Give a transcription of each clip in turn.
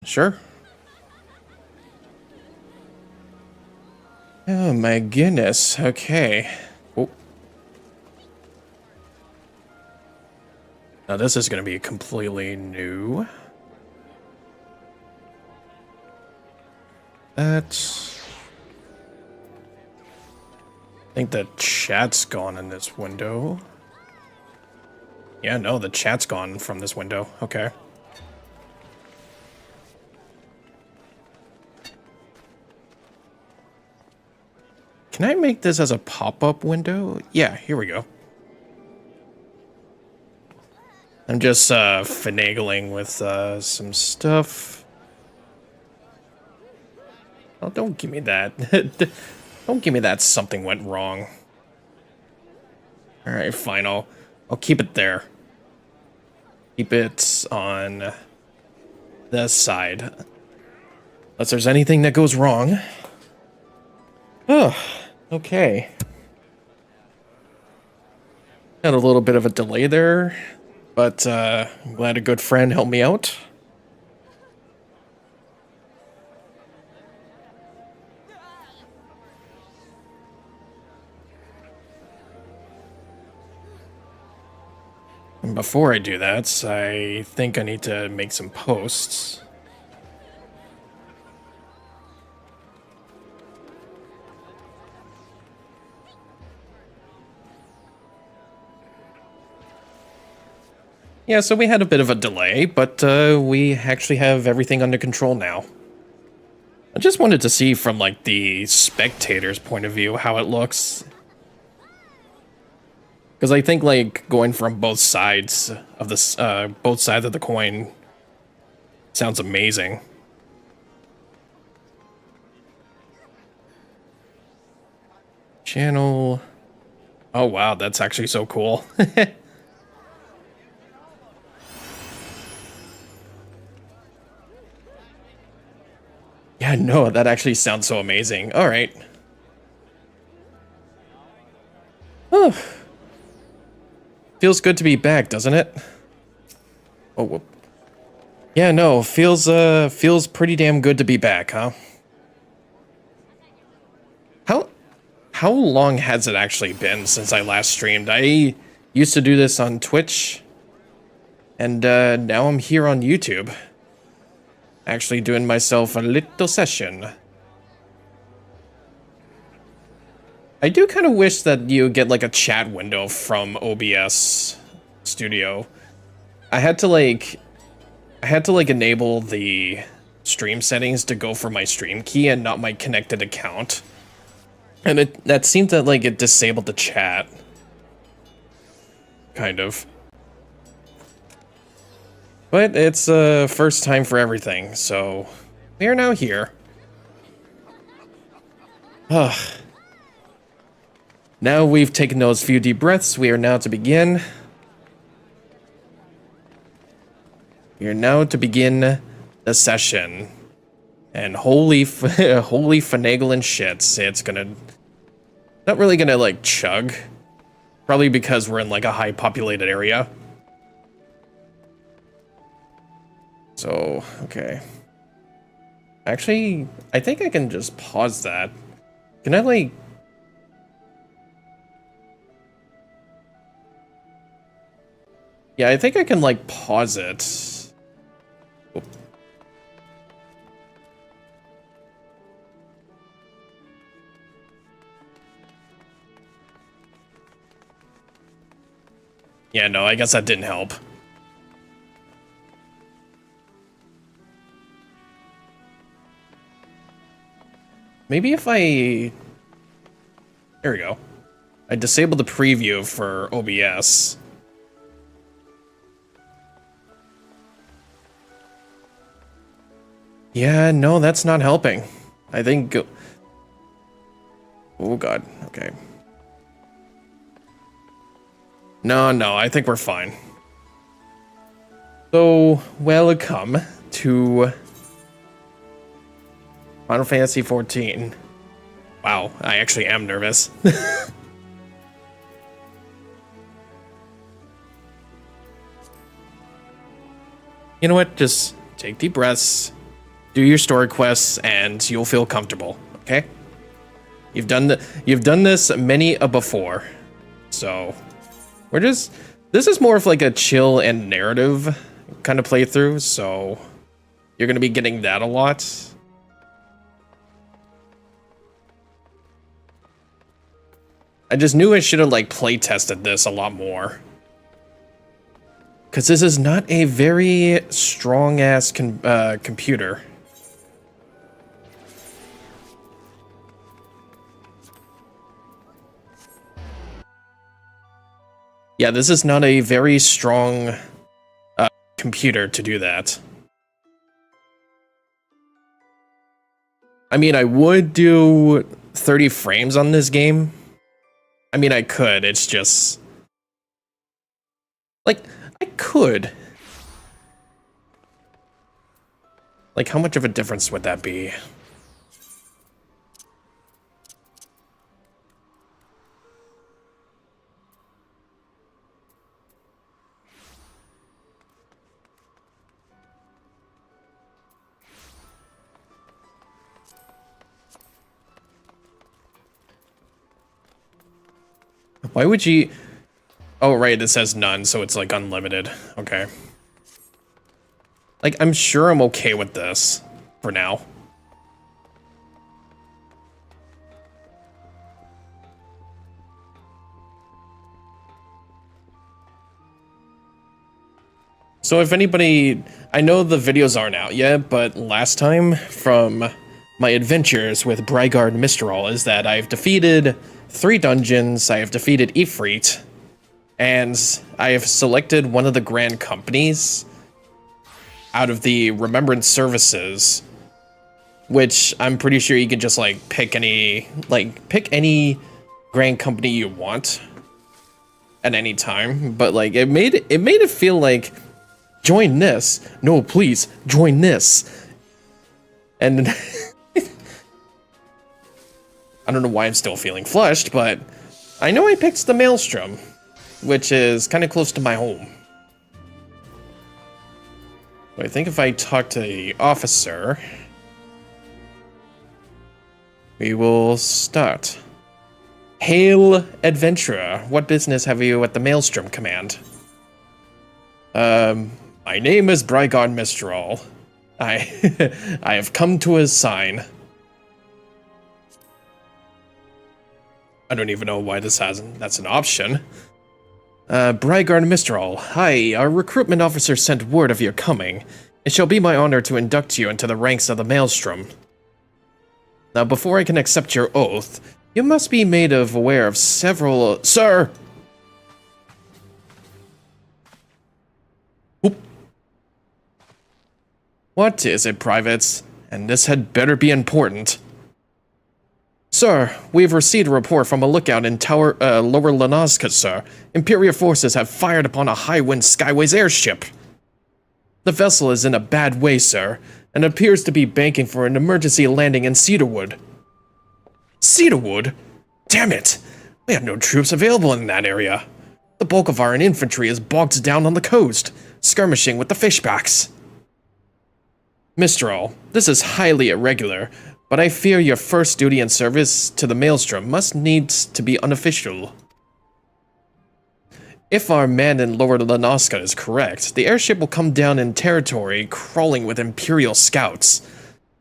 Sure. Oh my goodness. Okay. Oh. Now this is going to be completely new. That's... I think the chat's gone in this window. Yeah, no, the chat's gone from this window. Okay. Can I make this as a pop-up window? Yeah, here we go. I'm just finagling with some stuff. Oh, don't give me that. Don't give me that something went wrong. Alright, fine. I'll keep it there. Keep it on this side. Unless there's anything that goes wrong. Oh, okay. Had a little bit of a delay there, but I'm glad a good friend helped me out. And before I do that, I think I need to make some posts. Yeah, so we had a bit of a delay, but we actually have everything under control now. I just wanted to see from, like, the spectator's point of view how it looks. Because I think, like, going from both sides of this, both sides of the coin sounds amazing. Channel. Oh, wow, that's actually so cool. Yeah, no, that actually sounds so amazing. All right. Oh. Feels good to be back, doesn't it? Oh, whoop. Yeah, no, feels pretty damn good to be back, huh? How long has it actually been since I last streamed? I used to do this on Twitch, and now I'm here on YouTube. Actually doing myself a little session. I do kind of wish that you get like a chat window from OBS Studio. I had to like enable the stream settings to go for my stream key and not my connected account. And that seemed to like it disabled the chat. Kind of. But it's first time for everything, so we are now here. Ugh. Now we've taken those few deep breaths, we are now to begin. We are now to begin the session. And holy finagling shits, it's gonna... Not really gonna, like, chug. Probably because we're in, like, a high populated area. So, okay. Actually, I think I can just pause that. Can I, like... Yeah, I think I can, like, pause it. Oh. Yeah, no, I guess that didn't help. Maybe if I... There we go. I disabled the preview for OBS. Yeah, no, that's not helping. I think... Oh, God. Okay. No, I think we're fine. So, welcome to Final Fantasy XIV. Wow, I actually am nervous. You know what? Just take deep breaths. Do your story quests, and you'll feel comfortable. Okay? You've done this many a before, so we're just. This is more of like a chill and narrative kind of playthrough, so you're gonna be getting that a lot. I just knew I should have like play tested this a lot more. Because this is not a very strong-ass computer. Yeah, this is not a very strong computer to do that. I mean, I would do 30 frames on this game. I mean, I could, it's just... Like, I could. Like, how much of a difference would that be? Why would you... Oh, right, it says none, so it's like unlimited. Okay. Like, I'm sure I'm okay with this for now. So if anybody... I know the videos aren't out yet, but last time from my adventures with Brigard Mistral is that I've defeated 3 dungeons, I have defeated Ifrit, and I have selected one of the grand companies out of the Remembrance Services, which I'm pretty sure you can just like pick any grand company you want at any time, but like it made it feel like join this. No, please join this. And I don't know why I'm still feeling flushed, but I know I picked the Maelstrom, which is kind of close to my home. I think if I talk to the officer, we will start. Hail, adventurer. What business have you at the Maelstrom Command? My name is Brigard Mistral. I have come to assign. I don't even know why that's an option. Brigard Mistral, hi, our recruitment officer sent word of your coming. It shall be my honor to induct you into the ranks of the Maelstrom. Now, before I can accept your oath, you must be made aware of several... Sir! Oop. What is it, privates? And this had better be important. Sir, we've received a report from a lookout in Lower Lanazka, sir. Imperial forces have fired upon a High-Wind Skyways airship. The vessel is in a bad way, sir, and appears to be banking for an emergency landing in Cedarwood. Cedarwood? Damn it! We have no troops available in that area. The bulk of our infantry is bogged down on the coast, skirmishing with the fishbacks. Mistral, this is highly irregular, but I fear your first duty in service to the Maelstrom must needs to be unofficial. If our man in Lower Lanazka is correct, the airship will come down in territory crawling with Imperial scouts.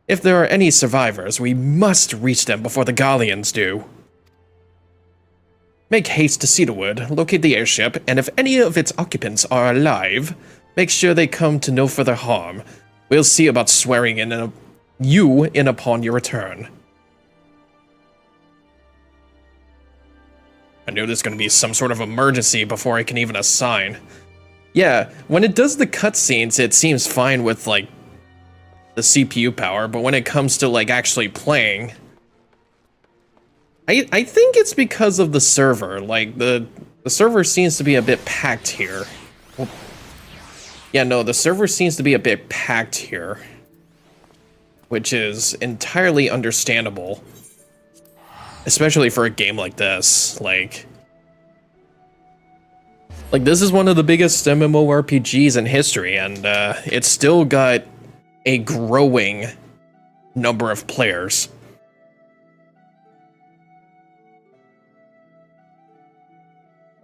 If there are any survivors, we must reach them before the Galleons do. Make haste to Cedarwood, locate the airship, and if any of its occupants are alive, make sure they come to no further harm. We'll see about swearing you in upon your return. I knew there's going to be some sort of emergency before I can even assign. Yeah, when it does the cutscenes, it seems fine with, like, the CPU power, but when it comes to, like, actually playing... I think it's because of the server. Like, the server seems to be a bit packed here. Yeah, no, the server seems to be a bit packed here, which is entirely understandable, especially for a game like this. Like this is one of the biggest MMORPGs in history, and it's still got a growing number of players.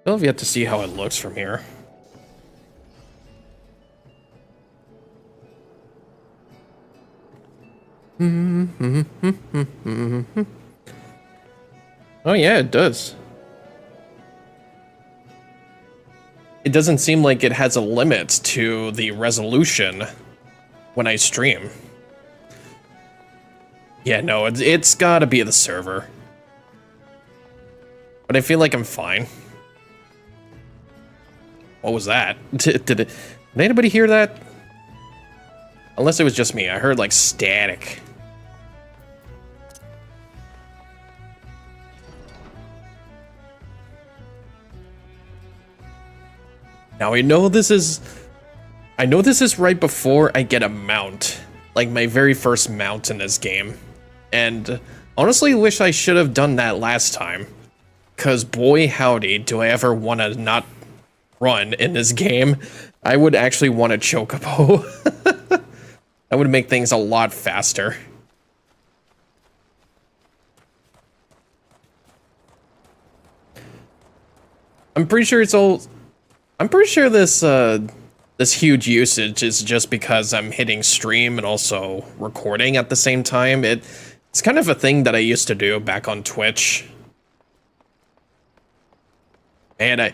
Still have yet to see how it looks from here. Oh yeah, it does. It doesn't seem like it has a limit to the resolution when I stream. Yeah, no, it's gotta be the server. But I feel like I'm fine. What was that? Did anybody hear that? Unless it was just me. I heard like static. Now I know this is right before I get a mount. Like my very first mount in this game. And honestly wish I should have done that last time. Cause boy howdy, do I ever want to not run in this game. I would actually want a chocobo. That would make things a lot faster. I'm pretty sure this this huge usage is just because I'm hitting stream and also recording at the same time. It's kind of a thing that I used to do back on Twitch. And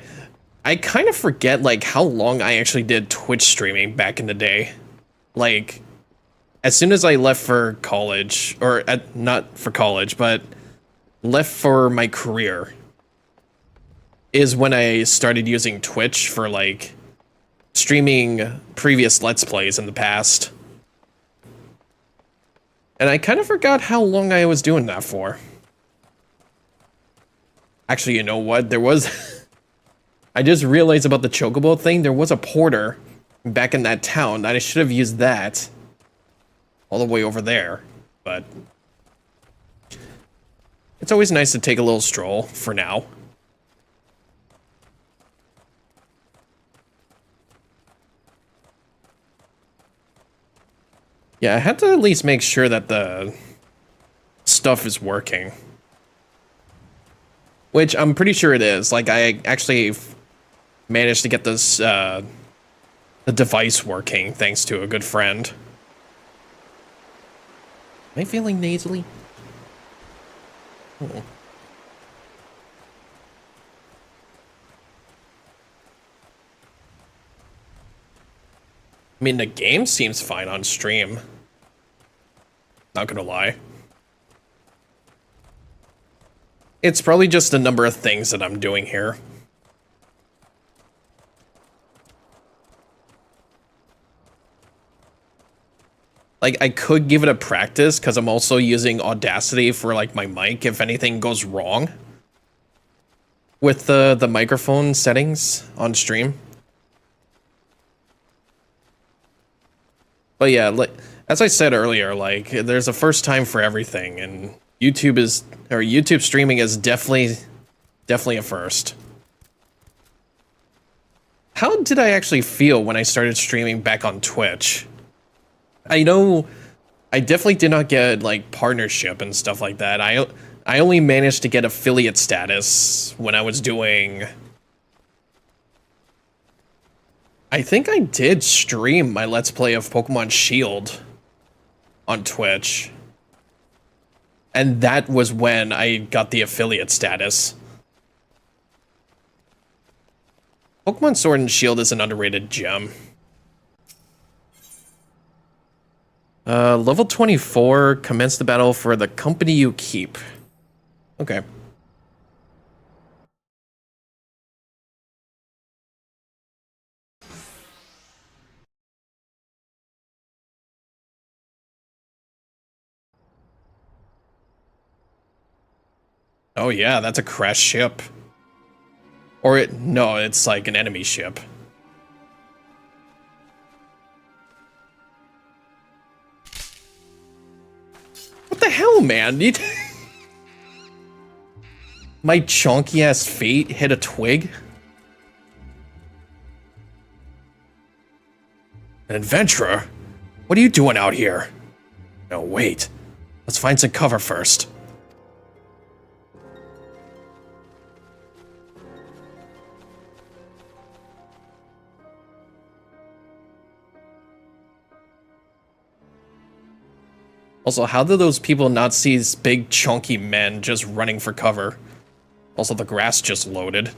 I kind of forget like how long I actually did Twitch streaming back in the day. Like as soon as I left for college, or not for college, but left for my career, is when I started using Twitch for like streaming previous Let's Plays in the past. And I kind of forgot how long I was doing that for. Actually, you know what? There was... I just realized about the chocobo thing. There was a porter back in that town that I should have used that all the way over there, but it's always nice to take a little stroll for now. Yeah, I had to at least make sure that the stuff is working. Which I'm pretty sure it is. Like, I actually managed to get this, the device working thanks to a good friend. Am I feeling nasally? Oh. I mean, the game seems fine on stream. Not gonna lie. It's probably just a number of things that I'm doing here. Like, I could give it a practice, because I'm also using Audacity for, like, my mic if anything goes wrong with the microphone settings on stream. But yeah, like, as I said earlier, like, there's a first time for everything, and YouTube streaming is definitely a first. How did I actually feel when I started streaming back on Twitch? I know I definitely did not get like partnership and stuff like that. I only managed to get affiliate status when I was doing... I think I did stream my Let's Play of Pokemon Shield on Twitch. And that was when I got the affiliate status. Pokemon Sword and Shield is an underrated gem. Level 24, commence the battle for the company you keep. Okay. Oh yeah, that's a crashed ship. Or no, it's like an enemy ship. What the hell, man? My chonky ass feet hit a twig? An adventurer? What are you doing out here? No, wait. Let's find some cover first. Also, how do those people not see these big chunky men just running for cover? Also, the grass just loaded.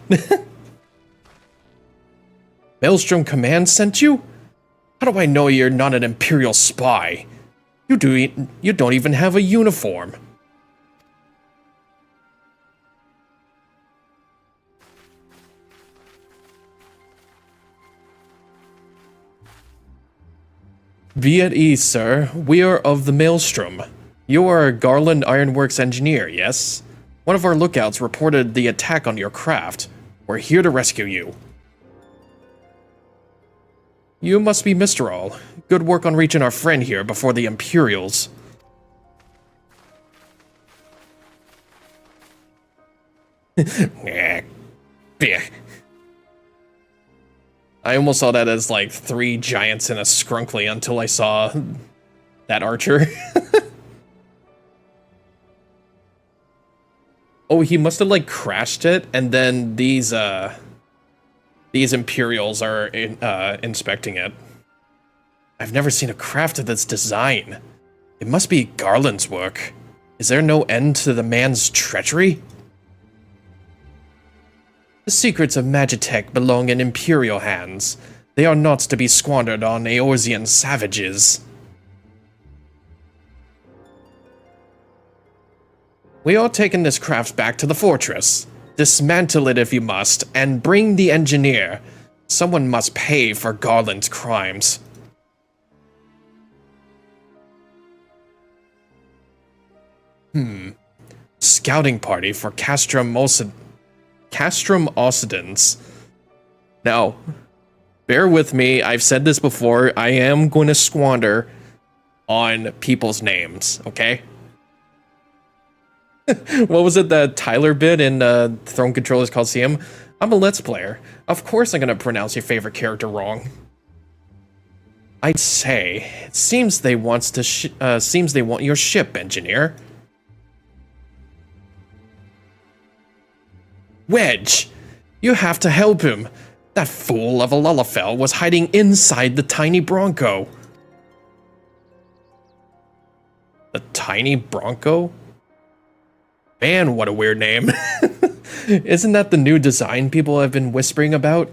Maelstrom Command sent you? How do I know you're not an Imperial spy? You don't even have a uniform. Be at ease, sir. We are of the Maelstrom. You are a Garland Ironworks engineer, yes? One of our lookouts reported the attack on your craft. We're here to rescue you. You must be Mr. Good work on reaching our friend here before the Imperials. I almost saw that as like 3 giants in a scrunkly until I saw that archer. Oh, he must have like crashed it, and then these Imperials are inspecting it. I've never seen a craft of this design. It must be Garland's work. Is there no end to the man's treachery? The secrets of Magitech belong in Imperial hands. They are not to be squandered on Eorzean savages. We are taking this craft back to the fortress. Dismantle it if you must, and bring the engineer. Someone must pay for Garland's crimes. Scouting party for Castrum Occidens. Now, bear with me, I've said this before, I am going to squander on people's names, okay? What was it that Tyler bit in Throne Controllers Coliseum? I'm a Let's Player. Of course I'm gonna pronounce your favorite character wrong. I'd say, it seems they want your ship, engineer. Wedge! You have to help him! That fool of a Lullafell was hiding inside the tiny Bronco. The tiny Bronco? Man, what a weird name. Isn't that the new design people have been whispering about?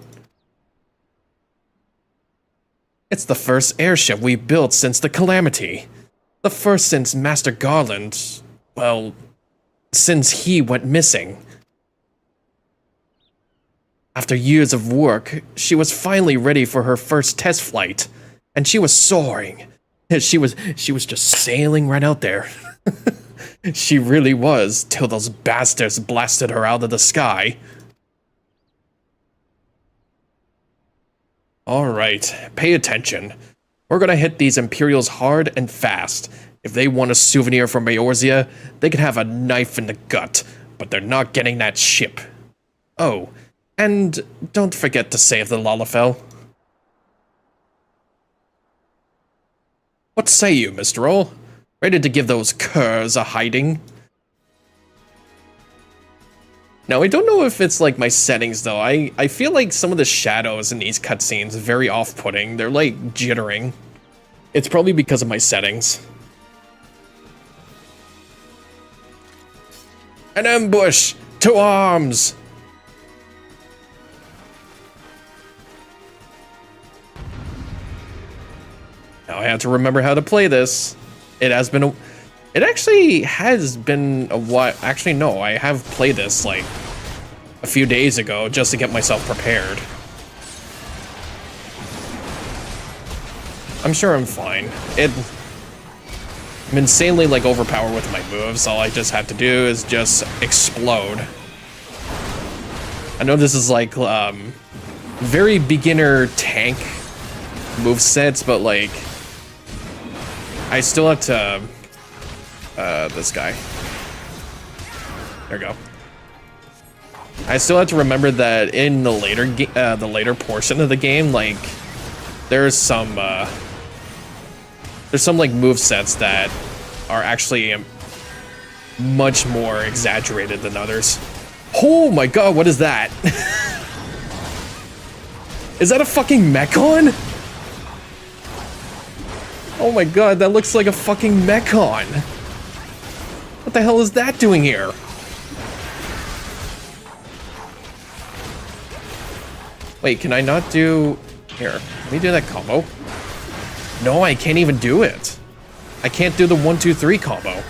It's the first airship we've built since the Calamity. The first since Master Garland, well, since he went missing. After years of work, she was finally ready for her first test flight, and she was soaring. She was just sailing right out there. She really was, till those bastards blasted her out of the sky. Alright, pay attention. We're gonna hit these Imperials hard and fast. If they want a souvenir from Eorzea, they can have a knife in the gut, but they're not getting that ship. Oh, and don't forget to save the Lullafell. What say you, Mr. Roll? Ready to give those curs a hiding? Now, I don't know if it's like my settings, though. I feel like some of the shadows in these cutscenes are very off-putting. They're like jittering. It's probably because of my settings. An ambush! To arms! Now I have to remember how to play this. It actually has been a while. Actually, no, I have played this like a few days ago just to get myself prepared. I'm sure I'm fine. I'm insanely like overpowered with my moves. All I just have to do is just explode. I know this is like very beginner tank movesets, but like I still have to this guy. There we go. I still have to remember that in the later portion of the game, like there's some like move sets that are actually much more exaggerated than others. Oh my god, what is that? Is that a fucking Mechon? Oh my god, that looks like a fucking Mechon. What the hell is that doing here? Wait, can I not do... Here, let me do that combo. No, I can't even do it. I can't do the 1-2-3 combo.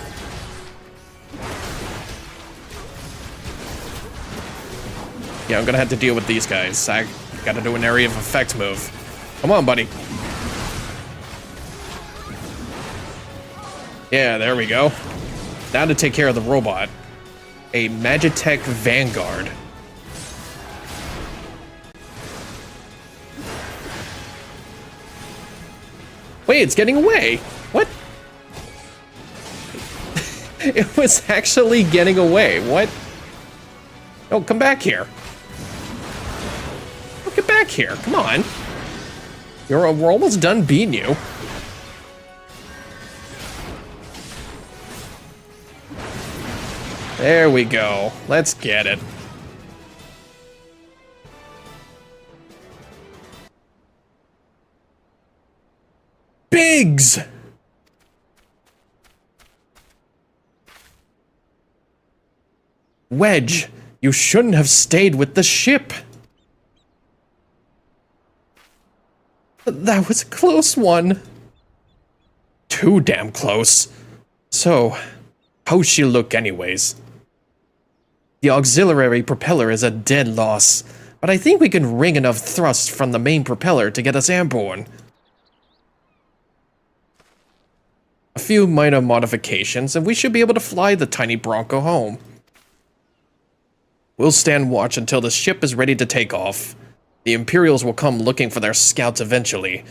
Yeah, I'm gonna have to deal with these guys. I gotta do an area of effect move. Come on, buddy. Yeah, there we go. Now to take care of the robot. A Magitech Vanguard. Wait, it's getting away. What? It was actually getting away. What? Oh, come back here. Oh, get back here. Come on. We're almost done beating you. There we go. Let's get it. Biggs! Wedge, you shouldn't have stayed with the ship. That was a close one. Too damn close. So, how's she look anyways? The auxiliary propeller is a dead loss, but I think we can wring enough thrust from the main propeller to get us airborne. A few minor modifications, and we should be able to fly the tiny Bronco home. We'll stand watch until the ship is ready to take off. The Imperials will come looking for their scouts eventually,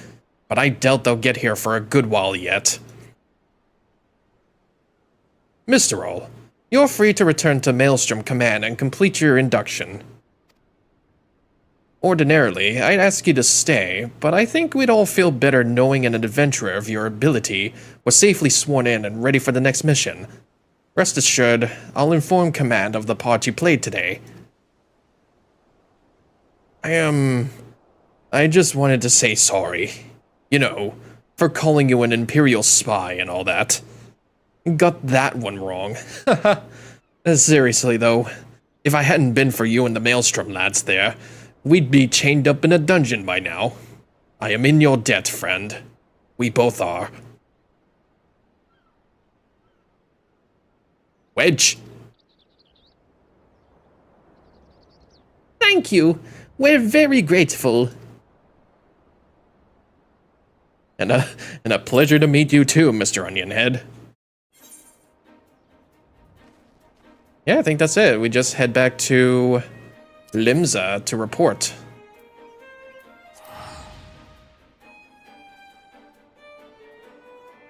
but I doubt they'll get here for a good while yet. Mr. Roll, you're free to return to Maelstrom Command and complete your induction. Ordinarily, I'd ask you to stay, but I think we'd all feel better knowing an adventurer of your ability was safely sworn in and ready for the next mission. Rest assured, I'll inform Command of the part you played today. I just wanted to say sorry. You know, for calling you an Imperial spy and all that. Got that one wrong. Seriously though, if I hadn't been for you and the Maelstrom lads there, we'd be chained up in a dungeon by now. I am in your debt, friend. We both are. Wedge. Thank you. We're very grateful. And a pleasure to meet you too, Mr. Onionhead. Yeah, I think that's it. We just head back to Limsa to report.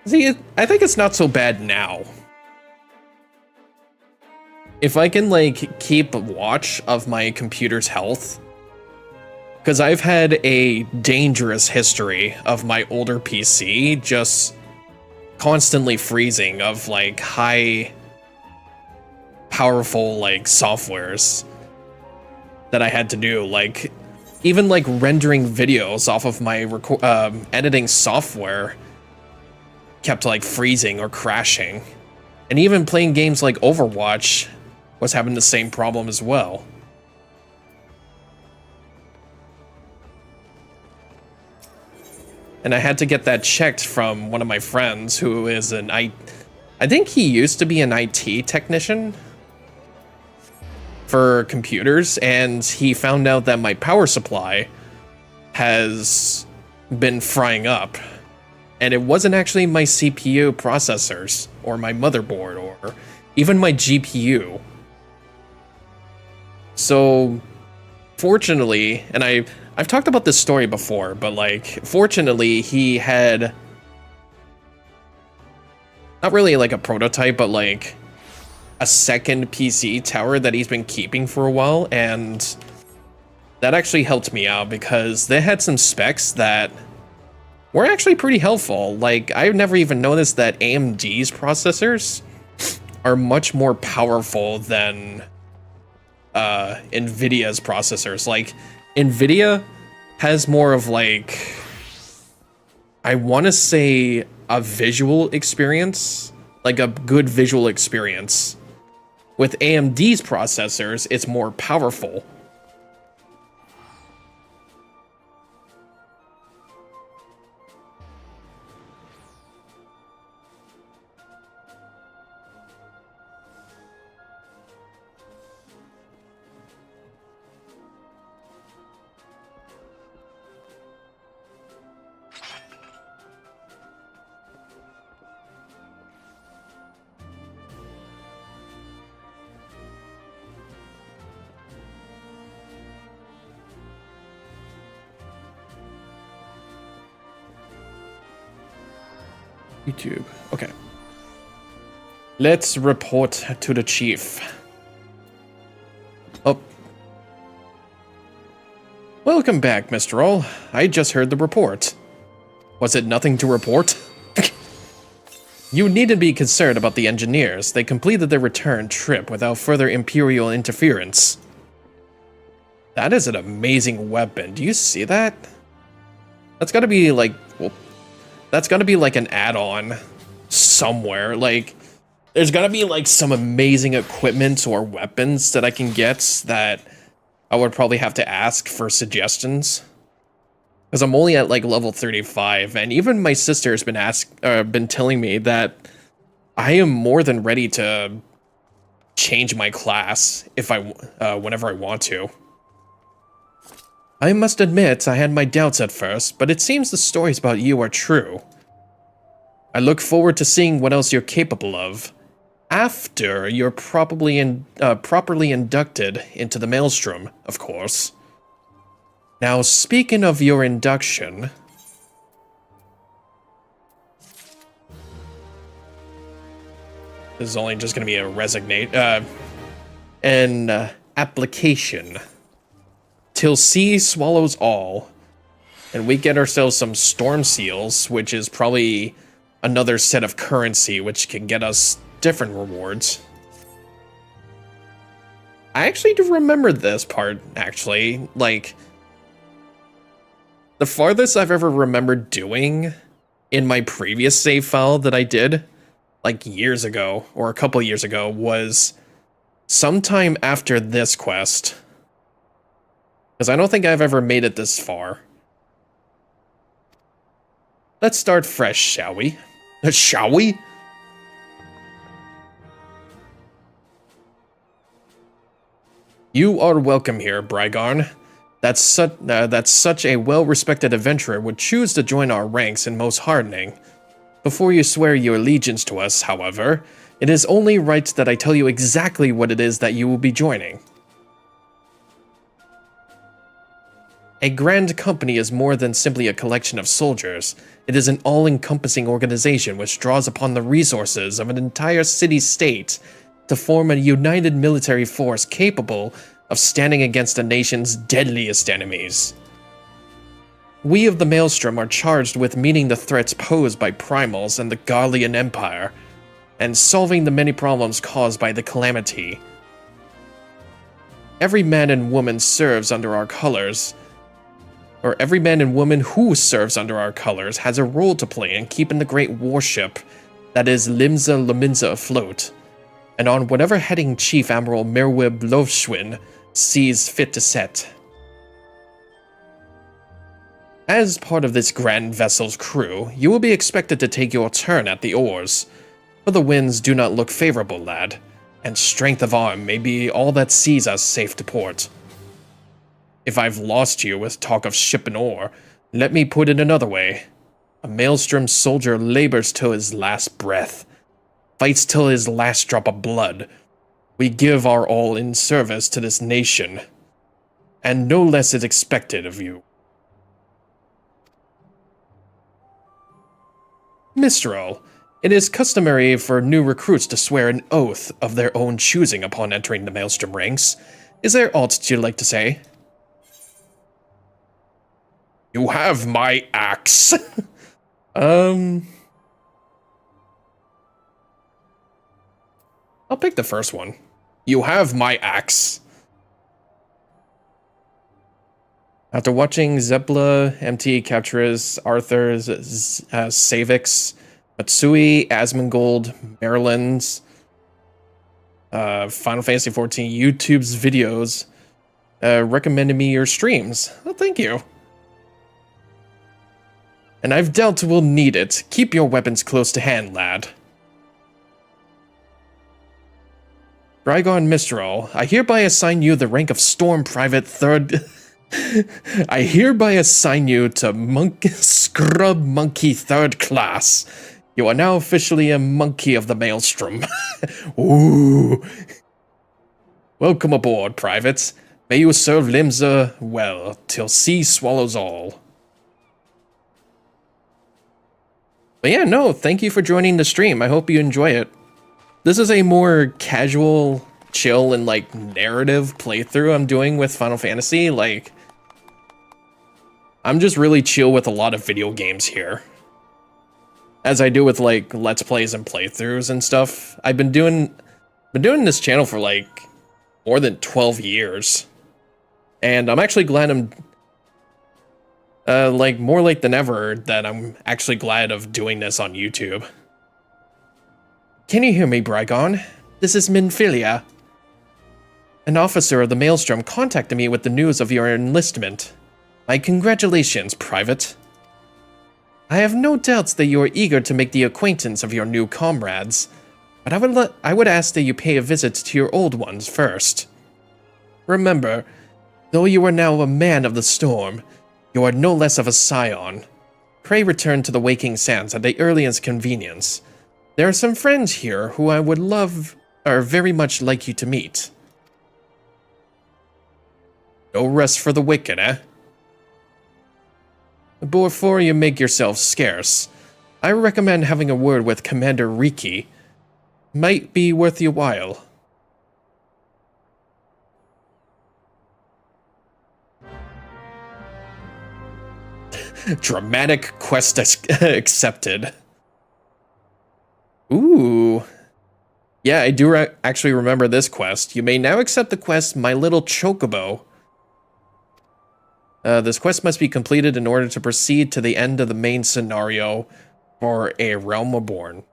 See, I think it's not so bad now. If I can, like, keep watch of my computer's health, because I've had a dangerous history of my older PC just constantly freezing of, like, high powerful, like, softwares that I had to do, like, even, like, rendering videos off of my editing software kept, like, freezing or crashing. And even playing games like Overwatch was having the same problem as well. And I had to get that checked from one of my friends who is an I think he used to be an IT technician for computers, and he found out that my power supply has been frying up. And it wasn't actually my CPU processors or my motherboard or even my GPU. So, fortunately, and I've talked about this story before, but, like, fortunately, he had not really like a prototype, but like a second PC tower that he's been keeping for a while, and that actually helped me out because they had some specs that were actually pretty helpful. Like, I've never even noticed that AMD's processors are much more powerful than NVIDIA's processors. Like, NVIDIA has more of, like, I want to say a visual experience, like a good visual experience. With AMD's processors, it's more powerful. YouTube. Okay. Let's report to the chief. Oh. Welcome back, Mr. All. I just heard the report. Was it nothing to report? You needn't be concerned about the engineers. They completed their return trip without further Imperial interference. That is an amazing weapon. Do you see that? That's gotta be like... Well, that's gotta be like an add-on somewhere. Like, there's gotta be like some amazing equipment or weapons that I can get that I would probably have to ask for suggestions. Because I'm only at like level 35, and even my sister has been telling me that I am more than ready to change my class if whenever I want to. I must admit, I had my doubts at first, but it seems the stories about you are true. I look forward to seeing what else you're capable of, after you're properly inducted into the Maelstrom, of course. Now, speaking of your induction... This is only just going to be a an application. Till sea swallows all, and we get ourselves some storm seals, which is probably another set of currency, which can get us different rewards. I actually do remember this part, actually. Like, the farthest I've ever remembered doing in my previous save file that I did, like years ago, or a couple years ago, was sometime after this quest. Because I don't think I've ever made it this far. Let's start fresh, shall we? Shall we? You are welcome here, Brygarn. That's such a well-respected adventurer would choose to join our ranks in most hardening. Before you swear your allegiance to us, however, it is only right that I tell you exactly what it is that you will be joining. A grand company is more than simply a collection of soldiers. It is an all-encompassing organization which draws upon the resources of an entire city-state to form a united military force capable of standing against a nation's deadliest enemies. We of the Maelstrom are charged with meeting the threats posed by Primals and the Garlean Empire, and solving the many problems caused by the Calamity. Every man and woman serves under our colors, or every man and woman who serves under our colors has a role to play in keeping the great warship that is Limsa Lominsa afloat, and on whatever heading Chief Admiral Mirwib Lovschwin sees fit to set. As part of this grand vessel's crew, you will be expected to take your turn at the oars, for the winds do not look favorable, lad, and strength of arm may be all that sees us safe to port. If I've lost you with talk of ship and oar, let me put it another way. A Maelstrom soldier labors till his last breath, fights till his last drop of blood. We give our all in service to this nation, and no less is expected of you. Mistral, it is customary for new recruits to swear an oath of their own choosing upon entering the Maelstrom ranks. Is there aught you'd like to say? You have my axe. Um, I'll pick the first one. You have my axe. After watching Zepla, MT Capturers, Arthur, Savix, Matsui, Asmongold, Maryland's, Final Fantasy XIV YouTube's videos, recommended me your streams. Well, thank you. And I've dealt we'll need it. Keep your weapons close to hand, lad. Brygon Mistral, I hereby assign you the rank of Storm Private 3rd... I hereby assign you to Scrub Monkey 3rd class. You are now officially a monkey of the Maelstrom. Ooh. Welcome aboard, privates. May you serve Limsa well, till sea swallows all. But yeah, no, thank you for joining the stream. I hope you enjoy it. This is a more casual, chill, and, like, narrative playthrough I'm doing with Final Fantasy. Like, I'm just really chill with a lot of video games here. As I do with, like, Let's Plays and playthroughs and stuff. I've been doing this channel for, like, more than 12 years. And I'm actually glad I'm... like, more late than ever that I'm actually glad of doing this on YouTube. Can you hear me, Brygon? This is Minfilia. An officer of the Maelstrom contacted me with the news of your enlistment. My congratulations, Private. I have no doubts that you are eager to make the acquaintance of your new comrades, but I would ask that you pay a visit to your old ones first. Remember, though you are now a man of the storm, you are no less of a scion. Pray return to the Waking Sands at the earliest convenience. There are some friends here who I would very much like you to meet. No rest for the wicked, eh? Before you make yourself scarce, I recommend having a word with Commander Riki. Might be worth your while. Dramatic quest accepted. Ooh. Yeah, I do actually remember this quest. You may now accept the quest My Little Chocobo. This quest must be completed in order to proceed to the end of the main scenario for A Realm Reborn.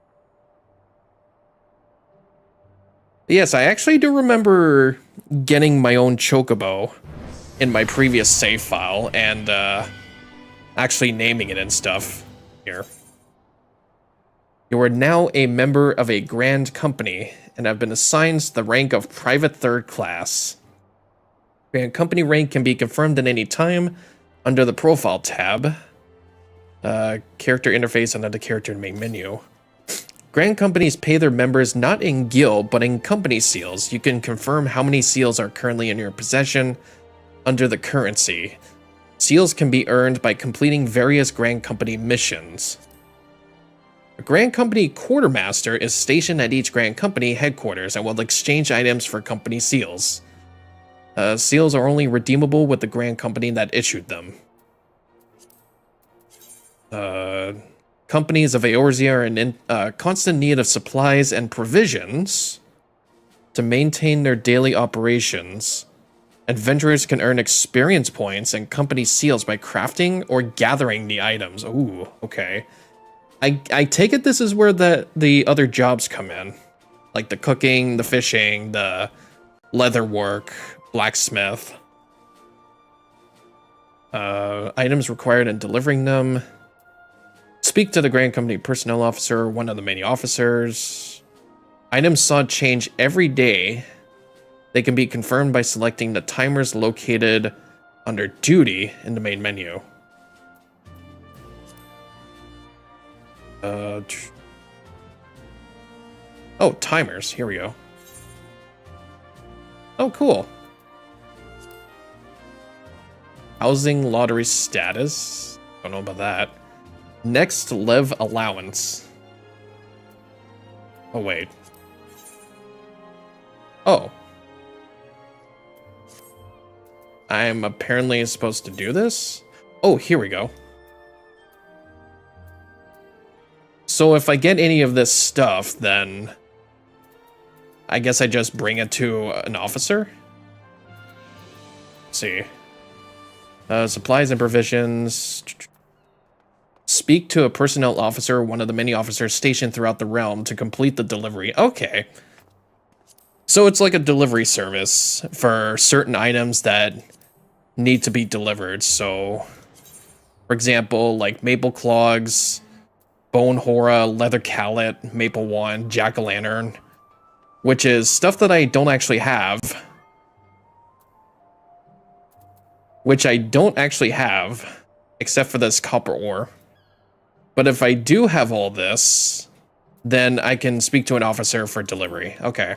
Yes, I actually do remember getting my own Chocobo in my previous save file and actually naming it and stuff here. You are now a member of a grand company and have been assigned the rank of Private 3rd class. Grand Company rank can be confirmed at any time under the Profile tab. Character interface under the character main menu. Grand Companies pay their members not in guild, but in company seals. You can confirm how many seals are currently in your possession under the currency. Seals can be earned by completing various Grand Company missions. A Grand Company Quartermaster is stationed at each Grand Company headquarters and will exchange items for company seals. Seals are only redeemable with the Grand Company that issued them. Companies of Eorzea are in constant need of supplies and provisions to maintain their daily operations. Adventurers can earn experience points and company seals by crafting or gathering the items. Ooh, okay. I take it this is where the other jobs come in. Like the cooking, the fishing, the leather work, blacksmith. Items required in delivering them. Speak to the Grand Company Personnel Officer, one of the many officers. Items saw change every day. They can be confirmed by selecting the timers located under Duty in the main menu. Oh, timers. Here we go. Oh, cool. Housing lottery status. Don't know about that. Next Lev allowance. Oh, wait. Oh. I'm apparently supposed to do this? Oh, here we go. So if I get any of this stuff, then I guess I just bring it to an officer? Let's see. Supplies and provisions. Speak to a personnel officer, one of the many officers stationed throughout the realm to complete the delivery. Okay. So it's like a delivery service for certain items that need to be delivered. So, for example, like maple clogs, bone hora, leather callet, maple wand, jack-o'-lantern, which is stuff that I don't actually have. Except for this copper ore. But if I do have all this, then I can speak to an officer for delivery. Okay.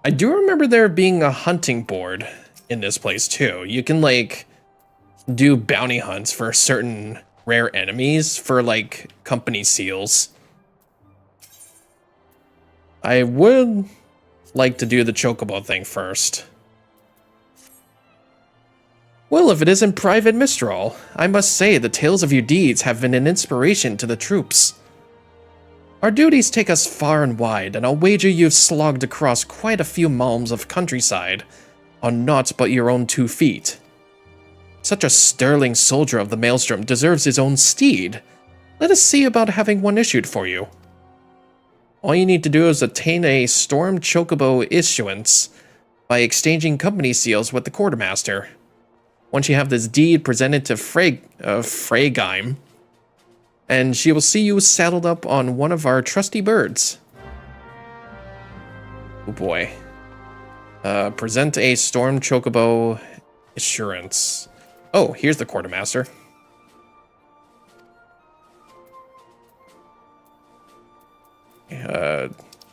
I do remember there being a hunting board in this place too. You can like do bounty hunts for certain rare enemies for like company seals. I would like to do the chocobo thing first. Well, if it isn't Private Mistral, I must say the tales of your deeds have been an inspiration to the troops. Our duties take us far and wide, and I'll wager you've slogged across quite a few malms of countryside on naught but your own 2 feet. Such a sterling soldier of the Maelstrom deserves his own steed. Let us see about having one issued for you. All you need to do is obtain a Storm Chocobo issuance by exchanging company seals with the quartermaster. Once you have this deed presented to Freigheim, and she will see you saddled up on one of our trusty birds. Oh boy. Present a Storm Chocobo assurance. Oh, here's the quartermaster.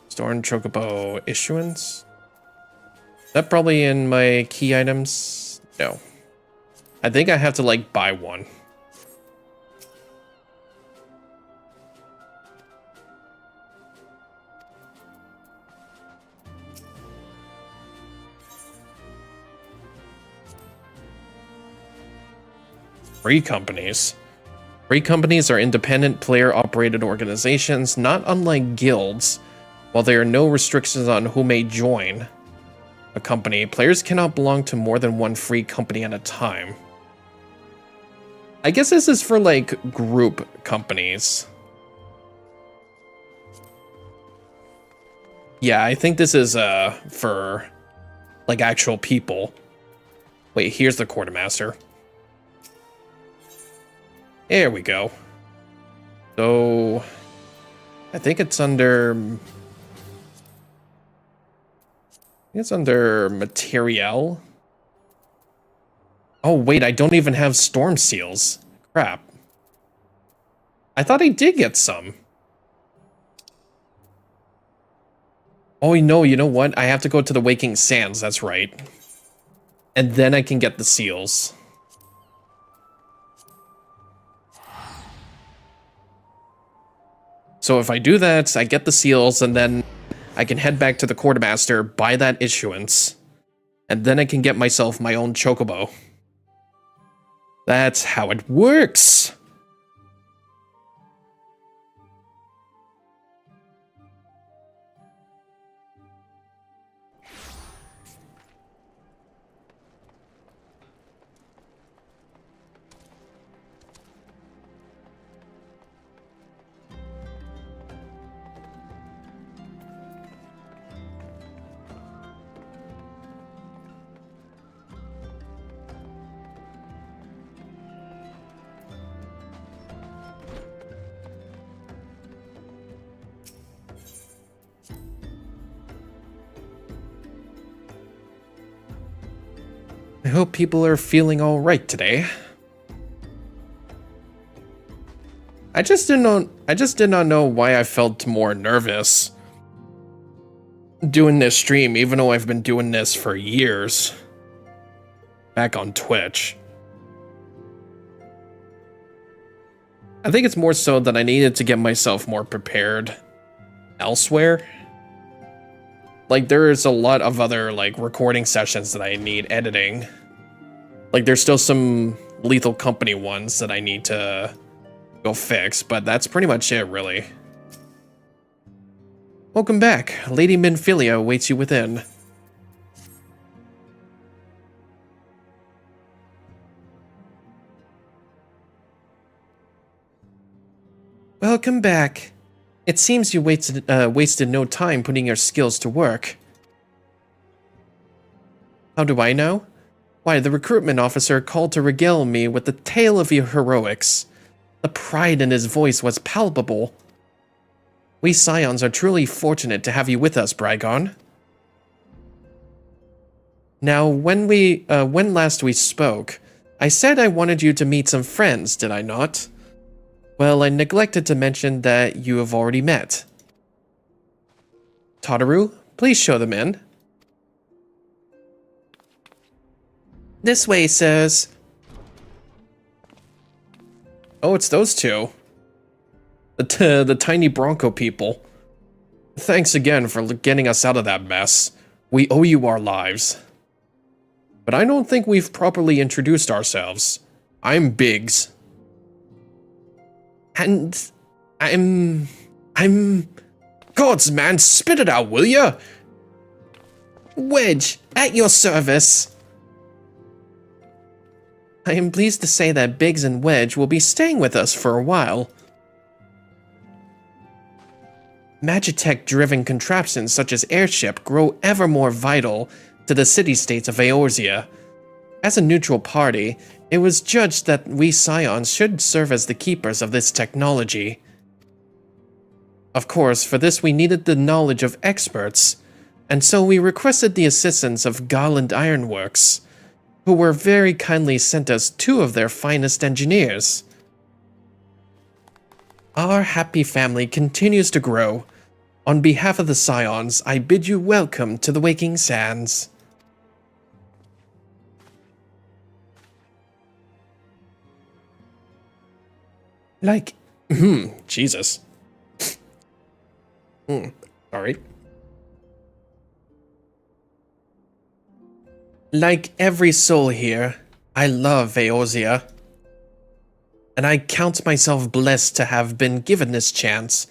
Storm Chocobo issuance. Is that probably in my key items? No. I think I have to, like, buy one. Free companies. Free companies are independent player-operated organizations, not unlike guilds. While there are no restrictions on who may join a company, players cannot belong to more than one free company at a time. I guess this is for, like, group companies. Yeah, I think this is, for, like, actual people. Wait, here's the quartermaster. There we go. So, I think it's under... It's under materiel. Oh, wait, I don't even have storm seals. Crap. I thought I did get some. Oh, no, you know what? I have to go to the Waking Sands, that's right. And then I can get the seals. So if I do that, I get the seals, and then I can head back to the quartermaster, buy that issuance, and then I can get myself my own chocobo. That's how it works! I hope people are feeling all right today. I just did not know why I felt more nervous doing this stream, even though I've been doing this for years. Back on Twitch. I think it's more so that I needed to get myself more prepared elsewhere. Like, there's a lot of other, like, recording sessions that I need editing. Like, there's still some Lethal Company ones that I need to go fix, but that's pretty much it, really. Welcome back. Lady Minfilia awaits you within. Welcome back. It seems you wasted no time putting your skills to work. How do I know? Why, the recruitment officer called to regale me with the tale of your heroics. The pride in his voice was palpable. We Scions are truly fortunate to have you with us, Brygon. Now, when last we spoke, I said I wanted you to meet some friends, did I not? Well, I neglected to mention that you have already met. Tataru, please show them in. This way, sirs. Oh, it's those two. The tiny Bronco people. Thanks again for getting us out of that mess. We owe you our lives. But I don't think we've properly introduced ourselves. I'm Biggs. And I'm... Gods, man, spit it out, will ya? Wedge, at your service. I am pleased to say that Biggs and Wedge will be staying with us for a while. Magitech-driven contraptions such as airship grow ever more vital to the city-states of Eorzea. As a neutral party, it was judged that we Scions should serve as the keepers of this technology. Of course, for this we needed the knowledge of experts, and so we requested the assistance of Garland Ironworks, who were very kindly sent us 2 of their finest engineers. Our happy family continues to grow. On behalf of the Scions, I bid you welcome to the Waking Sands. Like, Jesus. Sorry. Like every soul here, I love Eorzea. And I count myself blessed to have been given this chance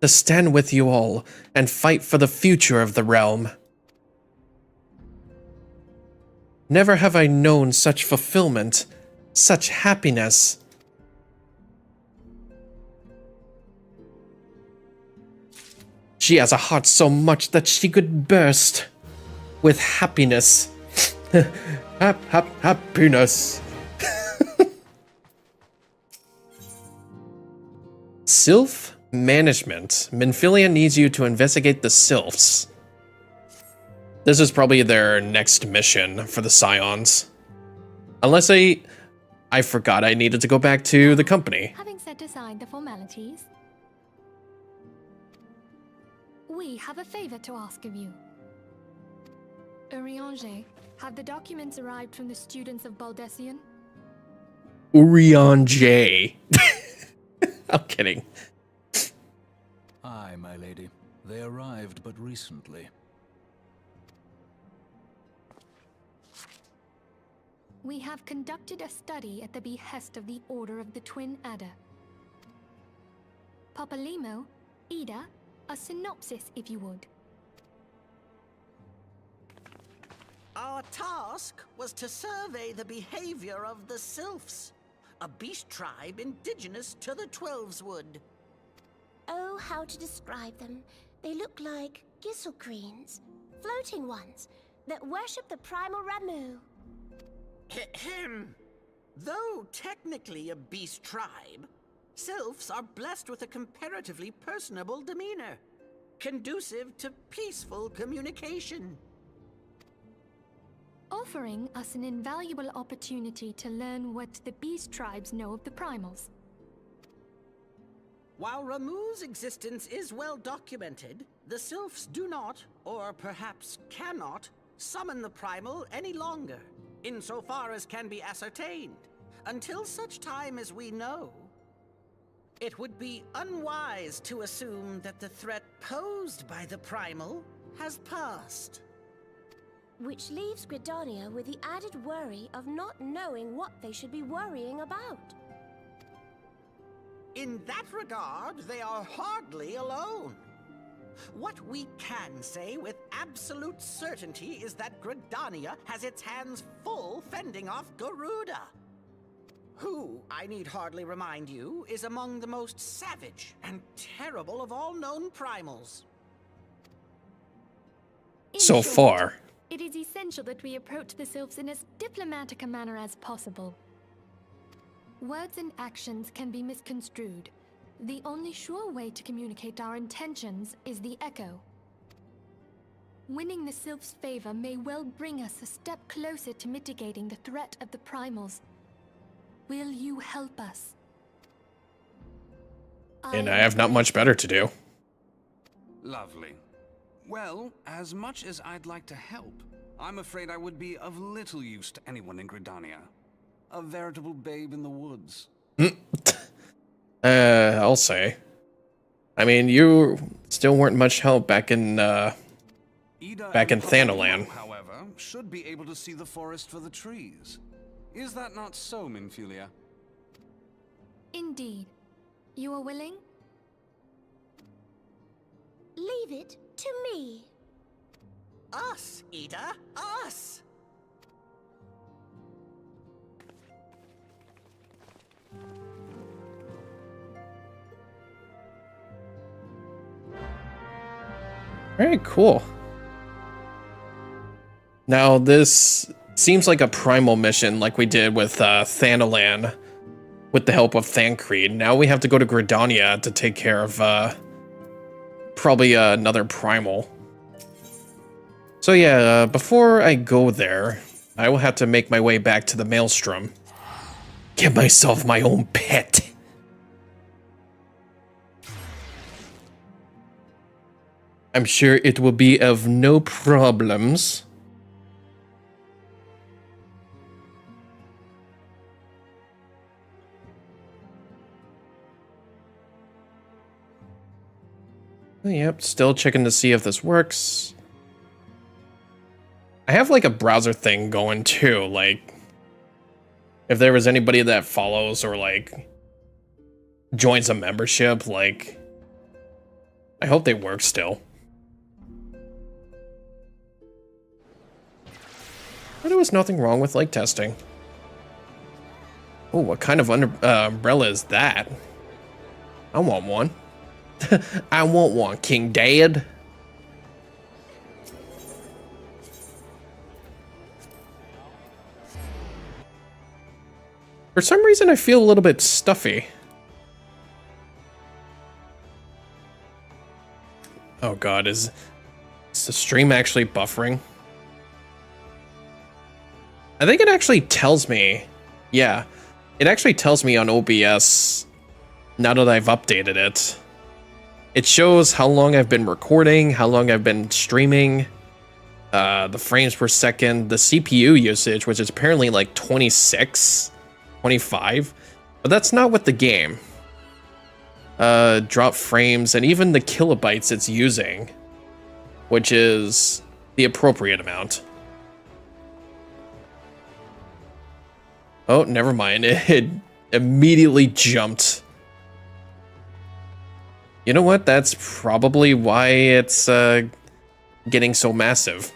to stand with you all and fight for the future of the realm. Never have I known such fulfillment, such happiness. She has a heart so much that she could burst with happiness. Happiness. Sylph Management. Minfilia needs you to investigate the Sylphs. This is probably their next mission for the Scions. Unless I forgot I needed to go back to the company. Having set aside the formalities, we have a favor to ask of you. Urianger, have the documents arrived from the students of Baldessian? Urianger. I'm kidding. Aye, my lady. They arrived but recently. We have conducted a study at the behest of the Order of the Twin Adder. Papalimo, Ida, a synopsis if you would. Our task was to survey the behavior of the Sylphs, a beast tribe indigenous to the Twelveswood. Oh, how to describe them. They look like Gisselcreens, floating ones, that worship the primal Ramu. Ahem. Though technically a beast tribe, Sylphs are blessed with a comparatively personable demeanor, conducive to peaceful communication. Offering us an invaluable opportunity to learn what the beast tribes know of the primals. While Ramu's existence is well documented, the Sylphs do not, or perhaps cannot, summon the primal any longer, insofar as can be ascertained, until such time as we know. It would be unwise to assume that the threat posed by the primal has passed. Which leaves Gridania with the added worry of not knowing what they should be worrying about. In that regard, they are hardly alone. What we can say with absolute certainty is that Gridania has its hands full fending off Garuda, who, I need hardly remind you, is among the most savage and terrible of all known primals. In So short, far. it is essential that we approach the sylphs in as diplomatic a manner as possible. Words and actions can be misconstrued. The only sure way to communicate our intentions is the echo. Winning the sylphs' favor may well bring us a step closer to mitigating the threat of the primals. Will you help us? And I have not much better to do. Lovely. Well, as much as I'd like to help, I'm afraid I would be of little use to anyone in Gridania. A veritable babe in the woods. I'll say. I mean, you still weren't much help back in Ida back in and Pablo, Thanalan. however, should be able to see the forest for the trees. Is that not so, Minfilia? Indeed. You are willing? Leave it to me. Us, Ida, us! Alright, cool. Now, this seems like a primal mission like we did with Thanalan with the help of Thancred. Now we have to go to Gridania to take care of probably another primal. So yeah, before I go there, I will have to make my way back to the Maelstrom. Get myself my own pet. I'm sure it will be of no problems. Yep, still checking to see if this works. I have like a browser thing going too, like if there was anybody that follows or like joins a membership, like I hope they work still. But there was nothing wrong with like testing. Oh, what kind of umbrella is that? I want one. I want one, King Dad. For some reason, I feel a little bit stuffy. Oh god, is the stream actually buffering? I think it actually tells me. Yeah, it actually tells me on OBS now that I've updated it. It shows how long I've been recording, how long I've been streaming, the frames per second, the CPU usage, which is apparently like 26, 25, but that's not with the game. Drop frames, and even the kilobytes it's using, which is the appropriate amount. Oh, never mind. It immediately jumped. You know what? That's probably why it's getting so massive.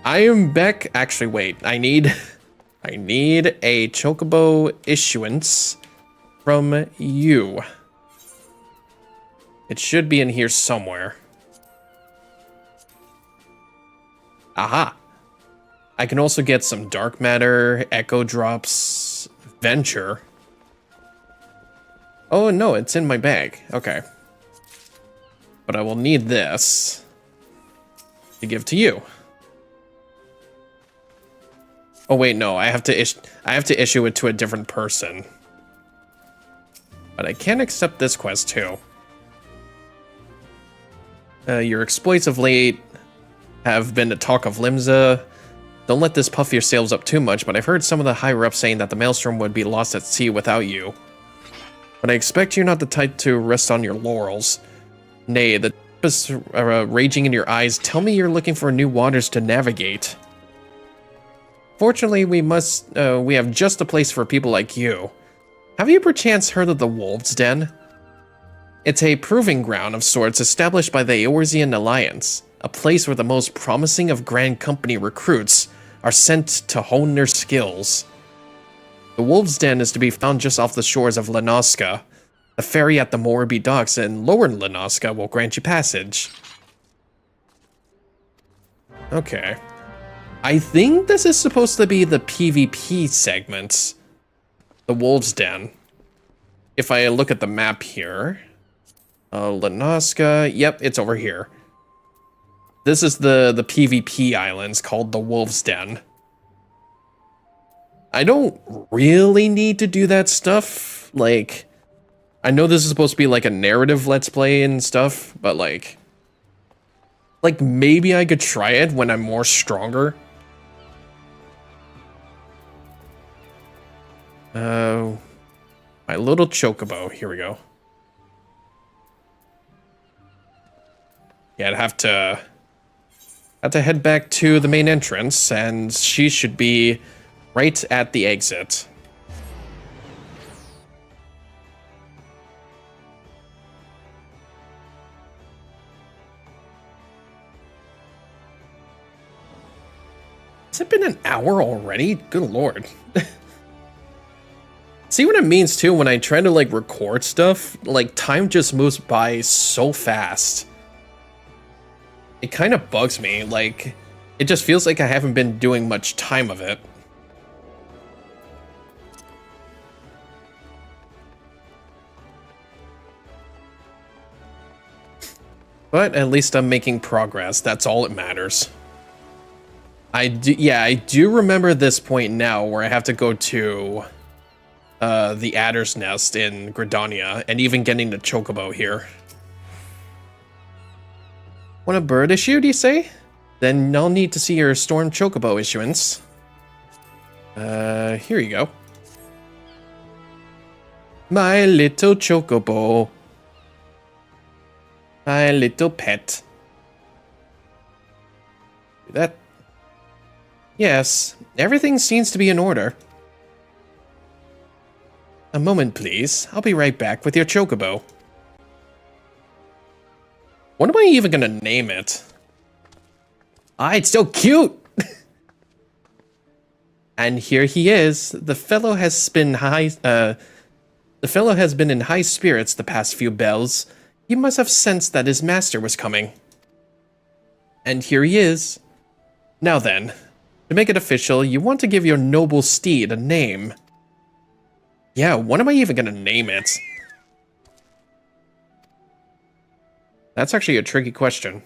I am back. Actually, wait. I need a Chocobo issuance from you. It should be in here somewhere. Aha. I can also get some dark matter, echo drops, venture. Oh no, it's in my bag. Okay. But I will need this to give to you. Oh wait, no, I have to issue it to a different person. But I can accept this quest too. Your exploits of late have been the talk of Limsa. Don't let this puff your sails up too much, but I've heard some of the higher-ups saying that the Maelstrom would be lost at sea without you. But I expect you're not the type to rest on your laurels. Nay, the tempest raging in your eyes tell me you're looking for new waters to navigate. Fortunately, we have just a place for people like you. Have you perchance heard of the Wolves' Den? It's a proving ground of sorts established by the Eorzean Alliance, a place where the most promising of Grand Company recruits are sent to hone their skills. The Wolves' Den is to be found just off the shores of Lenoska. The ferry at the Moorby docks in Lower Lenoska will grant you passage. Okay. I think this is supposed to be the PvP segment. The Wolves' Den. If I look at the map here. Lenoska. Yep, it's over here. This is the PvP islands called the Wolves' Den. I don't really need to do that stuff. Like, I know this is supposed to be like a narrative let's play and stuff, but like maybe I could try it when I'm more stronger. My little chocobo. Here we go. Yeah, I'd have to head back to the main entrance, and she should be right at the exit. Has it been an hour already? Good lord. See what it means too when I try to like record stuff? Like time just moves by so fast. It kind of bugs me. Like it just feels like I haven't been doing much time of it. But at least I'm making progress. That's all that matters. I do remember this point now where I have to go to the Adder's Nest in Gridania, and even getting the Chocobo here. Want a bird issue, do you say? Then I'll need to see your Storm Chocobo issuance. Here you go. My little Chocobo. My little pet. Do that. Yes, everything seems to be in order. A moment, please. I'll be right back with your Chocobo. What am I even gonna name it? Ah, it's so cute! And here he is. The fellow has been in high spirits the past few bells. He must have sensed that his master was coming. And here he is. Now then, to make it official, you want to give your noble steed a name. Yeah, what am I even gonna name it? That's actually a tricky question.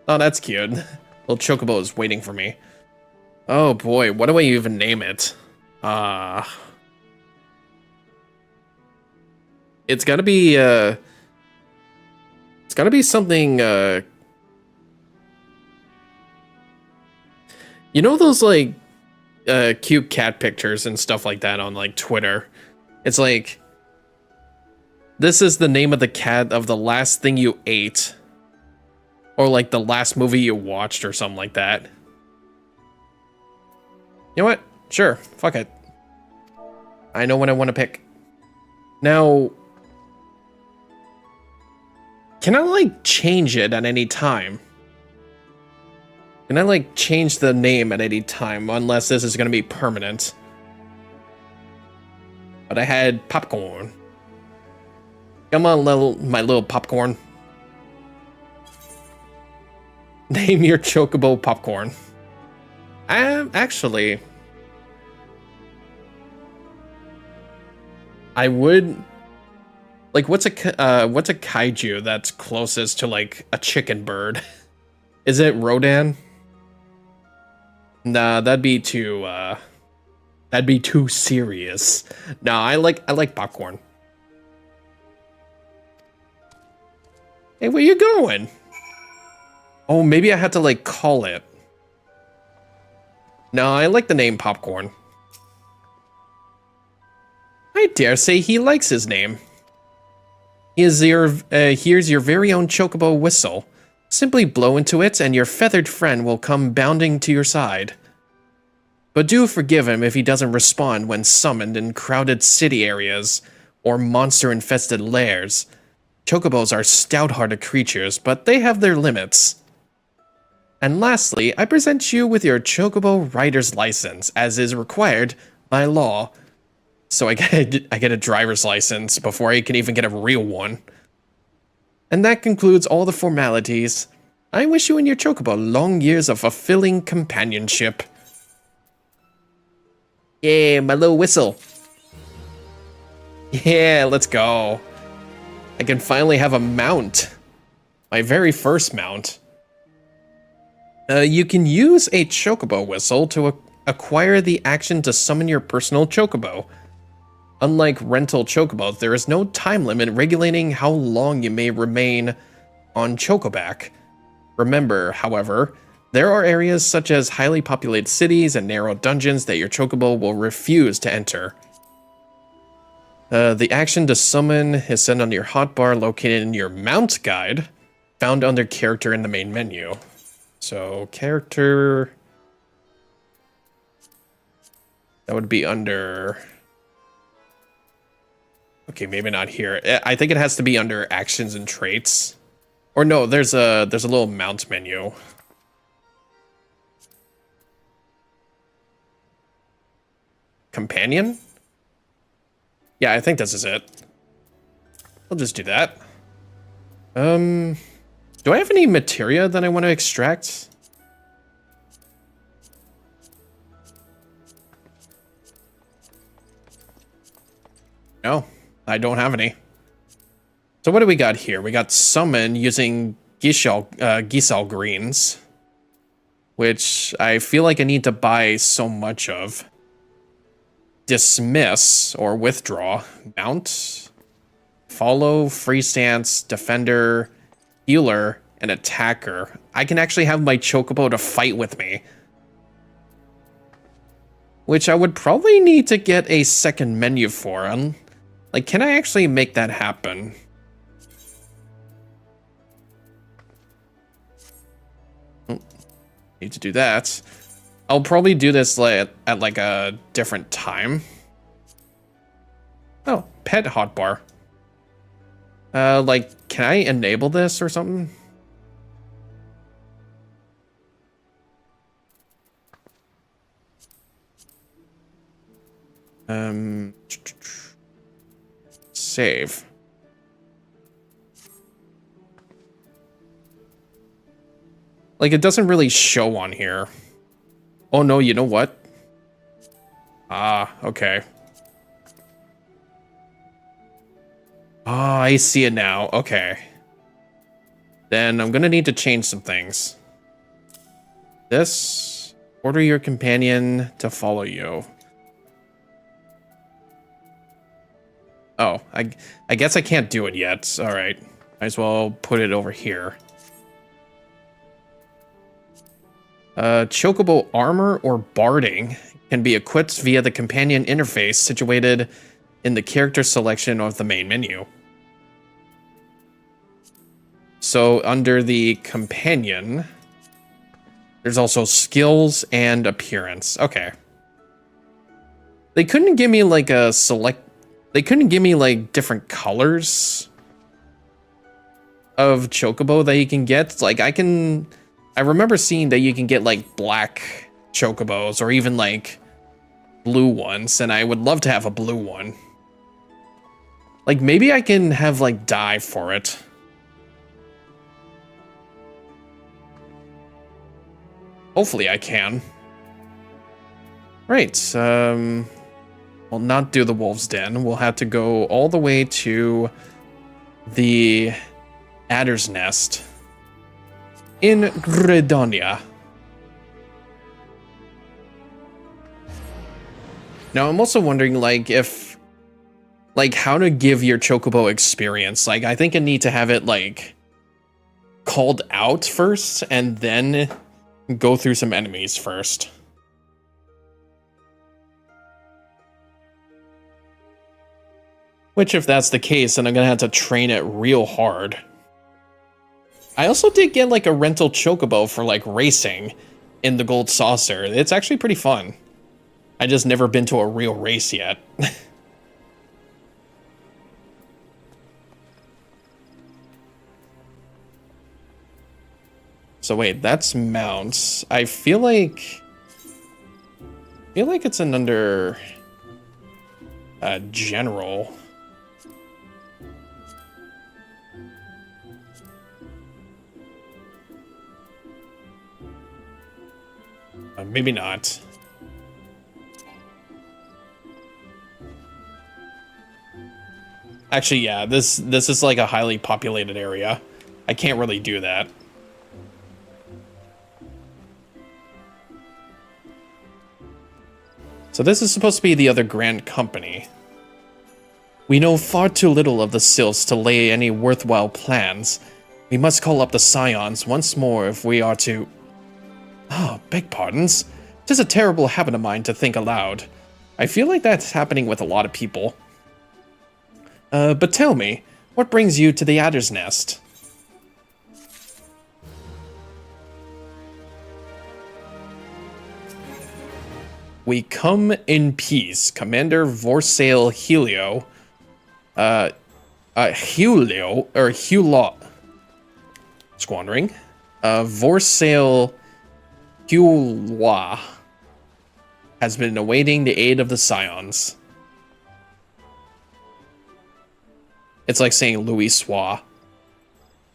Oh, that's cute. Little Chocobo is waiting for me. Oh boy, what do I even name it? It's gotta be something, you know those, like, cute cat pictures and stuff like that on, like, Twitter? It's like, this is the name of the cat of the last thing you ate. Or, like, the last movie you watched or something like that. You know what? Sure, fuck it. I know what I want to pick. Now, can I, like, change it at any time? Can I, like, change the name at any time, unless this is going to be permanent? But I had popcorn. Come on, my little popcorn. Name your Chocobo Popcorn. Actually, I would like what's a kaiju that's closest to like a chicken bird? Is it Rodan? Nah, that'd be too serious. Nah, I like popcorn. Hey, where you going? Oh, maybe I had to like call it. No, I like the name Popcorn. I dare say he likes his name. Here's your very own Chocobo whistle. Simply blow into it and your feathered friend will come bounding to your side. But do forgive him if he doesn't respond when summoned in crowded city areas or monster-infested lairs. Chocobos are stout-hearted creatures, but they have their limits. And lastly, I present you with your Chocobo Rider's License, as is required by law. So I get a driver's license before I can even get a real one. And that concludes all the formalities. I wish you and your Chocobo long years of fulfilling companionship. Yeah, my little whistle. Yeah, let's go. I can finally have a mount. My very first mount. You can use a Chocobo whistle to acquire the action to summon your personal Chocobo. Unlike rental Chocobos, there is no time limit regulating how long you may remain on Chocoback. Remember, however, there are areas such as highly populated cities and narrow dungeons that your Chocobo will refuse to enter. The action to summon is sent on your hotbar located in your mount guide, found under character in the main menu. So, character... that would be under... okay, maybe not here. I think it has to be under actions and traits. Or no, there's a little mount menu. Companion? Yeah, I think this is it. I'll just do that. Do I have any materia that I want to extract? No, I don't have any. So what do we got here? We got summon using Gisal greens, which I feel like I need to buy so much of. Dismiss or withdraw, mount, follow, free stance, defender, healer, and attacker. I can actually have my Chocobo to fight with me. Which I would probably need to get a second menu for. Like, can I actually make that happen? Need to do that. I'll probably do this at like a different time. Oh, pet hotbar. Like, can I enable this or something? Save. Like, it doesn't really show on here. Oh no, you know what? Ah, okay. Ah, I see it now. Okay. Then I'm gonna need to change some things. This, order your companion to follow you. Oh, I guess I can't do it yet. All right, might as well put it over here. Chocobo armor or barding can be equipped via the companion interface situated in the character selection of the main menu. So under the companion, there's also skills and appearance. Okay. They couldn't give me like a they couldn't give me like different colors of Chocobo that you can get. Like I remember seeing that you can get like black Chocobos or even like blue ones, and I would love to have a blue one. Like maybe I can have like dye for it. Hopefully I can. Right, we'll not do the Wolf's Den. We'll have to go all the way to the Adder's Nest in Gridania. Now, I'm also wondering, like, if... like, how to give your Chocobo experience. Like, I think I need to have it, like, called out first, and then go through some enemies first. Which, if that's the case, then I'm gonna have to train it real hard. I also did get like a rental chocobo for like racing in the Gold Saucer. It's actually pretty fun. I just never been to a real race yet. So wait, that's mounts. I feel like it's an under general. Maybe not. Actually, yeah, this is like a highly populated area. I can't really do that. So this is supposed to be the other Grand Company. We know far too little of the Sylphs to lay any worthwhile plans. We must call up the Scions once more if we are to... Oh, beg pardons. 'Tis a terrible habit of mine to think aloud. I feel like that's happening with a lot of people. But tell me, what brings you to the Adder's Nest? We come in peace, Commander Vorsail Helio. Hulot. Squandering. Vorsail Hulwa has been awaiting the aid of the Scions. It's like saying Louis Soir.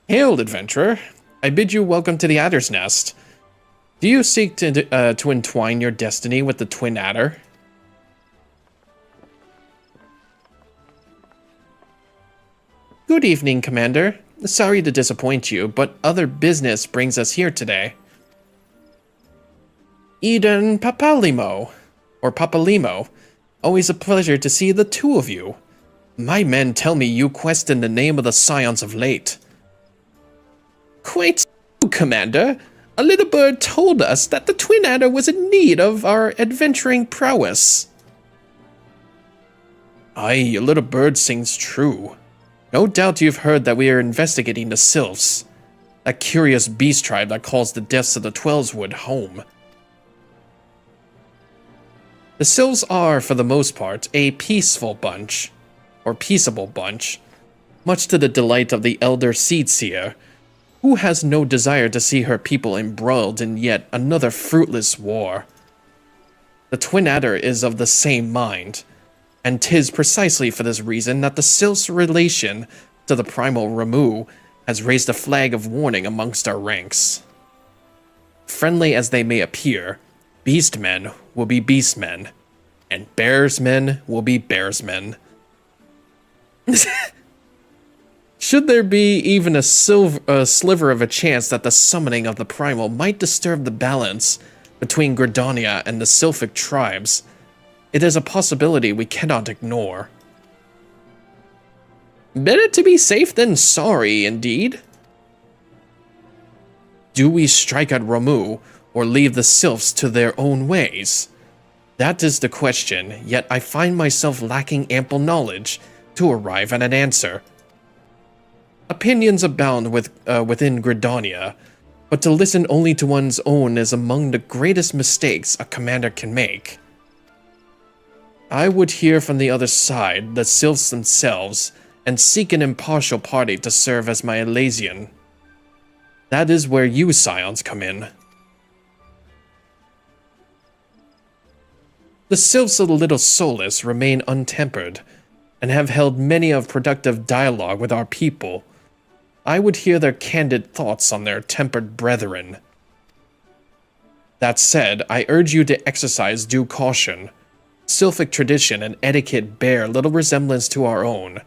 Hail, adventurer. I bid you welcome to the Adder's Nest. Do you seek to entwine your destiny with the Twin Adder? Good evening, Commander. Sorry to disappoint you, but other business brings us here today. Eden Papalimo, or Papalimo. Always a pleasure to see the two of you. My men tell me you question the name of the Scions of late. Quite so, Commander. A little bird told us that the Twin Adder was in need of our adventuring prowess. Aye, a little bird sings true. No doubt you've heard that we are investigating the Sylphs, that curious beast tribe that calls the depths of the Twelveswood home. The Sylphs are, for the most part, a peaceful bunch, or peaceable bunch, much to the delight of the elder Seedseer, who has no desire to see her people embroiled in yet another fruitless war. The Twin Adder is of the same mind, and 'tis precisely for this reason that the Sylph's relation to the primal Ramu has raised a flag of warning amongst our ranks. Friendly as they may appear, beastmen will be beastmen, and bearsmen will be bearsmen. Should there be even a sliver of a chance that the summoning of the primal might disturb the balance between Gridania and the Sylphic tribes, it is a possibility we cannot ignore. Better to be safe than sorry, indeed. Do we strike at Ramu, or leave the Sylphs to their own ways? That is the question, yet I find myself lacking ample knowledge to arrive at an answer. Opinions abound within Gridania, but to listen only to one's own is among the greatest mistakes a commander can make. I would hear from the other side, the Sylphs themselves, and seek an impartial party to serve as my Elysian. That is where you, Scions, come in. The Sylphs of the Little Solace remain untempered, and have held many a productive dialogue with our people. I would hear their candid thoughts on their tempered brethren. That said, I urge you to exercise due caution. Sylphic tradition and etiquette bear little resemblance to our own.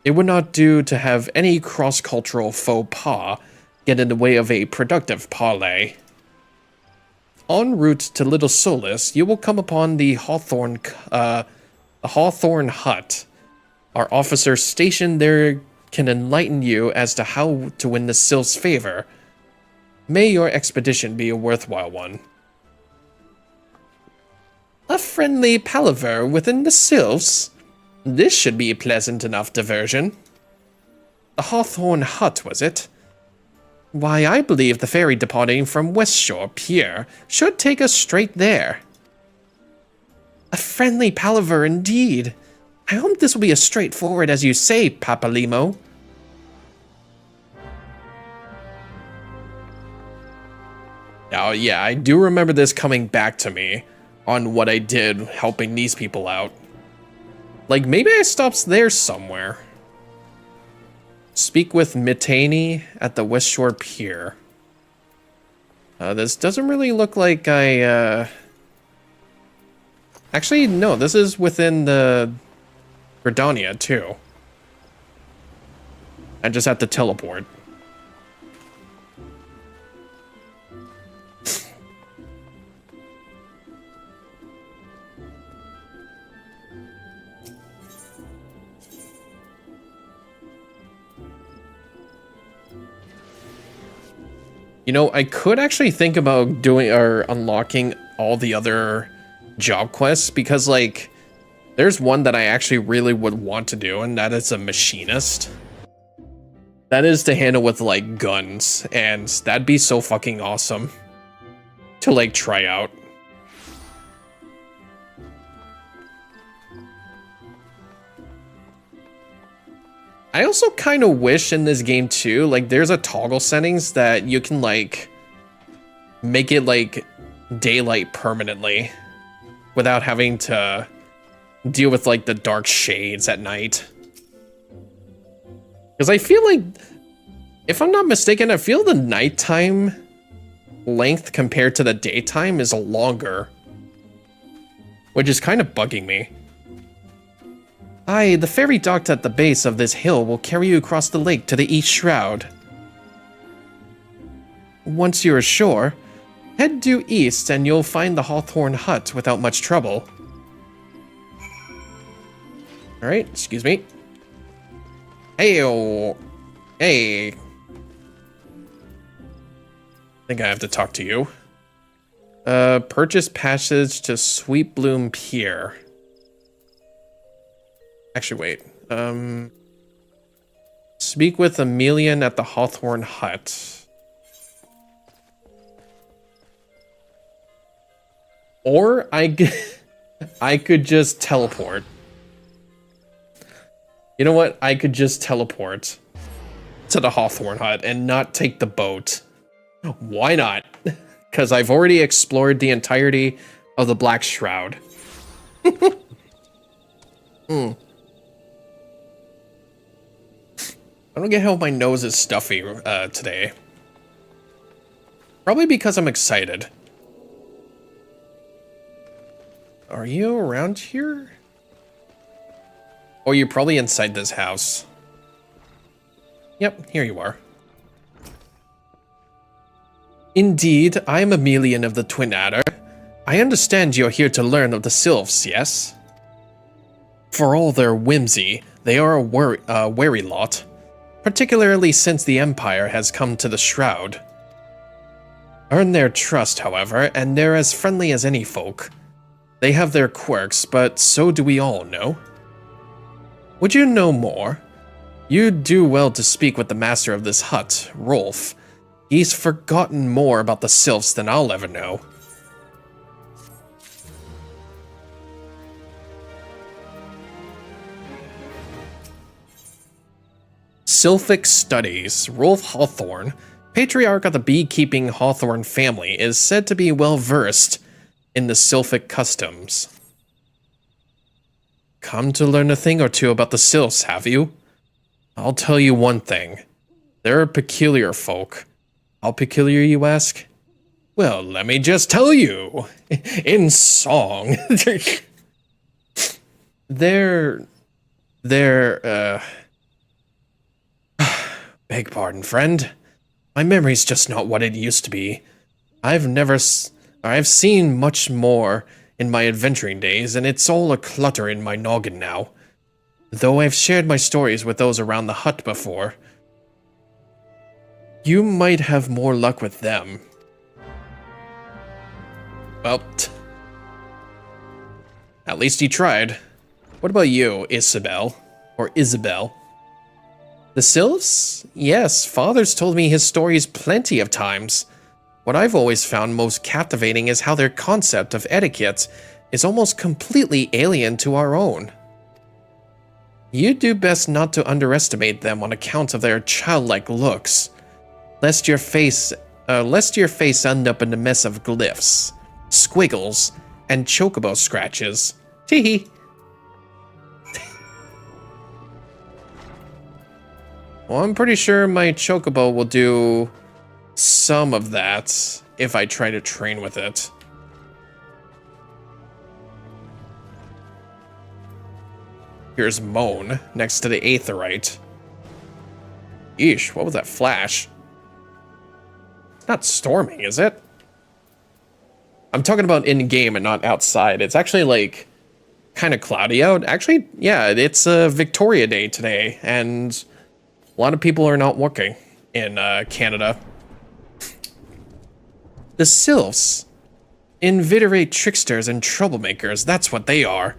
It would not do to have any cross-cultural faux pas get in the way of a productive parley. En route to Little Solace, you will come upon the Hawthorne Hut. Our officer stationed there can enlighten you as to how to win the Sylph's favor. May your expedition be a worthwhile one. A friendly palaver within the Sylphs? This should be a pleasant enough diversion. The Hawthorne Hut, was it? Why, I believe the ferry departing from West Shore Pier should take us straight there. A friendly palaver indeed. I hope this will be as straightforward as you say, Papalimo. Now, yeah, I do remember this coming back to me on what I did helping these people out. Like, maybe I stopped there somewhere. Speak with Mitani at the West Shore Pier. This doesn't really look like I, Actually, no, this is within the Gridania, too. I just have to teleport. You know, I could actually think about doing or unlocking all the other job quests because, like, there's one that I actually really would want to do, and that is a machinist. That is to handle with, like, guns, and that'd be so fucking awesome to, like, try out. I also kind of wish in this game too, like there's a toggle settings that you can like make it like daylight permanently without having to deal with like the dark shades at night. Because I feel like, if I'm not mistaken, I feel the nighttime length compared to the daytime is longer, which is kind of bugging me. Aye, the ferry docked at the base of this hill will carry you across the lake to the East Shroud. Once you're ashore, head due east and you'll find the Hawthorne Hut without much trouble. Alright, excuse me. Hey-o. Hey. I think I have to talk to you. Purchase passage to Sweet Bloom Pier. Actually, wait. Speak with Emilian at the Hawthorne Hut. Or I could just teleport. You know what? I could just teleport to the Hawthorne Hut and not take the boat. Why not? Because I've already explored the entirety of the Black Shroud. I don't get how my nose is stuffy today. Probably because I'm excited. Are you around here? Oh, you're probably inside this house. Yep, here you are. Indeed, I am Emilian of the Twin Adder. I understand you're here to learn of the Sylphs, yes? For all their whimsy, they are a wary lot. Particularly since the Empire has come to the Shroud. Earn their trust, however, and they're as friendly as any folk. They have their quirks, but so do we all, no? Would you know more? You'd do well to speak with the master of this hut, Rolf. He's forgotten more about the Sylphs than I'll ever know. Sylphic Studies. Rolf Hawthorne, patriarch of the beekeeping Hawthorne family, is said to be well versed in the Sylphic customs. Come to learn a thing or two about the Sylphs, have you? I'll tell you one thing. They're peculiar folk. How peculiar, you ask? Well, let me just tell you. In song. They're Beg pardon, friend. My memory's just not what it used to be. I've seen much more in my adventuring days, and it's all a clutter in my noggin now. Though I've shared my stories with those around the hut before. You might have more luck with them. Well, at least you tried. What about you, Isabel? Or Isabel? The sylphs? Yes, Father's told me his stories plenty of times. What I've always found most captivating is how their concept of etiquette is almost completely alien to our own. You'd do best not to underestimate them on account of their childlike looks, lest your face end up in a mess of glyphs, squiggles, and chocobo scratches. Teehee. Well, I'm pretty sure my chocobo will do some of that if I try to train with it. Here's Moan, next to the Aetheryte. Eesh, what was that flash? It's not storming, is it? I'm talking about in-game and not outside. It's actually, like, kind of cloudy out. Actually, yeah, it's Victoria Day today, and a lot of people are not working in Canada. The sylphs. Inveterate tricksters and troublemakers, that's what they are.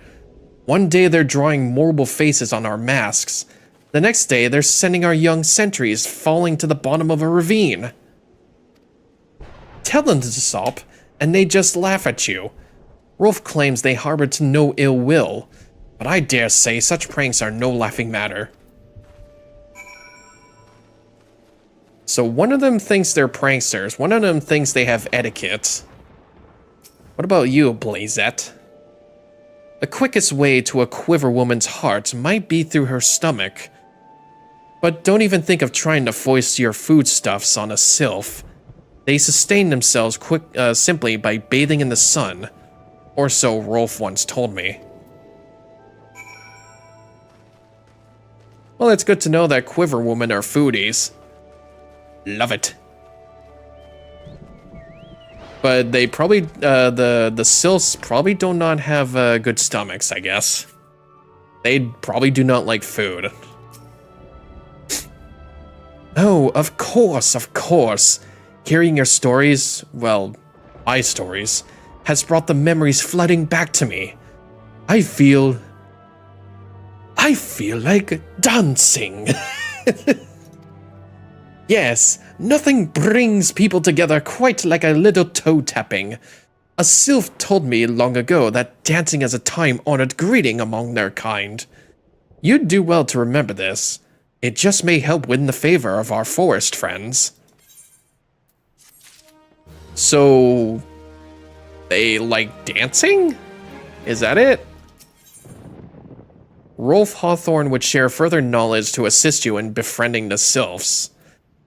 One day they're drawing mortal faces on our masks. The next day they're sending our young sentries falling to the bottom of a ravine. Tell them to stop, and they just laugh at you. Rolf claims they harbor to no ill will, but I dare say such pranks are no laughing matter. So one of them thinks they're pranksters, one of them thinks they have etiquette. What about you, Blazette? The quickest way to a quiver woman's heart might be through her stomach. But don't even think of trying to foist your foodstuffs on a sylph. They sustain themselves simply by bathing in the sun. Or so Rolf once told me. Well, it's good to know that quiver women are foodies. Love it. But they probably, the sylphs probably do not have good stomachs, I guess. They probably do not like food. Oh, of course. Hearing your stories, well, my stories, has brought the memories flooding back to me. I feel like dancing. Yes, nothing brings people together quite like a little toe tapping. A sylph told me long ago that dancing is a time-honored greeting among their kind. You'd do well to remember this. It just may help win the favor of our forest friends. So, they like dancing? Is that it? Rolf Hawthorne would share further knowledge to assist you in befriending the sylphs.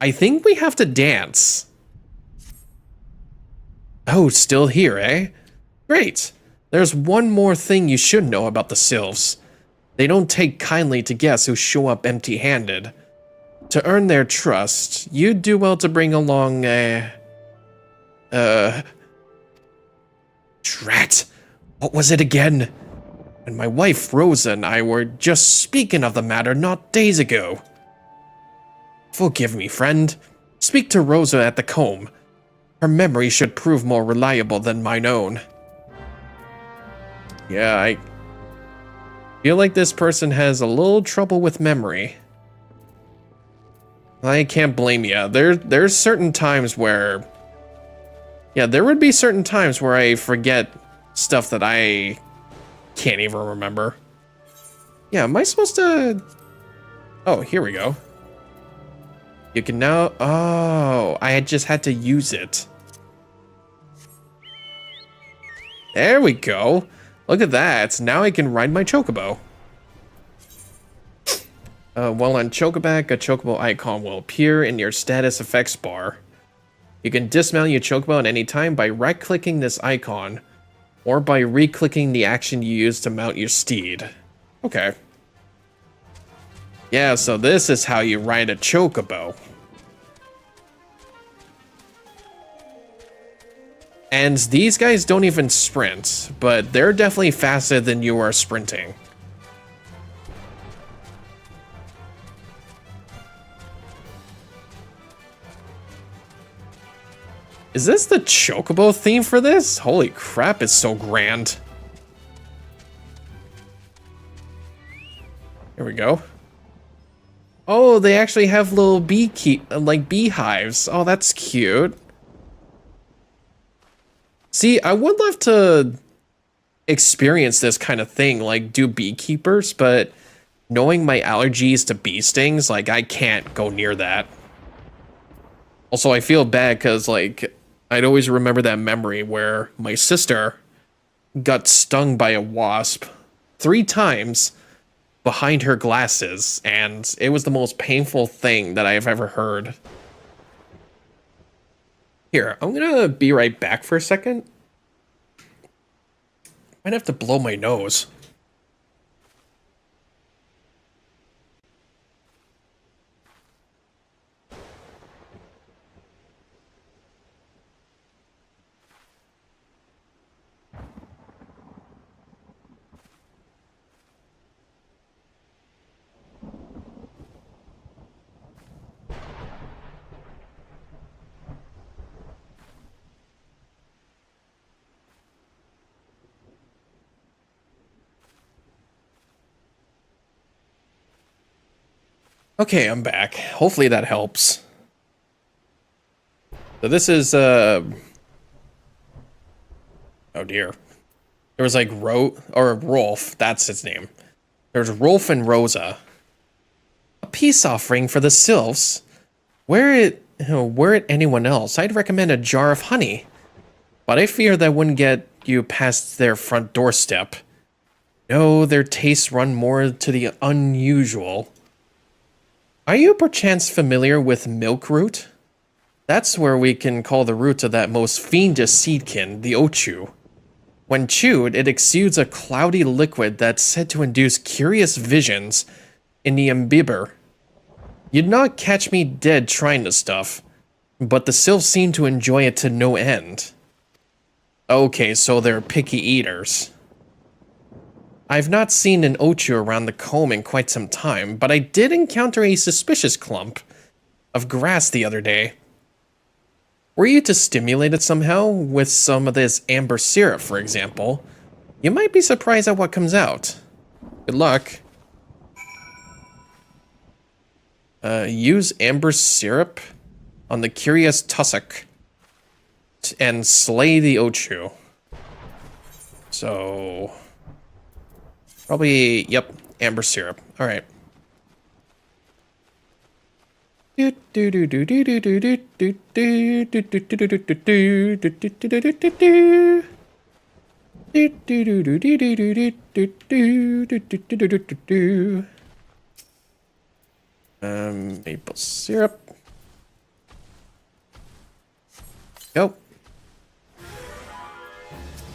I think we have to dance. Oh, still here, eh? Great. There's one more thing you should know about the sylphs. They don't take kindly to guests who show up empty-handed. To earn their trust, you'd do well to bring along Drat! What was it again? And my wife Rosa and I were just speaking of the matter not days ago. Forgive me, friend. Speak to Rosa at the comb. Her memory should prove more reliable than mine own. Yeah, I feel like this person has a little trouble with memory. I can't blame you. There's certain times where... Yeah, there would be certain times where I forget stuff that I can't even remember. Yeah, am I supposed to... Oh, here we go. You can now... Oh, I just had to use it. There we go. Look at that. Now I can ride my chocobo. While on Chocoback, a chocobo icon will appear in your status effects bar. You can dismount your chocobo at any time by right-clicking this icon, or by re-clicking the action you use to mount your steed. Okay. Yeah, so this is how you ride a chocobo. And these guys don't even sprint, but they're definitely faster than you are sprinting. Is this the chocobo theme for this? Holy crap, it's so grand. Here we go. Oh, they actually have little like beehives. Oh, that's cute. See, I would love to experience this kind of thing, like do beekeepers, but knowing my allergies to bee stings, like I can't go near that. Also, I feel bad because like I'd always remember that memory where my sister got stung by a wasp 3 times behind her glasses, and it was the most painful thing that I have ever heard. Here, I'm gonna be right back for a second. Might have to blow my nose. Okay, I'm back. Hopefully that helps. So this is, oh dear. There was like Rolf, that's his name. There's Rolf and Rosa. A peace offering for the sylphs. Were it anyone else, I'd recommend a jar of honey. But I fear that wouldn't get you past their front doorstep. No, their tastes run more to the unusual. Are you perchance familiar with milkroot? That's where we can call the root of that most fiendish seedkin, the ochu. When chewed, it exudes a cloudy liquid that's said to induce curious visions in the imbiber. You'd not catch me dead trying this stuff, but the sylphs seem to enjoy it to no end. Okay, so they're picky eaters. I've not seen an ochu around the comb in quite some time, but I did encounter a suspicious clump of grass the other day. Were you to stimulate it somehow with some of this amber syrup, for example, you might be surprised at what comes out. Good luck. Use amber syrup on the curious tussock and slay the ochu. So... probably, yep, amber syrup. All right. Maple syrup. Go.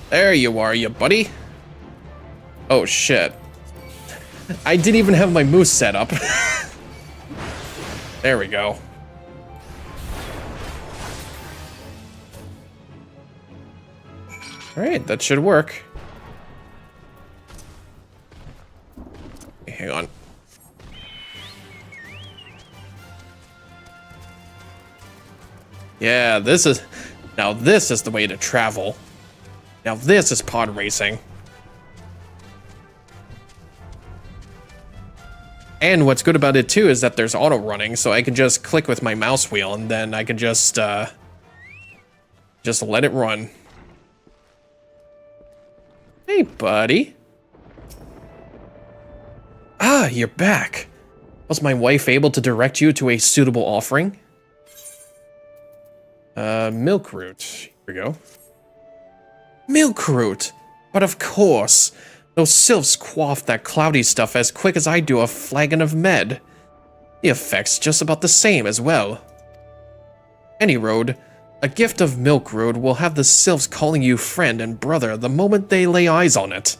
There you are, you buddy. Oh shit. I didn't even have my moose set up. There we go. Alright, that should work. Hang on. Yeah, this is... now this is the way to travel. Now this is pod racing. And what's good about it too is that there's auto running, so I can just click with my mouse wheel and then I can just let it run. Hey, buddy. Ah, you're back. Was my wife able to direct you to a suitable offering? Milkroot. Here we go. Milkroot! But of course! Those sylphs quaff that cloudy stuff as quick as I do a flagon of med. The effect's just about the same as well. Any road, a gift of milkroot will have the sylphs calling you friend and brother the moment they lay eyes on it.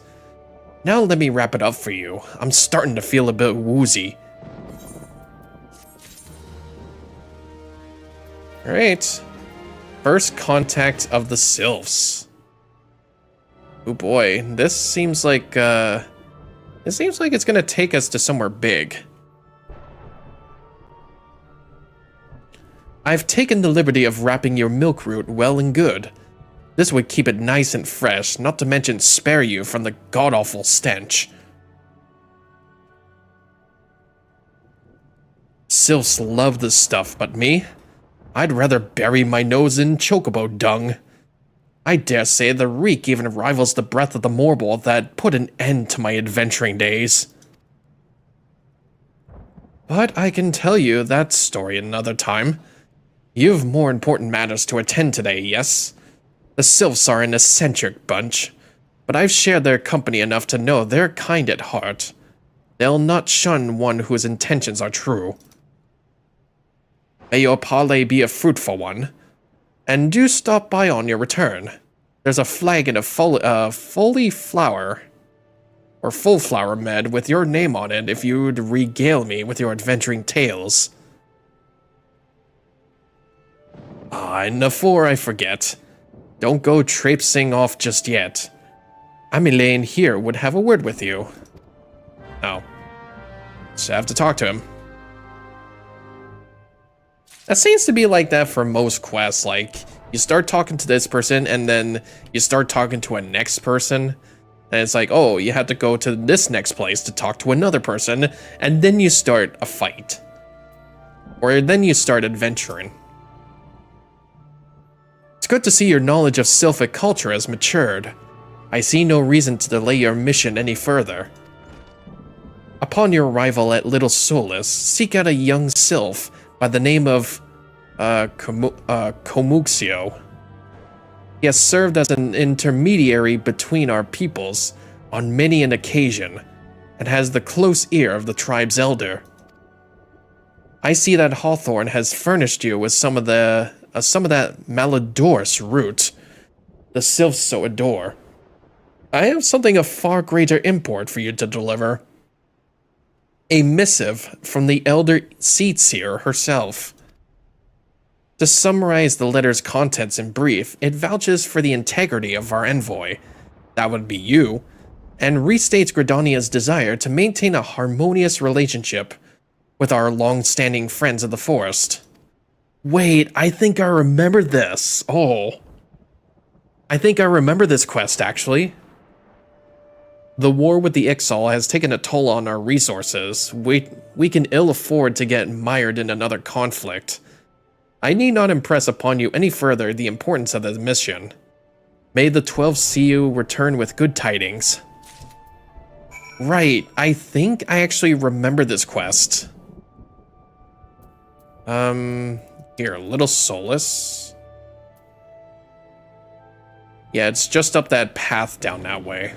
Now let me wrap it up for you. I'm starting to feel a bit woozy. Alright. First contact of the sylphs. Oh boy, this seems like it's gonna take us to somewhere big. I've taken the liberty of wrapping your milkroot well and good. This would keep it nice and fresh, not to mention spare you from the god-awful stench. Sylphs love this stuff, but me? I'd rather bury my nose in chocobo dung. I dare say the reek even rivals the breath of the morbol that put an end to my adventuring days. But I can tell you that story another time. You've more important matters to attend today, yes? The Sylphs are an eccentric bunch, but I've shared their company enough to know they're kind at heart. They'll not shun one whose intentions are true. May your parley be a fruitful one, and do stop by on your return. There's a flagon of full flower med with your name on it if you'd regale me with your adventuring tales. And before I forget, don't go traipsing off just yet. Amylane here would have a word with you. Oh. Just have to talk to him. That seems to be like that for most quests, like, you start talking to this person, and then you start talking to a next person, and it's like, oh, you have to go to this next place to talk to another person, and then you start a fight. Or then you start adventuring. It's good to see your knowledge of Sylphic culture has matured. I see no reason to delay your mission any further. Upon your arrival at Little Solace, seek out a young Sylph by the name of Comuxio. He has served as an intermediary between our peoples on many an occasion, and has the close ear of the tribe's elder. I see that Hawthorne has furnished you with some of that Malodorous root the Sylphs so adore. I have something of far greater import for you to deliver. A missive from the Elder Seatseer herself. To summarize the letter's contents in brief, it vouches for the integrity of our envoy, that would be you, and restates Gridania's desire to maintain a harmonious relationship with our long-standing friends of the forest. Wait, I think I remember this. Oh. I think I remember this quest, actually. The war with the Ixal has taken a toll on our resources. We can ill afford to get mired in another conflict. I need not impress upon you any further the importance of the mission. May the 12 see you return with good tidings. Right, I think I actually remember this quest. Here, Little Solace. Yeah, it's just up that path down that way.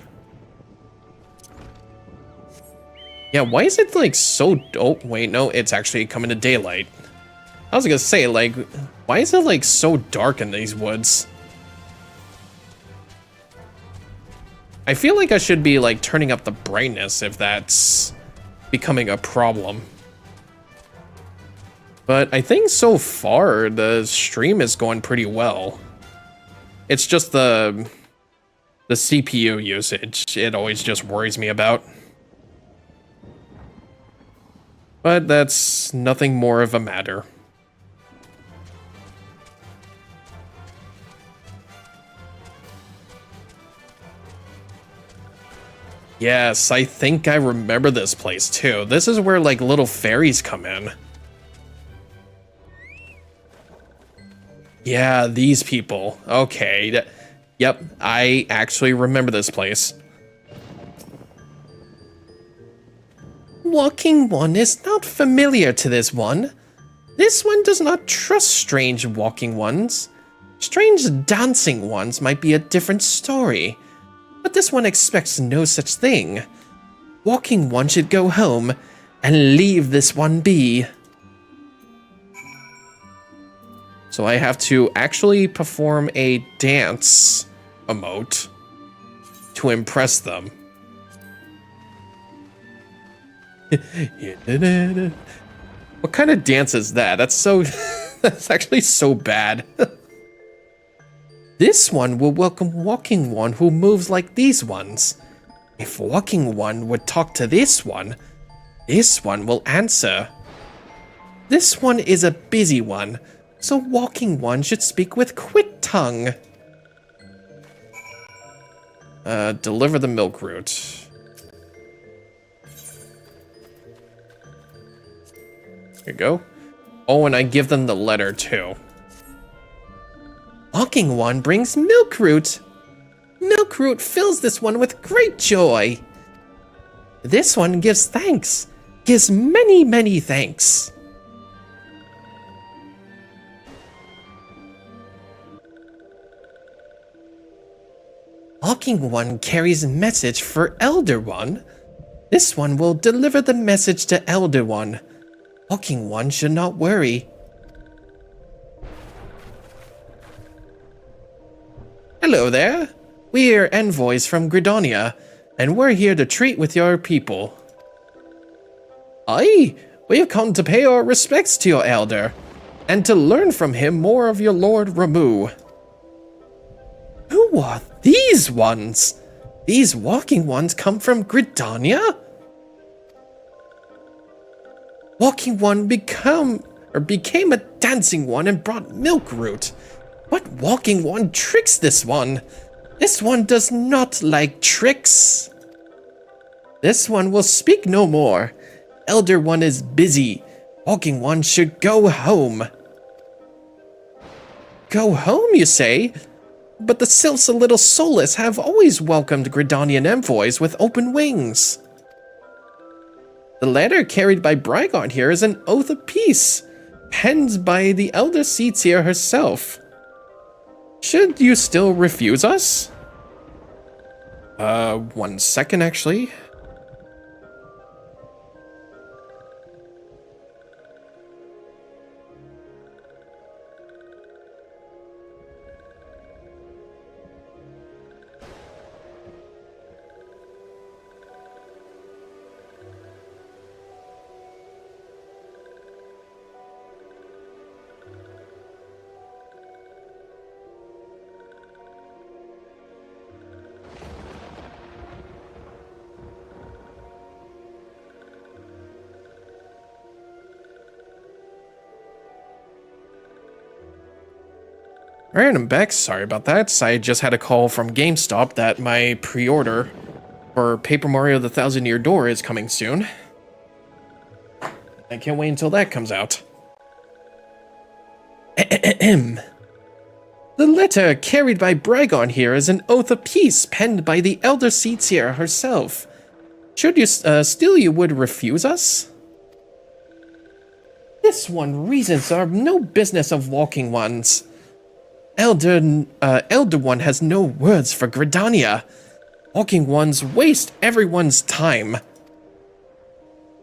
Yeah, why is it like so... Oh, wait, no, it's actually coming to daylight. I was gonna say, like, why is it like so dark in these woods? I feel like I should be like turning up the brightness if that's becoming a problem. But I think so far the stream is going pretty well. It's just the CPU usage. It always just worries me about. But that's nothing more of a matter. Yes, I think I remember this place too. This is where like little fairies come in. Yeah, these people. Okay. Yep, I actually remember this place. Walking one is not familiar to this one. This one does not trust strange walking ones. Strange dancing ones might be a different story, but this one expects no such thing. Walking one should go home and leave this one be. So I have to actually perform a dance emote to impress them. What kind of dance is that? That's so... that's actually so bad. This one will welcome walking one who moves like these ones. If walking one would talk to this one will answer. This one is a busy one, so walking one should speak with quick tongue. Deliver the milk root. There you go. Oh, and I give them the letter, too. Walking One brings Milkroot. Milkroot fills this one with great joy. This one gives thanks. Gives many, many thanks. Walking One carries message for Elder One. This one will deliver the message to Elder One. Walking One should not worry. Hello there. We're envoys from Gridania, and we're here to treat with your people. Aye, we have come to pay our respects to your elder, and to learn from him more of your Lord Ramu. Who are these ones? These walking ones come from Gridania? Walking One became a dancing one and brought Milkroot. What walking one tricks this one? This one does not like tricks. This one will speak no more. Elder One is busy. Walking One should go home. Go home, you say? But the Sylphs a little soulless have always welcomed Gridanian envoys with open wings. The letter carried by Brigard here is an oath of peace, penned by the Elder Seatsier herself. Should you still refuse us? 1 second, actually. Alright, I'm back. Sorry about that. I just had a call from GameStop that my pre-order for Paper Mario The Thousand Year Door is coming soon. I can't wait until that comes out. The letter carried by Bragon here is an oath of peace penned by the Elder Seatsier herself. Should you still you would refuse us? This one reasons are no business of walking ones. Elder One has no words for Gridania. Walking ones waste everyone's time.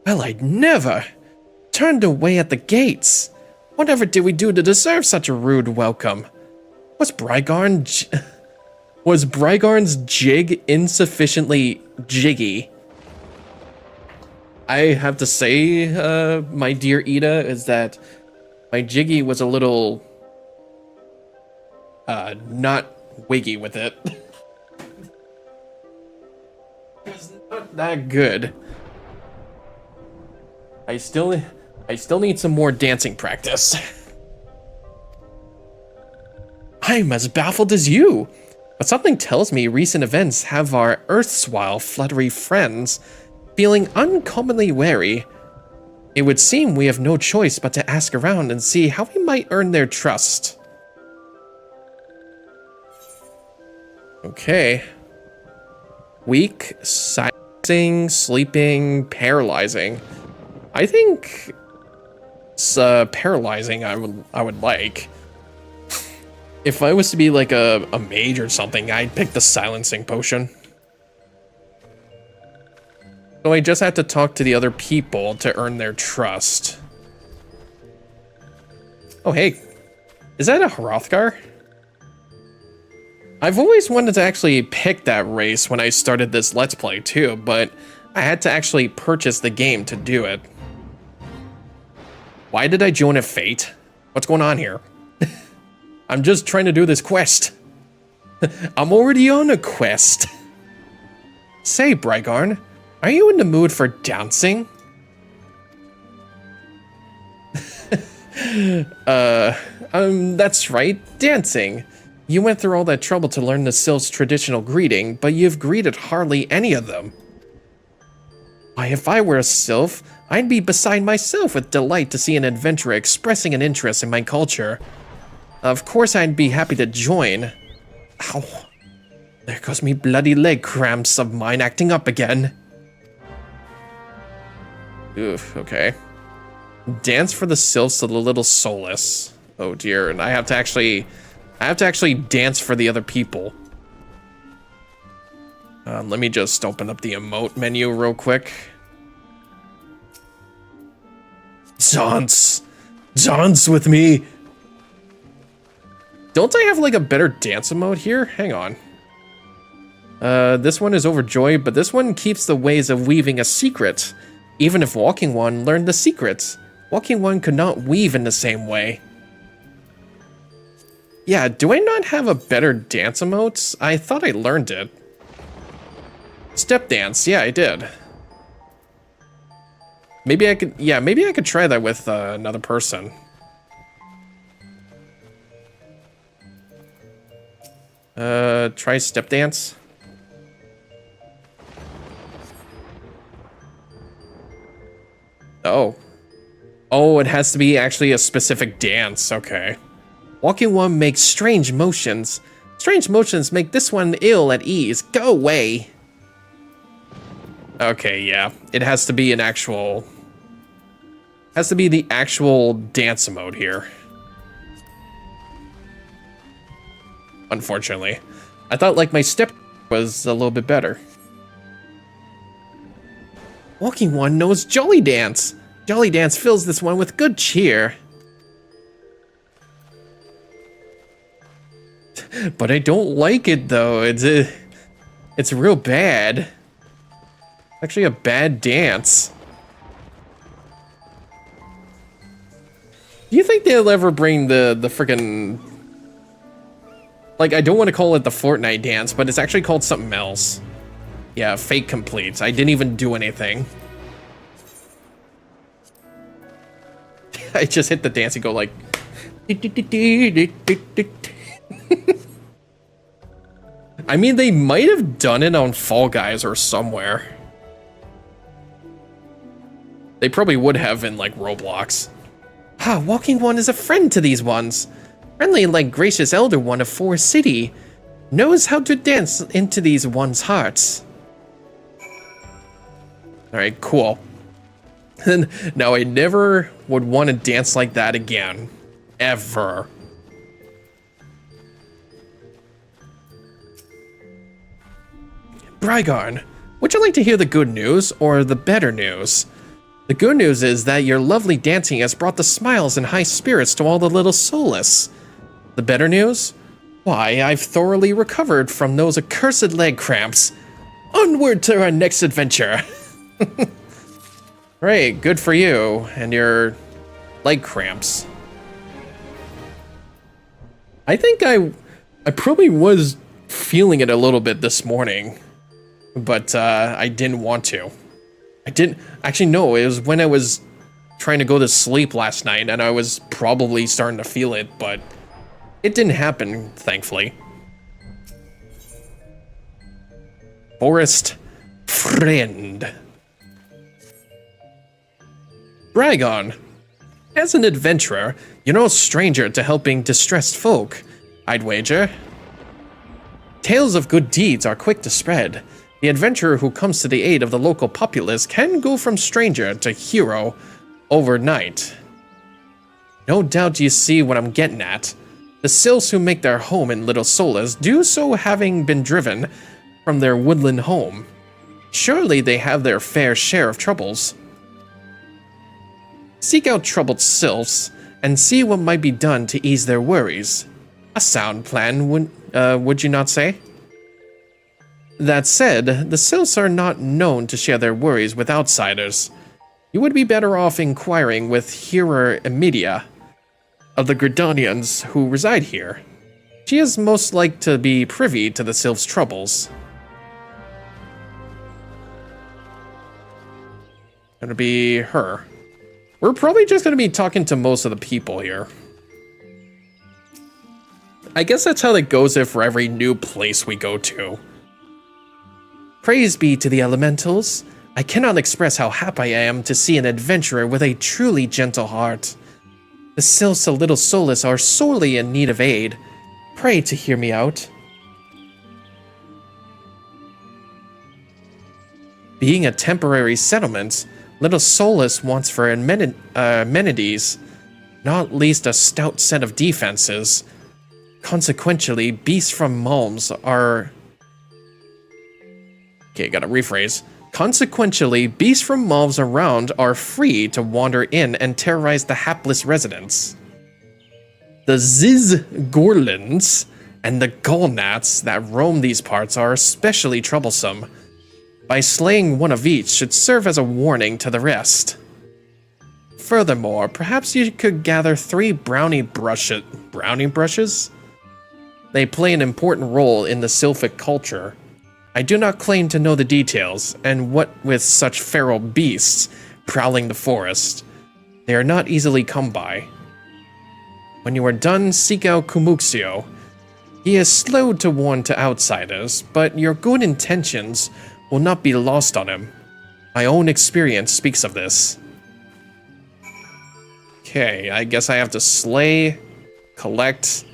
Well, I'd never. Turned away at the gates. Whatever did we do to deserve such a rude welcome? Was Brygarn's jig insufficiently jiggy? I have to say, my dear Ida, is that my jiggy was a little not wiggy with it. It's not that good. I still need some more dancing practice. I'm as baffled as you, but something tells me recent events have our erstwhile fluttery friends feeling uncommonly wary. It would seem we have no choice but to ask around and see how we might earn their trust. Okay. Weak, silencing, sleeping, paralyzing. I think it's paralyzing I would like. If I was to be like a mage or something, I'd pick the silencing potion. So I just have to talk to the other people to earn their trust. Oh hey, is that a Hrothgar? I've always wanted to actually pick that race when I started this Let's Play too, but I had to actually purchase the game to do it. Why did I join a Fate? What's going on here? I'm just trying to do this quest. I'm already on a quest. Say, Brygarn, are you in the mood for dancing? That's right, dancing. You went through all that trouble to learn the Sylph's traditional greeting, but you've greeted hardly any of them. Why, if I were a sylph, I'd be beside myself with delight to see an adventurer expressing an interest in my culture. Of course I'd be happy to join. Ow. There goes me bloody leg cramps of mine acting up again. Oof, okay. Dance for the sylphs to the little solace. Oh dear, and I have to actually dance for the other people. Let me just open up the emote menu real quick. Dance! Dance with me! Don't I have like a better dance emote here? Hang on. This one is overjoyed, but this one keeps the ways of weaving a secret. Even if Walking One learned the secrets, Walking One could not weave in the same way. Yeah, do I not have a better dance emote? I thought I learned it. Step dance, yeah, I did. Maybe I could try that with another person. Try step dance. Oh. Oh, it has to be actually a specific dance, okay. Walking One makes strange motions. Strange motions make this one ill at ease. Go away. Okay, yeah. It has to be an actual... Has to be the actual dance mode here. Unfortunately. I thought like my step was a little bit better. Walking One knows Jolly Dance. Jolly Dance fills this one with good cheer. But I don't like it though. It's real bad. Actually a bad dance. Do you think they'll ever bring the freaking... Like, I don't want to call it the Fortnite dance, but it's actually called something else. Yeah, fake complete. I didn't even do anything. I just hit the dance and go like... I mean, they might have done it on Fall Guys or somewhere. They probably would have in, like, Roblox. Ah, Walking One is a friend to these ones. Friendly like gracious elder one of Forest City. Knows how to dance into these ones' hearts. Alright, cool. Now I never would want to dance like that again. Ever. Brygarn, would you like to hear the good news or the better news? The good news is that your lovely dancing has brought the smiles and high spirits to all the little soulless. The better news? Why, I've thoroughly recovered from those accursed leg cramps. Onward to our next adventure! Right, good for you and your leg cramps. I think I probably was feeling it a little bit this morning, but I didn't want to. I didn't, actually no, it was when I was trying to go to sleep last night and I was probably starting to feel it, but it didn't happen, thankfully. Forest friend. Brygon. As an adventurer, you're no stranger to helping distressed folk, I'd wager. Tales of good deeds are quick to spread. The adventurer who comes to the aid of the local populace can go from stranger to hero overnight. No doubt you see what I'm getting at. The sylphs who make their home in Little Solas do so having been driven from their woodland home. Surely they have their fair share of troubles. Seek out troubled sylphs and see what might be done to ease their worries. A sound plan, would you not say? That said, the sylphs are not known to share their worries with outsiders. You would be better off inquiring with Hearer Emidia of the Gridanians who reside here. She is most like to be privy to the sylphs' troubles. Gonna be her. We're probably just gonna be talking to most of the people here. I guess that's how it goes for every new place we go to. Praise be to the elementals. I cannot express how happy I am to see an adventurer with a truly gentle heart. The sylphs of Little Solace are sorely in need of aid. Pray to hear me out. Being a temporary settlement, Little Solace wants for amenities, not least a stout set of defenses. Consequently, beasts from Malms are... Okay, gotta rephrase. Consequently, beasts from Malms around are free to wander in and terrorize the hapless residents. The Zizgorlins and the Gullnats that roam these parts are especially troublesome. By slaying one of each should serve as a warning to the rest. Furthermore, perhaps you could gather 3 brownie brushes? They play an important role in the sylphic culture. I do not claim to know the details, and what with such feral beasts prowling the forest, they are not easily come by. When you are done, seek out Kumuxio. He is slow to warn to outsiders, but your good intentions will not be lost on him. My own experience speaks of this. Okay, I guess I have to slay, collect,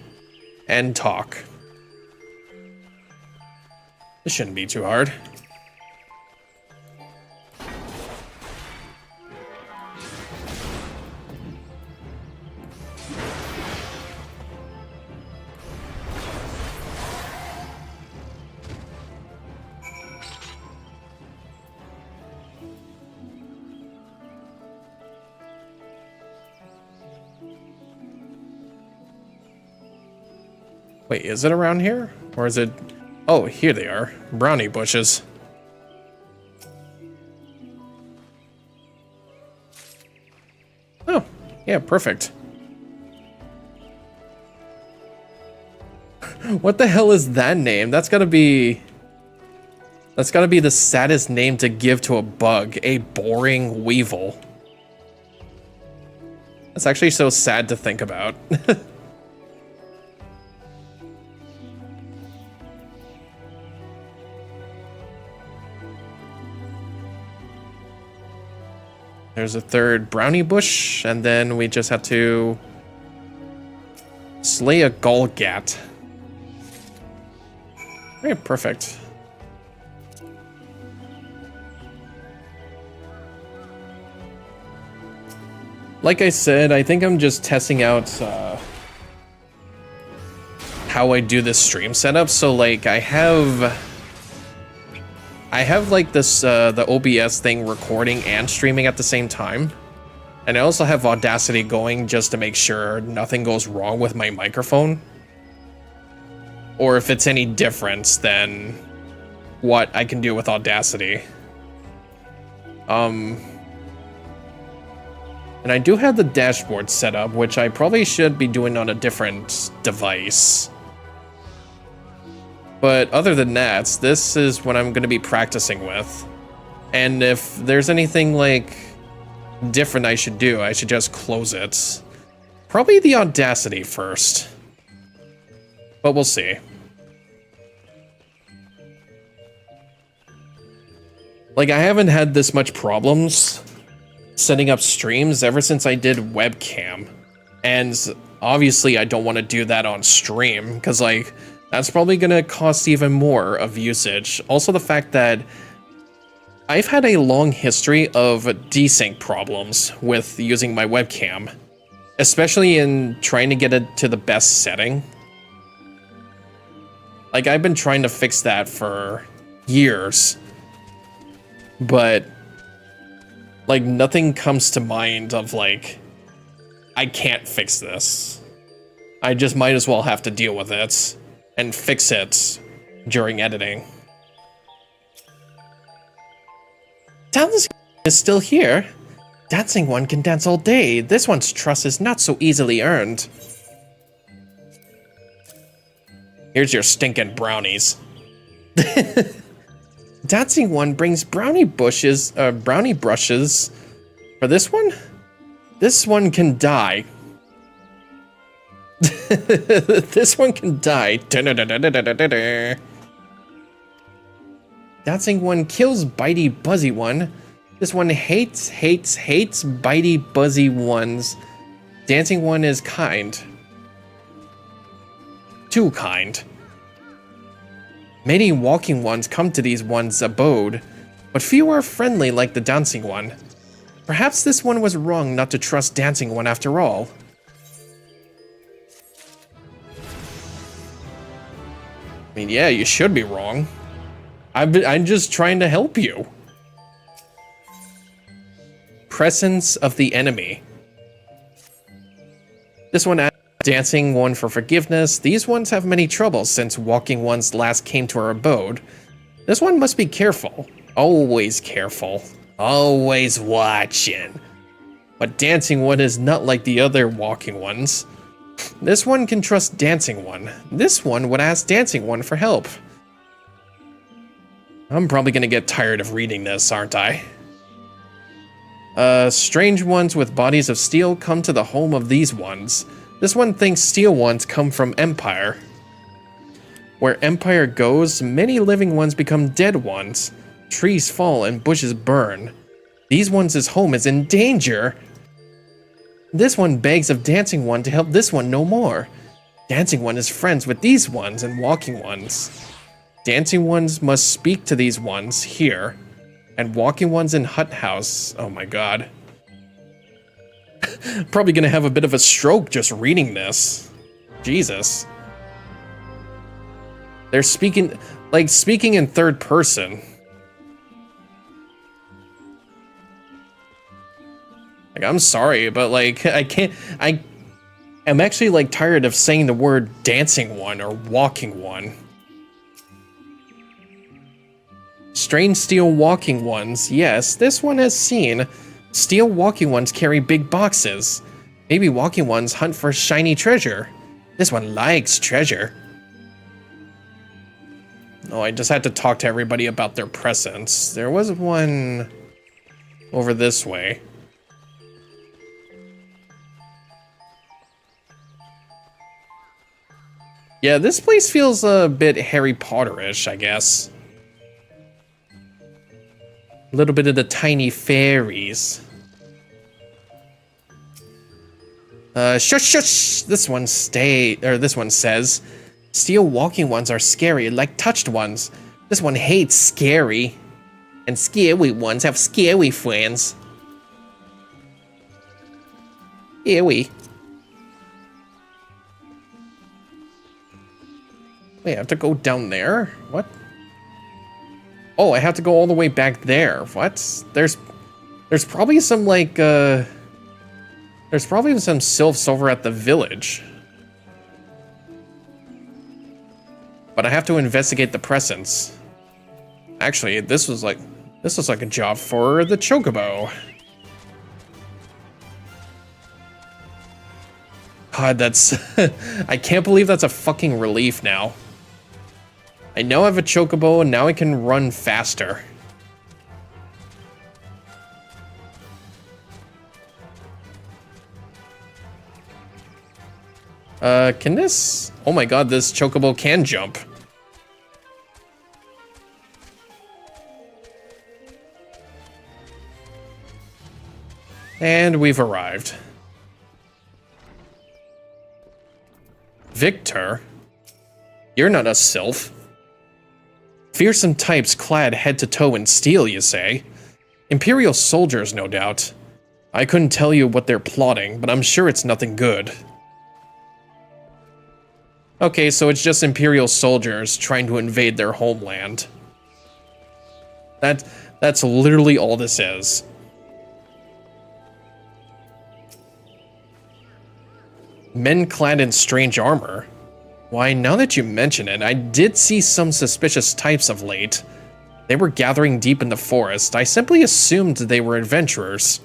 and talk. This shouldn't be too hard. Wait, is it around here? Or is it... Oh, here they are. Brownie bushes. Oh, yeah, perfect. What the hell is that name? That's gotta be... That's gotta be the saddest name to give to a bug. A boring weevil. That's actually so sad to think about. There's a 3rd brownie bush, and then we just have to slay a Golgat. Okay, perfect. Like I said, I think I'm just testing out how I do this stream setup. So like I have like this, the OBS thing recording and streaming at the same time. And I also have Audacity going just to make sure nothing goes wrong with my microphone. Or if it's any different than what I can do with Audacity. And I do have the dashboard set up, which I probably should be doing on a different device. But other than that, this is what I'm going to be practicing with. And if there's anything, like, different I should do, I should just close it. Probably the Audacity first. But we'll see. Like, I haven't had this much problems setting up streams ever since I did webcam. And obviously I don't want to do that on stream, because, like... That's probably going to cost even more of usage. Also the fact that I've had a long history of desync problems with using my webcam. Especially in trying to get it to the best setting. Like, I've been trying to fix that for years. But, like, nothing comes to mind of, like, I can't fix this. I just might as well have to deal with it. And fix it during editing. Dancing is still here. Dancing one can dance all day. This one's trust is not so easily earned. Here's your stinking brownies. Dancing one brings brownie brushes. For this one? This one can die. This one can die. Dancing one kills bitey buzzy one. This one hates bitey buzzy ones. Dancing one is kind. Too kind. Many walking ones come to these ones' abode, but few are friendly like the dancing one. Perhaps this one was wrong not to trust dancing one after all. I mean, yeah, you should be wrong. I'm just trying to help you. Presence of the enemy. This one asks dancing one for forgiveness. These ones have many troubles since walking ones last came to our abode. This one must be careful. Always careful. Always watching. But dancing one is not like the other walking ones. This one can trust dancing one. This one would ask dancing one for help. I'm probably gonna get tired of reading this, aren't I? Strange ones with bodies of steel come to the home of these ones. This one thinks steel ones come from Empire. Where Empire goes, many living ones become dead ones. Trees fall and bushes burn. These ones' home is in danger. This one begs of Dancing One to help this one no more. Dancing One is friends with these ones and walking ones. Dancing ones must speak to these ones here, and walking ones in hut house. Oh my god. Probably gonna have a bit of a stroke just reading this. Jesus. They're speaking in third person. Like, I'm sorry, but like, I'm actually like tired of saying the word dancing one or walking one. Strange steel walking ones. Yes, this one has seen. Steel walking ones carry big boxes. Maybe walking ones hunt for shiny treasure. This one likes treasure. Oh, I just had to talk to everybody about their presents. There was one over this way. Yeah, this place feels a bit Harry Potter-ish, I guess. A little bit of the tiny fairies. Shush, shush! This one says, steel walking ones are scary, like touched ones. This one hates scary. And scary ones have scary friends. Scary. Wait, I have to go down there? What? Oh, I have to go all the way back there. What? There's probably some like there's probably some sylphs over at the village. But I have to investigate the presence. Actually, this was like a job for the chocobo. God, that's I can't believe that's a fucking relief now. I now have a chocobo and now I can run faster. Can this? Oh my god, this chocobo can jump. And we've arrived. Victor? You're not a sylph. Fearsome types clad head to toe in steel, you say? Imperial soldiers, no doubt. I couldn't tell you what they're plotting, but I'm sure it's nothing good. Okay, so it's just Imperial soldiers trying to invade their homeland. That's literally all this is. Men clad in strange armor. Why, now that you mention it, I did see some suspicious types of late. They were gathering deep in the forest. I simply assumed they were adventurers.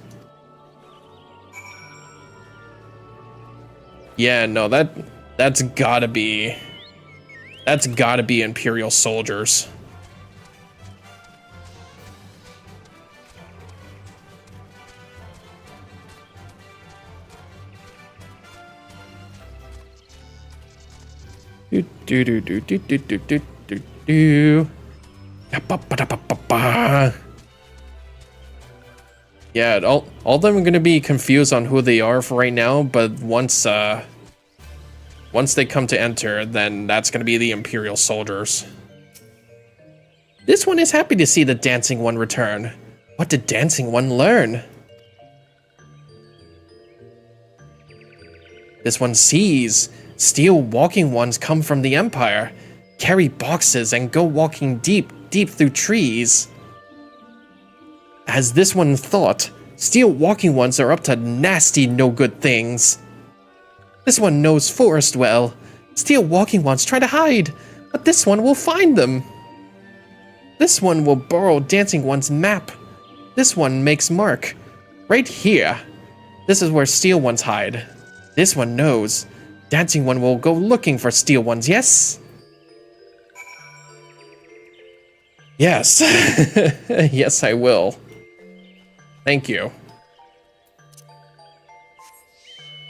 Yeah, no, that's gotta be Imperial soldiers. Yeah, all of them are gonna be confused on who they are for right now, but once they come to enter, then that's gonna be the Imperial soldiers. This one is happy to see the Dancing One return. What did Dancing One learn? This one sees steel walking ones come from the Empire, carry boxes and go walking deep through trees. As this one thought, steel walking ones are up to nasty no good things. This one knows forest well. Steel walking ones try to hide, but this one will find them. This one will borrow Dancing One's map. This one makes mark. Right here. This is where steel ones hide. This one knows. Dancing One will go looking for steel ones, yes? Yes. Yes, I will. Thank you.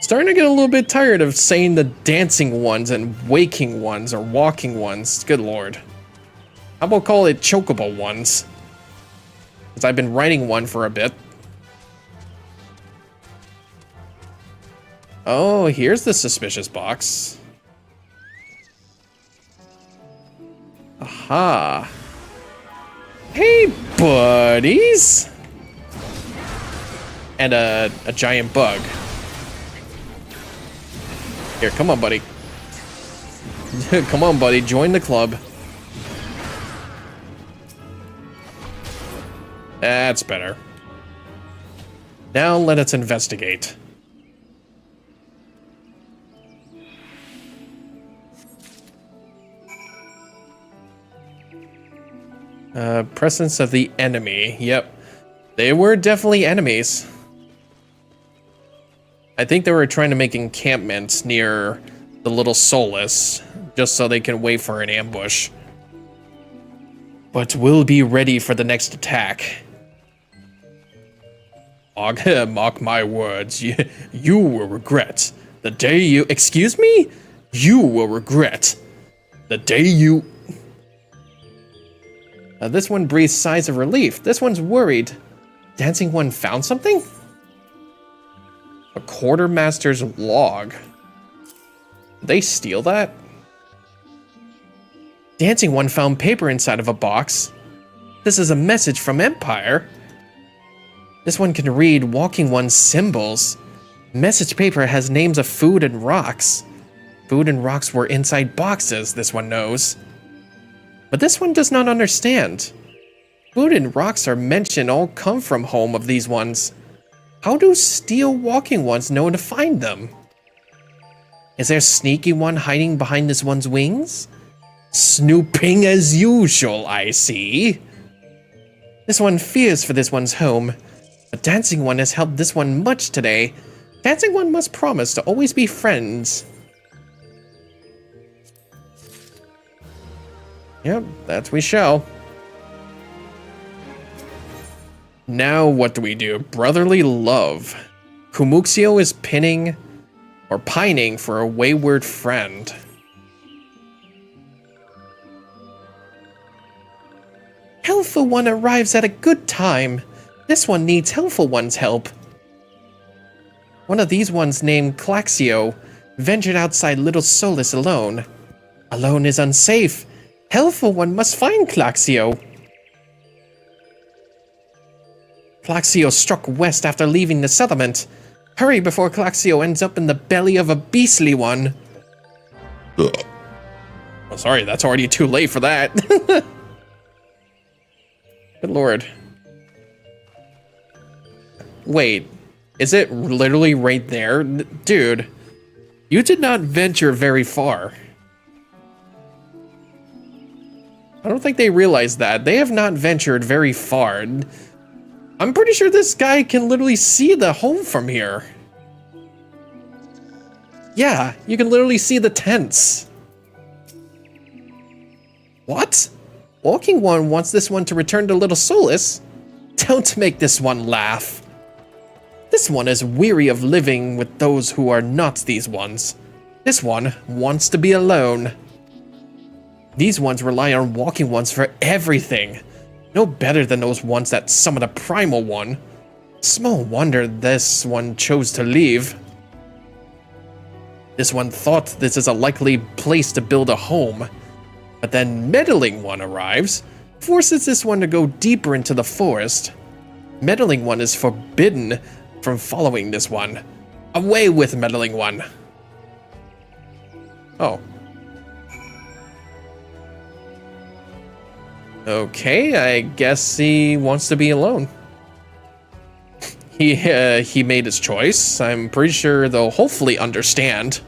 Starting to get a little bit tired of saying the dancing ones and waking ones or walking ones. Good lord. How about call it chocobo ones? Because I've been writing one for a bit. Oh, here's the suspicious box. Aha. Hey, buddies! And a giant bug. Here, come on, buddy. Come on, buddy, join the club. That's better. Now let us investigate. Presence of the enemy. Yep. They were definitely enemies. I think they were trying to make encampments near the little Solace, just so they can wait for an ambush. But we'll be ready for the next attack. Mark my words, you will regret the day you— excuse me? You will regret the day you— this one breathes sighs of relief. This one's worried. Dancing One found something? A quartermaster's log. Did they steal that? Dancing One found paper inside of a box. This is a message from Empire. This one can read Walking One's symbols. Message paper has names of food and rocks. Food and rocks were inside boxes, this one knows. But this one does not understand. Food and rocks are mentioned all come from home of these ones. How do steel walking ones know to find them? Is there a sneaky one hiding behind this one's wings? Snooping as usual, I see. This one fears for this one's home. But Dancing One has helped this one much today. Dancing One must promise to always be friends. Yep, that we shall. Now what do we do? Brotherly love. Kumuxio is pining for a wayward friend. Helpful One arrives at a good time. This one needs Helpful One's help. One of these ones named Claxio ventured outside Little Solace alone. Alone is unsafe. Helpful One must find Claxio. Claxio struck west after leaving the settlement. Hurry before Claxio ends up in the belly of a beastly one. Oh, sorry, that's already too late for that. Good lord. Wait, is it literally right there? Dude, you did not venture very far. I don't think they realize that. They have not ventured very far. I'm pretty sure this guy can literally see the home from here. Yeah, you can literally see the tents. What? Walking One wants this one to return to Little Solace? Don't make this one laugh. This one is weary of living with those who are not these ones. This one wants to be alone. These ones rely on walking ones for everything. No better than those ones that summon a primal one. Small wonder this one chose to leave. This one thought this is a likely place to build a home. But then Meddling One arrives, forces this one to go deeper into the forest. Meddling One is forbidden from following this one. Away with Meddling One. Oh. Okay, I guess he wants to be alone. He made his choice. I'm pretty sure they'll hopefully understand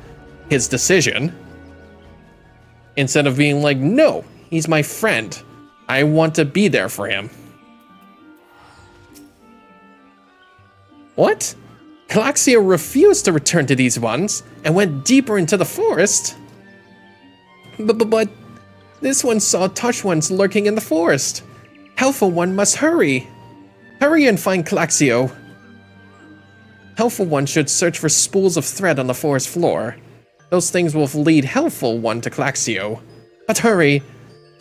his decision. Instead of being like, no, he's my friend. I want to be there for him. What? Calaxia refused to return to these ones and went deeper into the forest? But this one saw touch ones lurking in the forest. Helpful One must hurry. Hurry and find Calaxio. Helpful One should search for spools of thread on the forest floor. Those things will lead Helpful One to Calaxio. But hurry!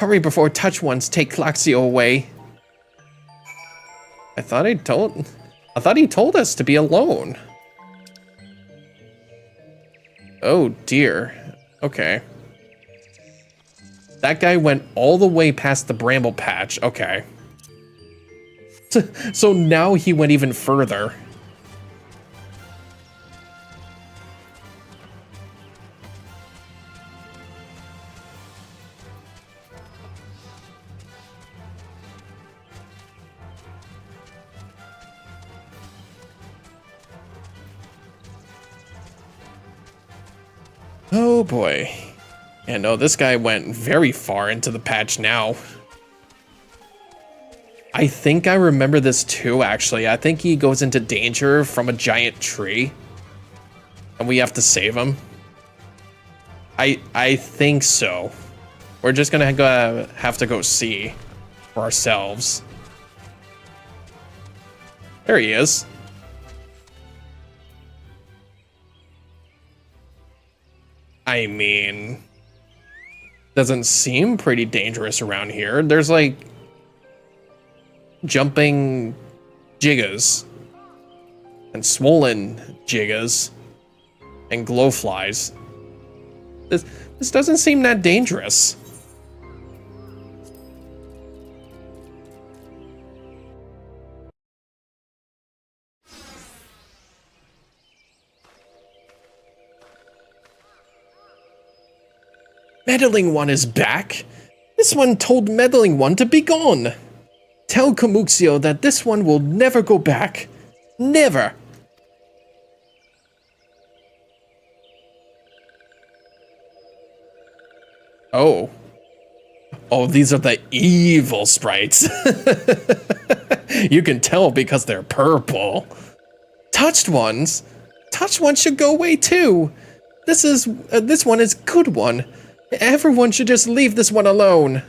Hurry before touch ones take Calaxio away. I thought he told us to be alone. Oh dear. Okay. That guy went all the way past the bramble patch. Okay. So now he went even further. Oh boy. Yeah, no, this guy went very far into the patch now. I think I remember this too, actually. I think he goes into danger from a giant tree. And we have to save him. I think so. We're just gonna have to go see for ourselves. There he is. I mean, doesn't seem pretty dangerous around here. There's like jumping Gigas and swollen Gigas and glowflies. This doesn't seem that dangerous. Meddling One is back. This one told Meddling One to be gone. Tell Camuxio that this one will never go back. Never. Oh. Oh, these are the evil sprites. You can tell because they're purple. Touched ones? Touched ones should go away too. This one is good one. Everyone should just leave this one alone.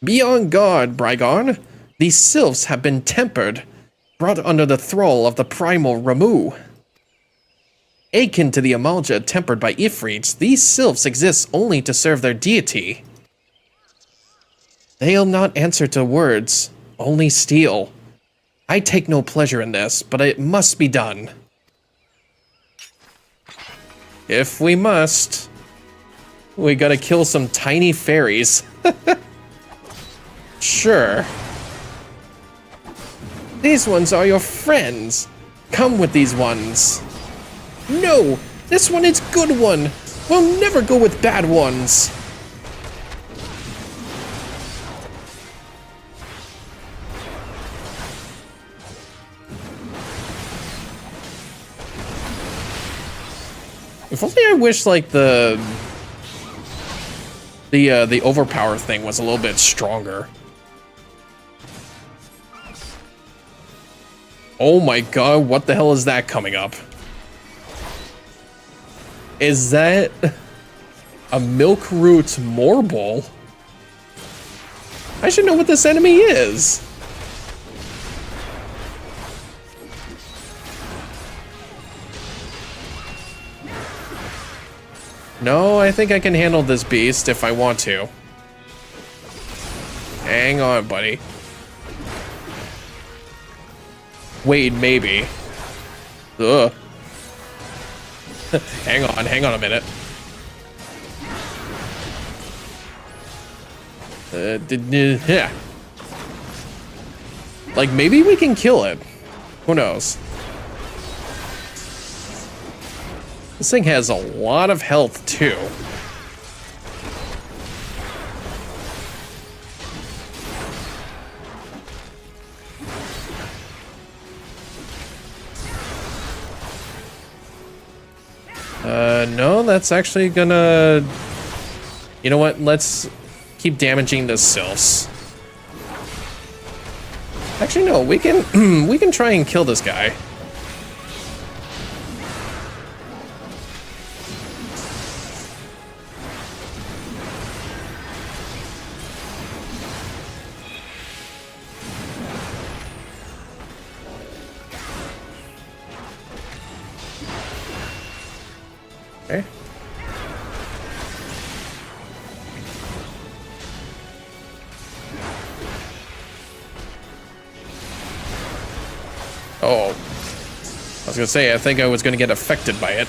Be on guard, Brygon. These sylphs have been tempered, brought under the thrall of the primal Ramu. Akin to the Amalja tempered by Ifrits, these sylphs exist only to serve their deity. They'll not answer to words, only steal. I take no pleasure in this, but it must be done. If we must. We gotta kill some tiny fairies. Sure. These ones are your friends. Come with these ones. No! This one is good one! We'll never go with bad ones! If only I wish, like, the overpower thing was a little bit stronger. Oh my god, what the hell is that coming up? Is that a Milkroot Morbol? I should know what this enemy is. No, I think I can handle this beast if I want to. Hang on, buddy. Wait, maybe. Ugh. hang on a minute. Yeah. Like, maybe we can kill it. Who knows? This thing has a lot of health, too. No, that's actually gonna... You know what? Let's keep damaging the sylphs. Actually, no, we can we can try and kill this guy. Okay. Oh. I was gonna say, I think I was gonna get affected by it.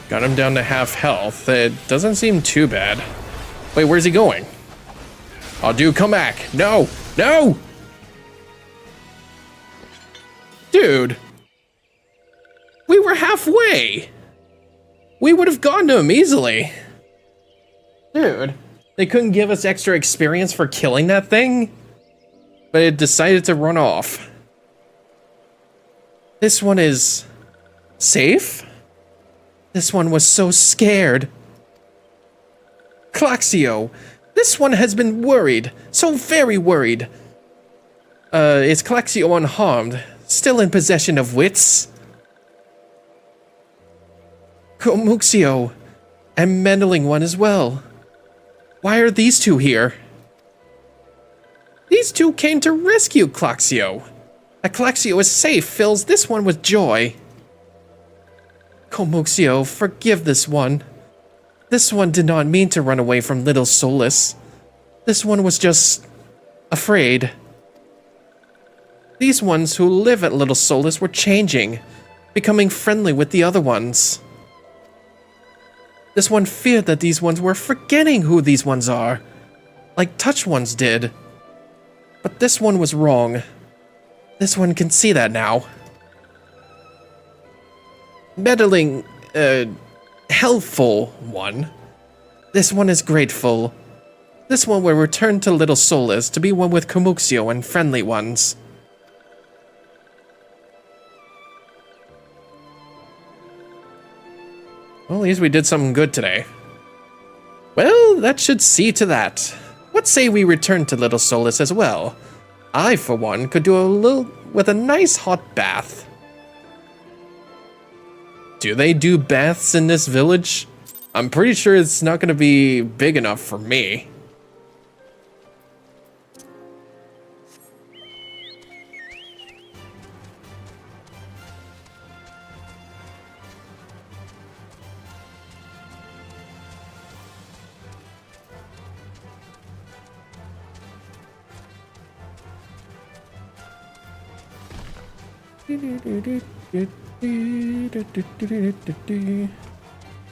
Got him down to half health. It doesn't seem too bad. Wait, where's he going? Oh, dude, come back. No! No! Dude. We were halfway. We would have gone to him easily. Dude. They couldn't give us extra experience for killing that thing? But it decided to run off. This one is... safe? This one was so scared. Claxio, this one has been worried, so very worried. Is Claxio unharmed? Still in possession of wits? Comuxio, and meddling one as well. Why are these two here? These two came to rescue Claxio. That Claxio is safe fills this one with joy. Comuxio, forgive this one. This one did not mean to run away from Little Solus. This one was just... afraid. These ones who live at Little Solus were changing, becoming friendly with the other ones. This one feared that these ones were forgetting who these ones are, like Touch ones did. But this one was wrong. This one can see that now. Meddling, helpful one. This one is grateful. This one will return to Little Solus to be one with Comuxio and friendly ones. Well, at least we did something good today. Well, that should see to that. What say we return to Little Solus as well? I, for one, could do a little with a nice hot bath. Do they do baths in this village? I'm pretty sure it's not going to be big enough for me.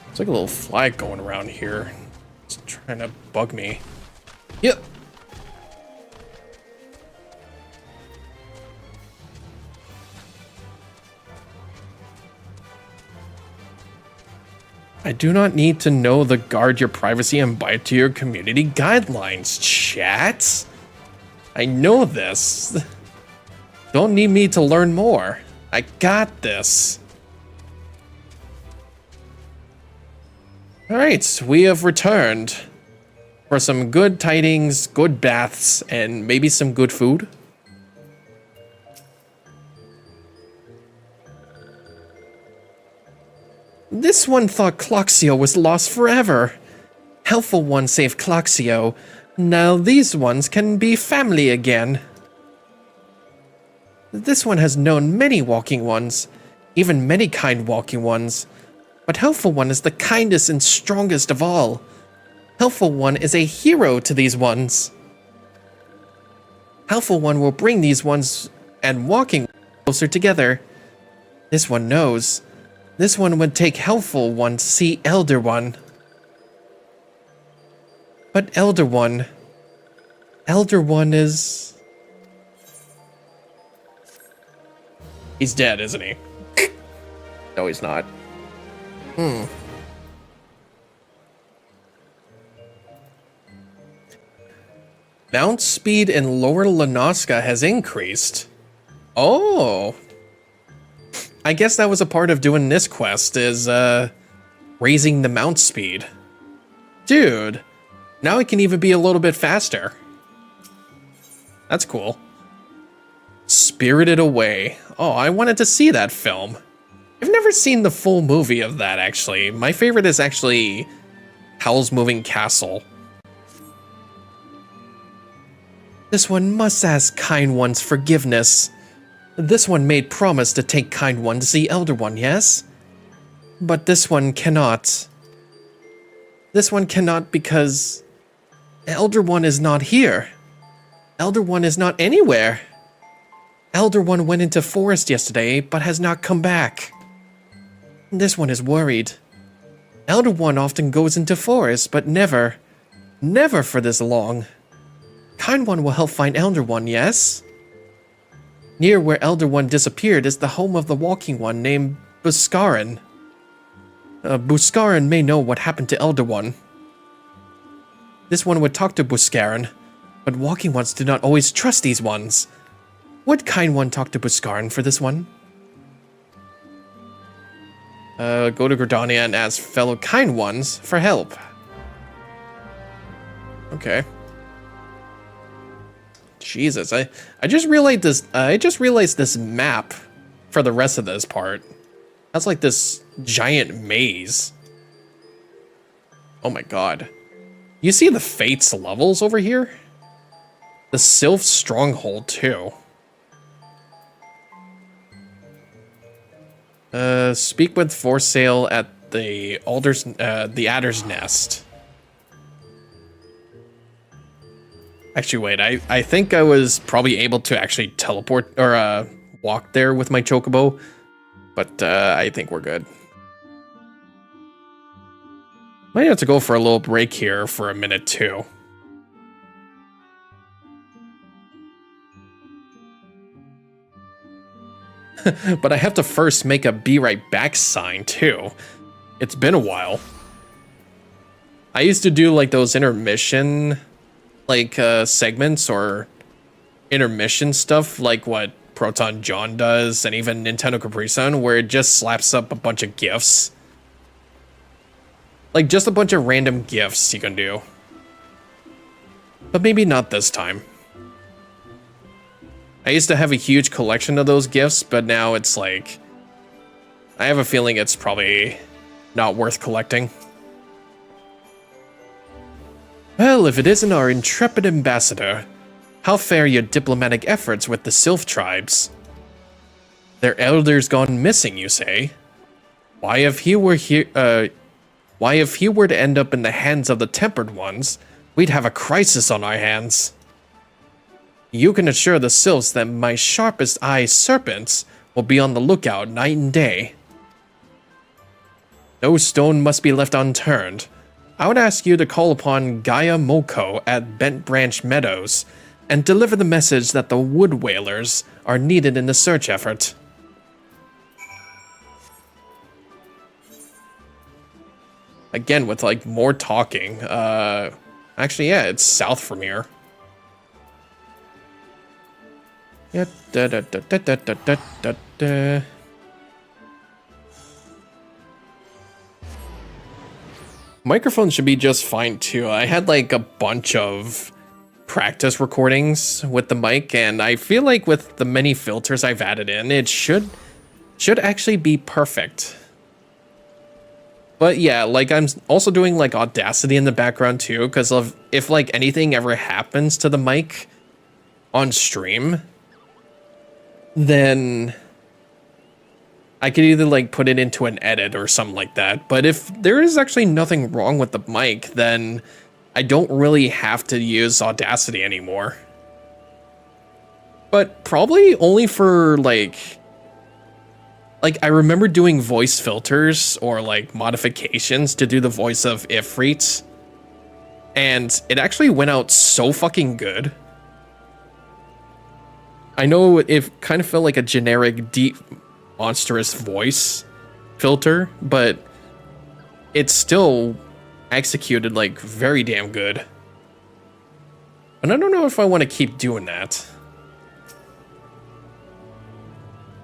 It's like a little flag going around here. It's trying to bug me. Yep. I do not need to know the guard your privacy and bite to your community guidelines, chat. I know this. Don't need me to learn more. I got this. Alright, we have returned for some good tidings, good baths, and maybe some good food. This one thought Cloxio was lost forever. Helpful One saved Cloxio. Now these ones can be family again. This one has known many walking ones, even many kind walking ones. But Helpful One is the kindest and strongest of all. Helpful One is a hero to these ones. Helpful One will bring these ones and walking closer together. This one knows. This one would take Helpful One to see Elder One. But Elder One is... He's dead, isn't he? No, he's not. Mount speed in Lower Lanoska has increased. Oh. I guess that was a part of doing this quest, is, raising the mount speed. Dude, now it can even be a little bit faster. That's cool. Spirited Away. Oh, I wanted to see that film. I've never seen the full movie of that, actually. My favorite is actually Howl's Moving Castle. This one must ask Kind One's forgiveness. This one made promise to take Kind One to see Elder One, yes? But this one cannot. This one cannot because Elder One is not here. Elder One is not anywhere. Elder One went into forest yesterday, but has not come back. This one is worried. Elder One often goes into forest, but never for this long. Kind One will help find Elder One, yes? Near where Elder One disappeared is the home of the Walking One named Buskarin. Buskarin may know what happened to Elder One. This one would talk to Buskarin, but Walking Ones do not always trust these ones. Would Kind One talk to Buskarin for this one? Go to Gridania and ask fellow Kind Ones for help. Okay. Jesus, I just realized this map for the rest of this part. That's like this giant maze. Oh my god. You see the Fates levels over here? The Sylph Stronghold too. Speak with Forsail at the Adder's Nest. Actually, wait, I think I was probably able to actually teleport or walk there with my chocobo, but I think we're good. Might have to go for a little break here for a minute too. But I have to first make a be right back sign too. It's been a while. I used to do like those intermission segments or intermission stuff like what Proton John does and even Nintendo Capri Sun, where it just slaps up a bunch of GIFs. Like just a bunch of random GIFs you can do. But maybe not this time. I used to have a huge collection of those GIFs, but now it's like, I have a feeling it's probably not worth collecting. Well, if it isn't our intrepid ambassador, how fare your diplomatic efforts with the Sylph tribes? Their elders gone missing, you say? Why, if he were here, why, if he were to end up in the hands of the Tempered Ones, we'd have a crisis on our hands. You can assure the Sylphs that my sharpest eye serpents will be on the lookout night and day. No stone must be left unturned. I would ask you to call upon Gaia Moko at Bent Branch Meadows and deliver the message that the Wood Whalers are needed in the search effort. Again, with like more talking. Actually, yeah, it's south from here. Yeah, Microphone should be just fine too. I had like a bunch of practice recordings with the mic, and I feel like with the many filters I've added in, it should actually be perfect. But yeah, like I'm also doing like Audacity in the background too, because if like anything ever happens to the mic on stream, then I could either like put it into an edit or something like that. But if there is actually nothing wrong with the mic, then I don't really have to use Audacity anymore. But probably only for like I remember doing voice filters or like modifications to do the voice of Ifrit, and it actually went out so fucking good. I know it kind of felt like a generic deep monstrous voice filter, but it's still executed like very damn good. And I don't know if I want to keep doing that.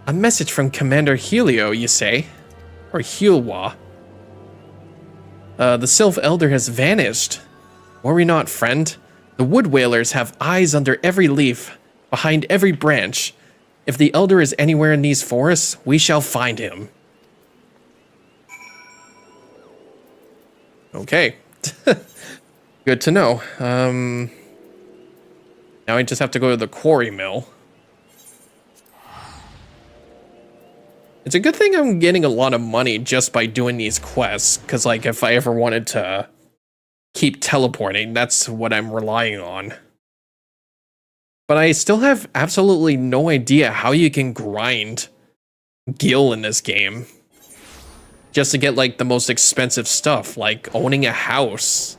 A message from Commander Helio, you say? Or Hilwa? The Sylph Elder has vanished. Worry not, friend. The Wood Whalers have eyes under every leaf, behind every branch. If the Elder is anywhere in these forests, we shall find him. Okay. Good to know. Now I just have to go to the quarry mill. It's a good thing I'm getting a lot of money just by doing these quests, because like if I ever wanted to keep teleporting, that's what I'm relying on. But I still have absolutely no idea how you can grind gil in this game just to get like the most expensive stuff, like owning a house.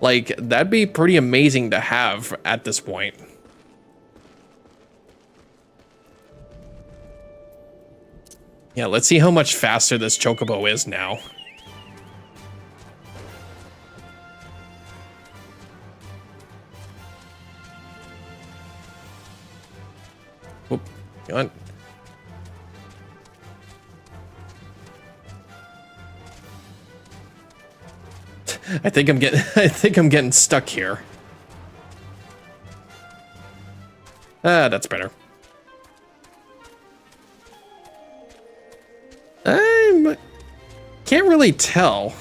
Like that'd be pretty amazing to have at this point. Yeah, let's see how much faster this chocobo is now. Oop, come on. I think I'm getting stuck here. Ah, that's better. I can't really tell.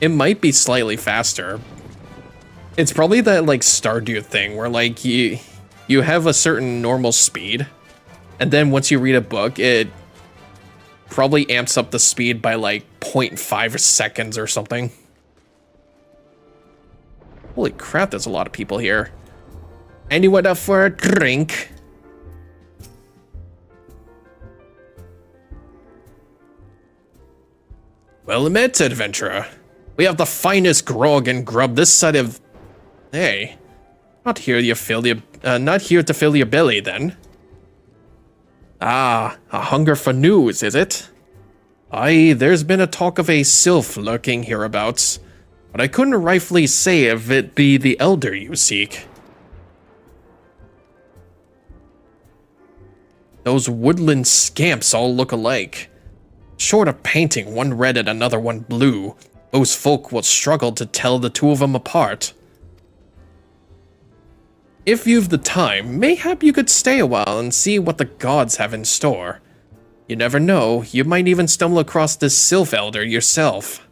It might be slightly faster. It's probably that like Stardew thing where like you have a certain normal speed, and then once you read a book, it probably amps up the speed by like 0.5 seconds or something. Holy crap, there's a lot of people here. Anyone up for a drink? Well met, adventurer. We have the finest grog and grub this side of... Hey, not here to fill your belly, then. Ah, a hunger for news, is it? Aye, there's been a talk of a sylph lurking hereabouts, but I couldn't rightfully say if it be the elder you seek. Those woodland scamps all look alike. Short of painting one red and another one blue, most folk will struggle to tell the two of them apart. If you've the time, mayhap you could stay a while and see what the gods have in store. You never know, you might even stumble across this sylph elder yourself.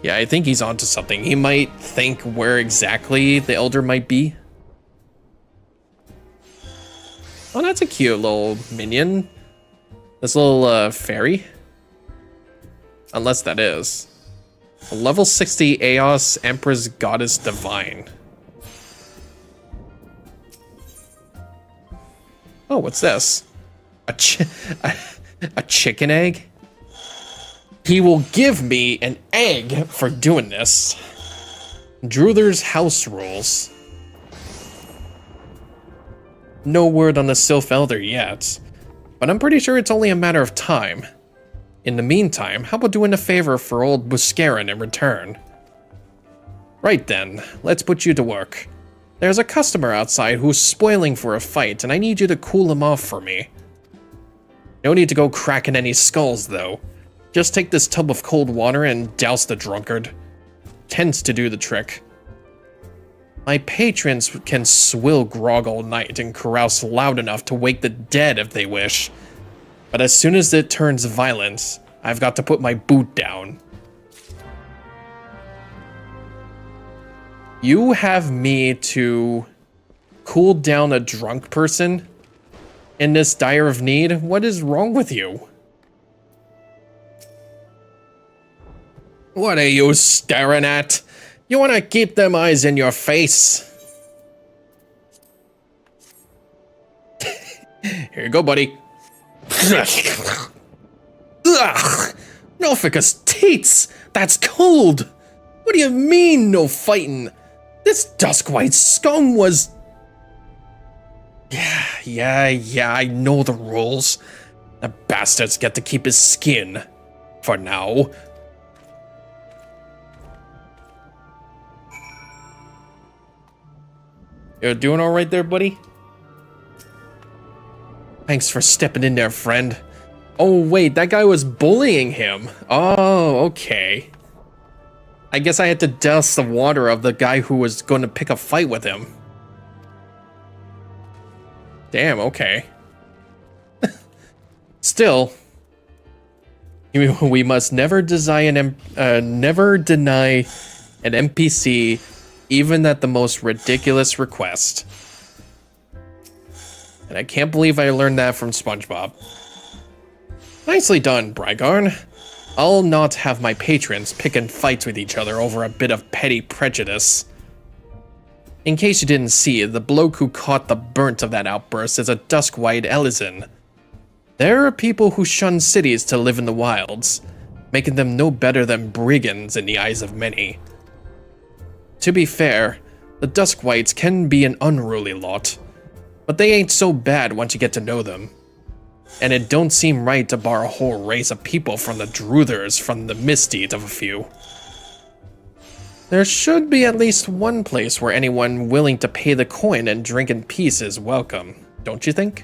Yeah, I think he's onto something. He might think where exactly the elder might be. Oh, that's a cute little minion. This little fairy. Unless that is. A level 60 Eos Empress Goddess Divine. Oh, what's this? A chicken egg? He will give me an egg for doing this. Druther's house rules. No word on the Sylph Elder yet, but I'm pretty sure it's only a matter of time. In the meantime, how about doing a favor for old Buscarin in return? Right then, let's put you to work. There's a customer outside who's spoiling for a fight, and I need you to cool him off for me. No need to go cracking any skulls, though. Just take this tub of cold water and douse the drunkard. Tends to do the trick. My patrons can swill grog all night and carouse loud enough to wake the dead if they wish. But as soon as it turns violent, I've got to put my boot down. You have me to cool down a drunk person in this dire of need? What is wrong with you? What are you staring at? You want to keep them eyes in your face. Here you go, buddy. Ugh, Norfolk's teats! That's cold! What do you mean, no fighting? This Duskwhite scum was... Yeah, I know the rules. The bastards get to keep his skin. For now. You doing alright there, buddy? Thanks for stepping in there, friend. Oh, wait, that guy was bullying him. Oh, okay. I guess I had to douse the water of the guy who was going to pick a fight with him. Damn, okay. Still, we must never deny an NPC even at the most ridiculous request. And I can't believe I learned that from SpongeBob. Nicely done, Brygarn. I'll not have my patrons picking fights with each other over a bit of petty prejudice. In case you didn't see, the bloke who caught the burnt of that outburst is a Duskwhite Elysian. There are people who shun cities to live in the wilds, making them no better than brigands in the eyes of many. To be fair, the Duskwhites can be an unruly lot, but they ain't so bad once you get to know them. And it don't seem right to bar a whole race of people from the Druthers from the misdeed of a few. There should be at least one place where anyone willing to pay the coin and drink in peace is welcome, don't you think?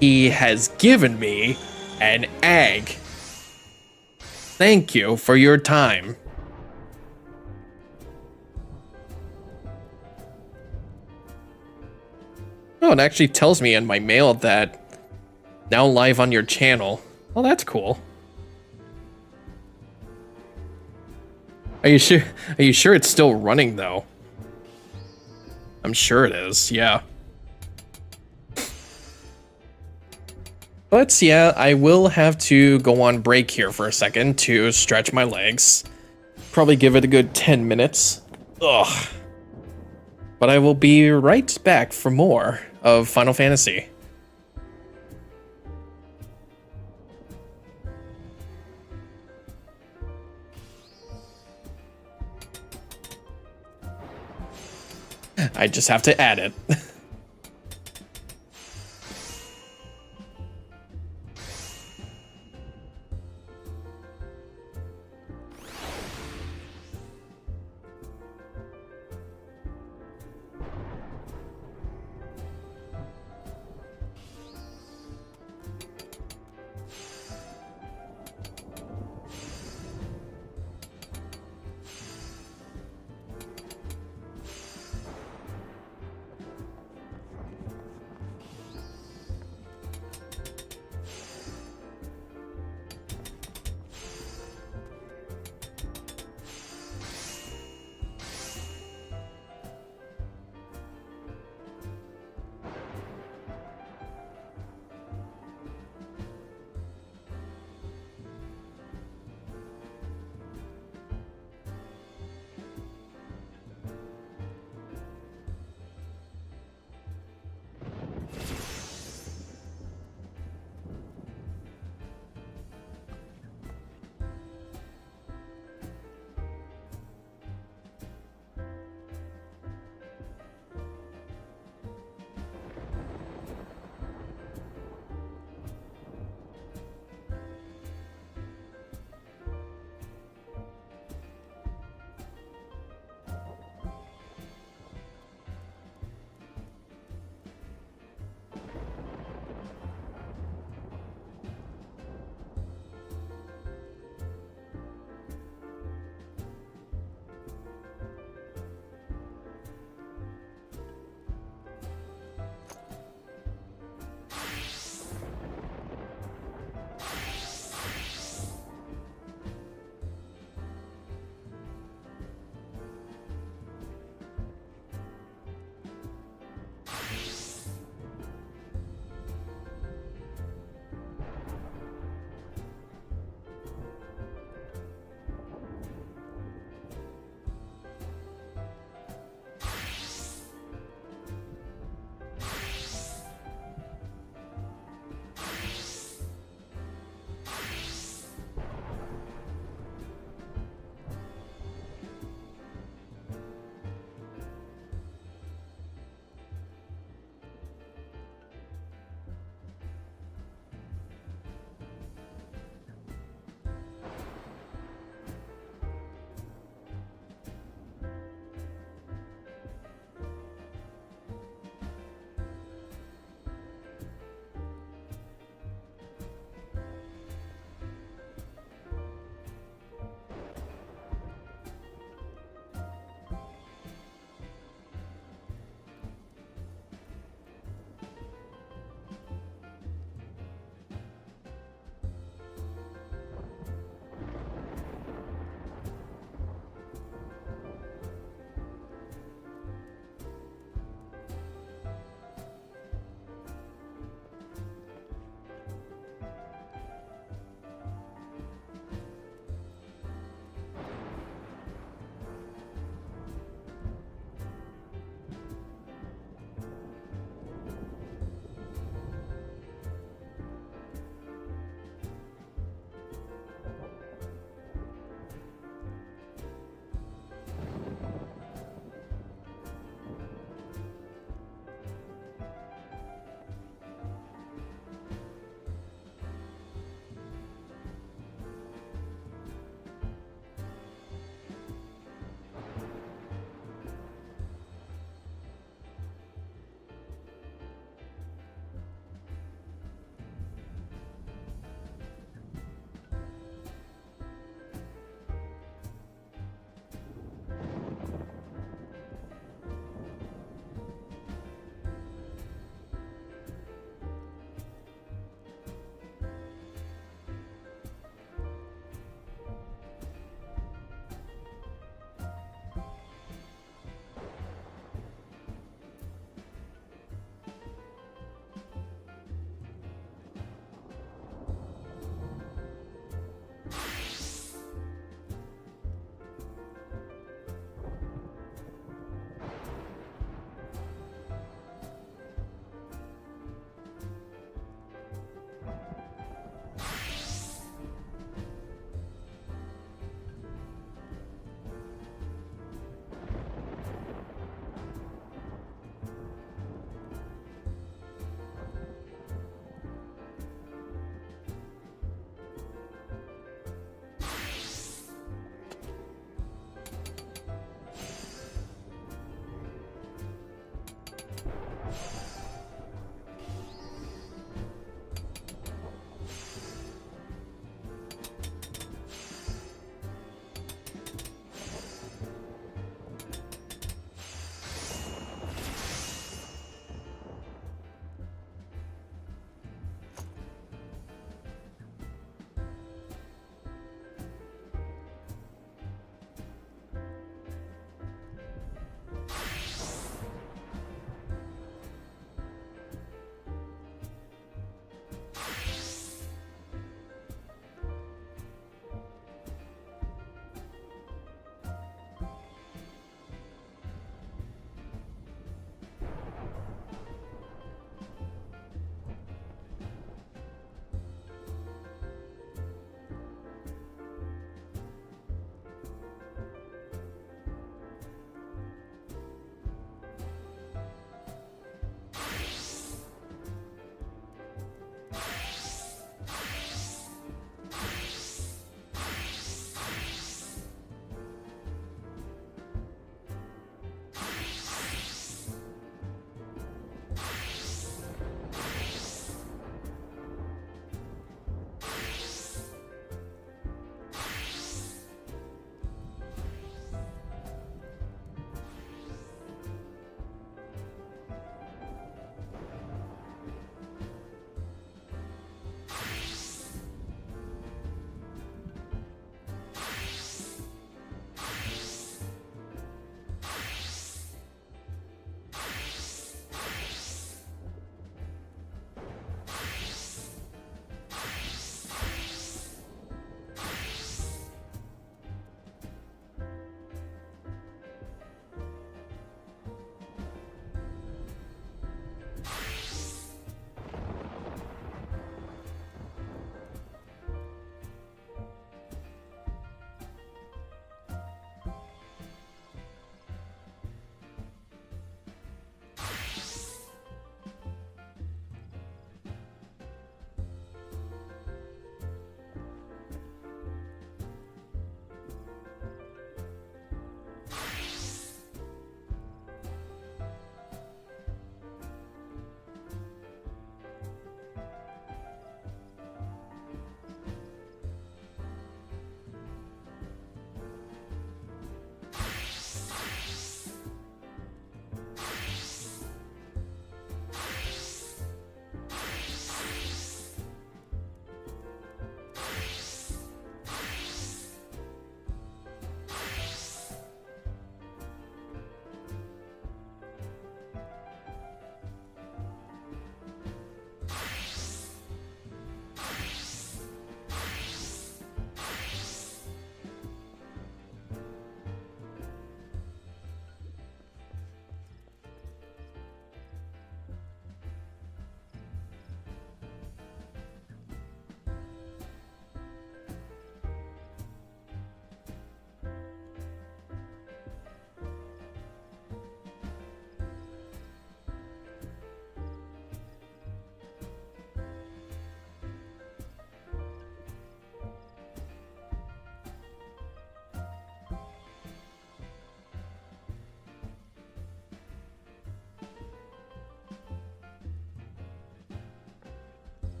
He has given me an egg. Thank you for your time. Oh, it actually tells me in my mail that now live on your channel. Oh, that's cool. Are you sure? Are you sure it's still running though? I'm sure it is. Yeah. But yeah, I will have to go on break here for a second to stretch my legs. Probably give it a good 10 minutes. Ugh. But I will be right back for more of Final Fantasy. I just have to add it.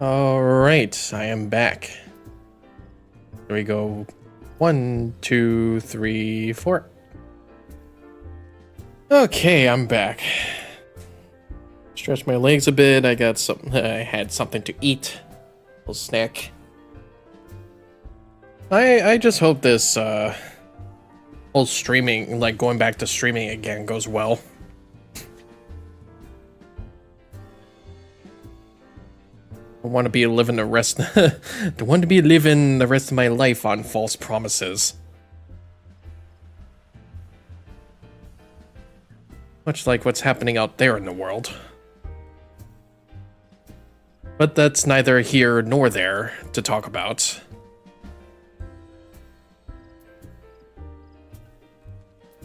Alright, I am back. There we go. 1, 2, 3, 4. Okay, I'm back. Stretch my legs a bit. I had something to eat. A little snack. I just hope this whole streaming, like going back to streaming again, goes well. I want to be living the rest. Don't want to be living the rest of my life on false promises. Much like what's happening out there in the world. But that's neither here nor there to talk about.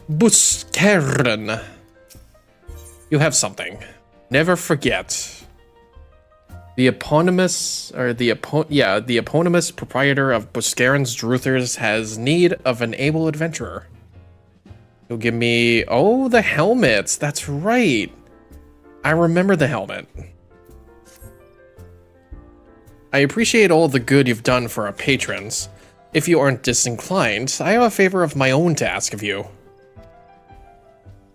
Buskeren. You have something. Never forget. The eponymous proprietor of Buscaren's Druthers has need of an able adventurer. You'll give me... Oh, the helmets. That's right. I remember the helmet. I appreciate all the good you've done for our patrons. If you aren't disinclined, I have a favor of my own to ask of you.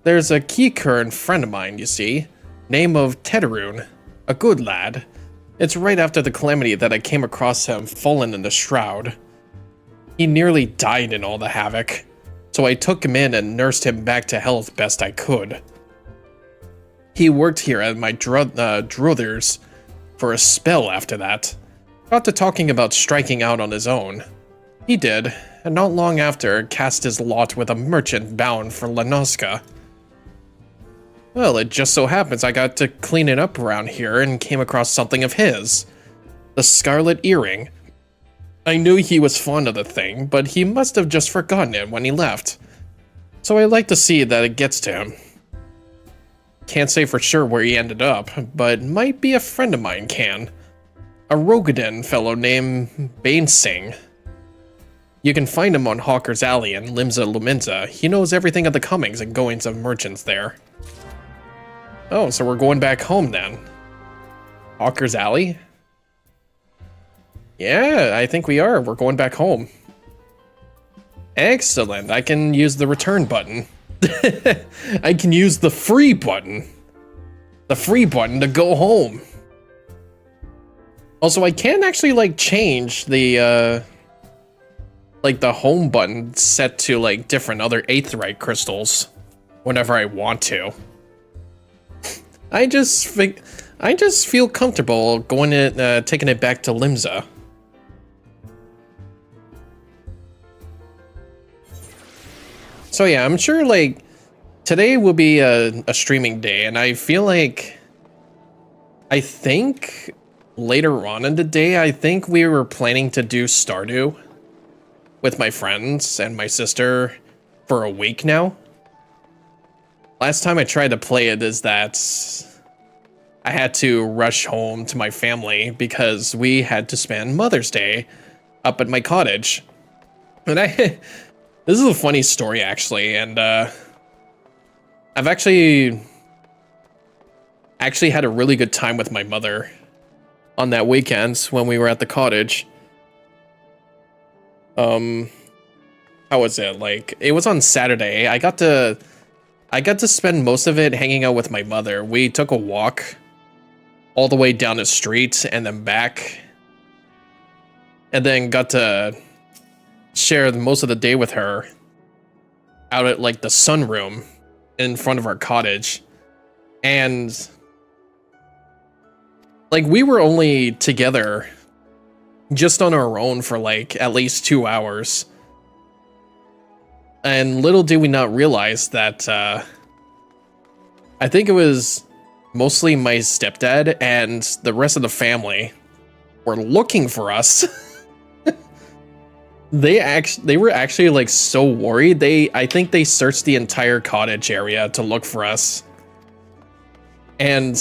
There's a Keycurrent friend of mine, you see, name of Tederun, a good lad. It's right after the calamity that I came across him fallen in the shroud. He nearly died in all the havoc, so I took him in and nursed him back to health best I could. He worked here at my druthers for a spell after that. Got to talking about striking out on his own. He did, and not long after cast his lot with a merchant bound for Lanoska. Well, it just so happens I got to clean it up around here and came across something of his. The Scarlet Earring. I knew he was fond of the thing, but he must have just forgotten it when he left. So I like to see that it gets to him. Can't say for sure where he ended up, but might be a friend of mine can. A Rogadan fellow named Bainsing. You can find him on Hawker's Alley in Limsa Luminsa. He knows everything of the comings and goings of merchants there. Oh, so we're going back home then. Hawker's Alley? Yeah, I think we are. We're going back home. Excellent. I can use the return button. I can use the free button. The free button to go home. Also, I can actually, like, change the, like, the home button set to, like, different other aetheryte crystals whenever I want to. I just feel comfortable going it, taking it back to Limsa. So yeah, I'm sure like today will be a streaming day, and I feel like I think later on in the day, I think we were planning to do Stardew with my friends and my sister for a week now. Last time I tried to play it is that I had to rush home to my family because we had to spend Mother's Day up at my cottage. And this is a funny story actually, and I've actually had a really good time with my mother on that weekend when we were at the cottage. How was it? Like, it was on Saturday. I got to spend most of it hanging out with my mother. We took a walk all the way down the street and then back, and then got to share most of the day with her out at like the sunroom in front of our cottage. And like, we were only together just on our own for like at least 2 hours. And little did we not realize that I think it was mostly my stepdad and the rest of the family were looking for us. They were actually like so worried. I think they searched the entire cottage area to look for us. And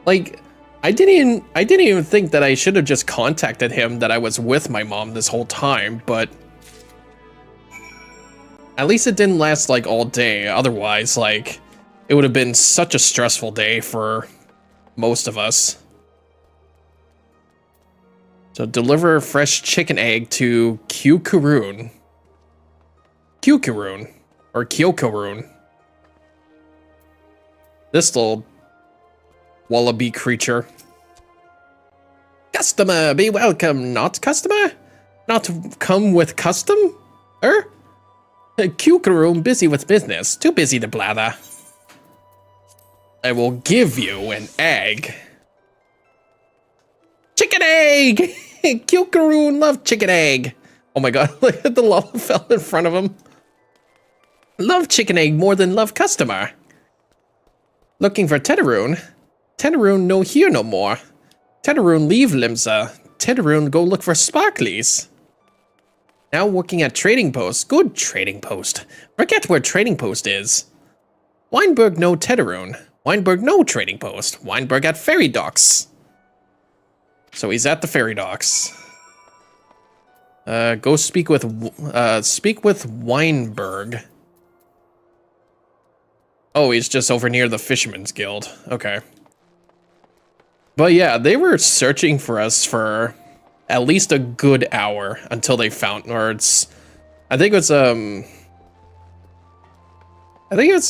like, I didn't even think that I should have just contacted him that I was with my mom this whole time, but at least it didn't last like all day. Otherwise, like, it would have been such a stressful day for most of us. So deliver a fresh chicken egg to Kyukurun. Kyukurun. Or Kyokurun. This little wallaby creature. Customer, be welcome. Not customer? Not come with custom? Kyukurun busy with business. Too busy to blather. I will give you an egg. Chicken egg! Kyukurun love chicken egg. Oh my god, look at the lava fell in front of him. Love chicken egg more than love customer. Looking for Tedderune? Tedderune no here no more. Tedderune leave Limsa. Tedderune go look for Sparklies. Now working at Trading Post. Good Trading Post. Forget where Trading Post is. Weinberg no Tedderune. Weinberg no Trading Post. Weinberg at Ferry Docks. So he's at the ferry docks. Go speak with Weinberg. Oh, he's just over near the Fisherman's Guild. Okay. But yeah, they were searching for us for at least a good hour until they found, or it's, I think it's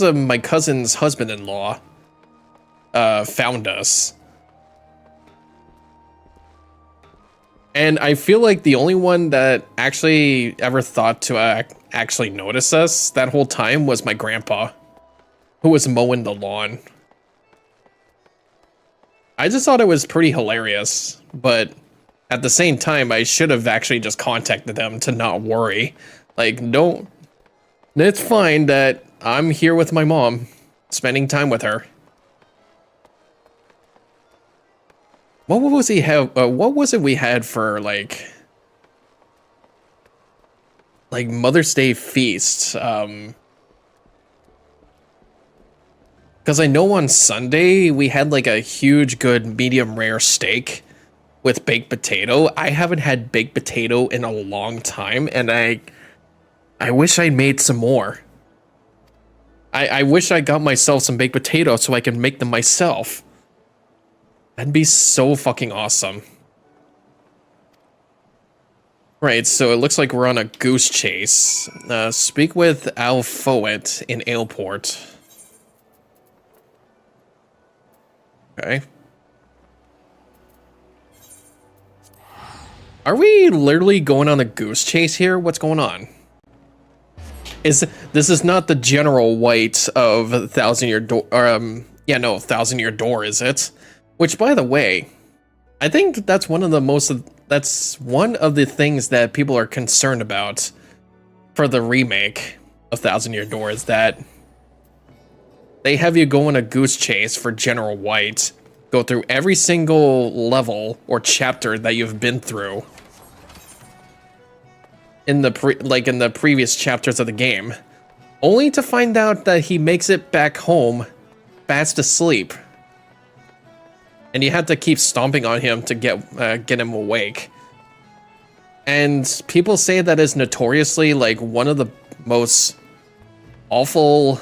my cousin's husband-in-law found us. And I feel like the only one that actually ever thought to actually notice us that whole time was my grandpa, who was mowing the lawn. I just thought it was pretty hilarious, but at the same time, I should have actually just contacted them to not worry. Like, don't... It's fine that I'm here with my mom, spending time with her. What was he have? What was it we had for like Mother's Day feast? Because I know on Sunday we had like a huge, good, medium rare steak with baked potato. I haven't had baked potato in a long time, and I wish I made some more. I wish I got myself some baked potato so I can make them myself. That'd be so fucking awesome. Right, so it looks like we're on a goose chase. Speak with Al Foet in Aleport. Okay. Are we literally going on a goose chase here? What's going on? This is not the General White of Thousand Year Door, yeah, no, Thousand Year Door, is it? Which, by the way, I think that's one of the things that people are concerned about for the remake of Thousand Year Door, is that they have you go on a goose chase for General White, go through every single level or chapter that you've been through in the previous chapters of the game, only to find out that he makes it back home fast asleep. And you had to keep stomping on him to get him awake. And people say that is notoriously like one of the most awful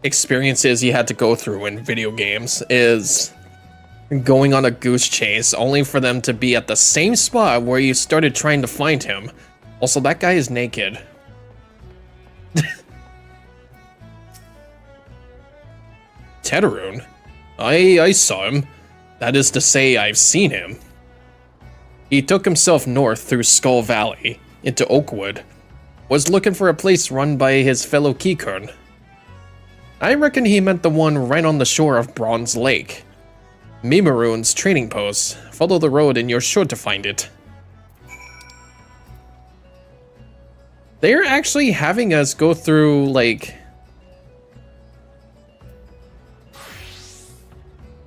experiences you had to go through in video games, is going on a goose chase only for them to be at the same spot where you started trying to find him. Also, that guy is naked. Tedderune? I saw him. That is to say, I've seen him. He took himself north through Skull Valley, into Oakwood. Was looking for a place run by his fellow Keykurn. I reckon he meant the one right on the shore of Bronze Lake. Mimaroon's training post. Follow the road and you're sure to find it. They're actually having us go through, like...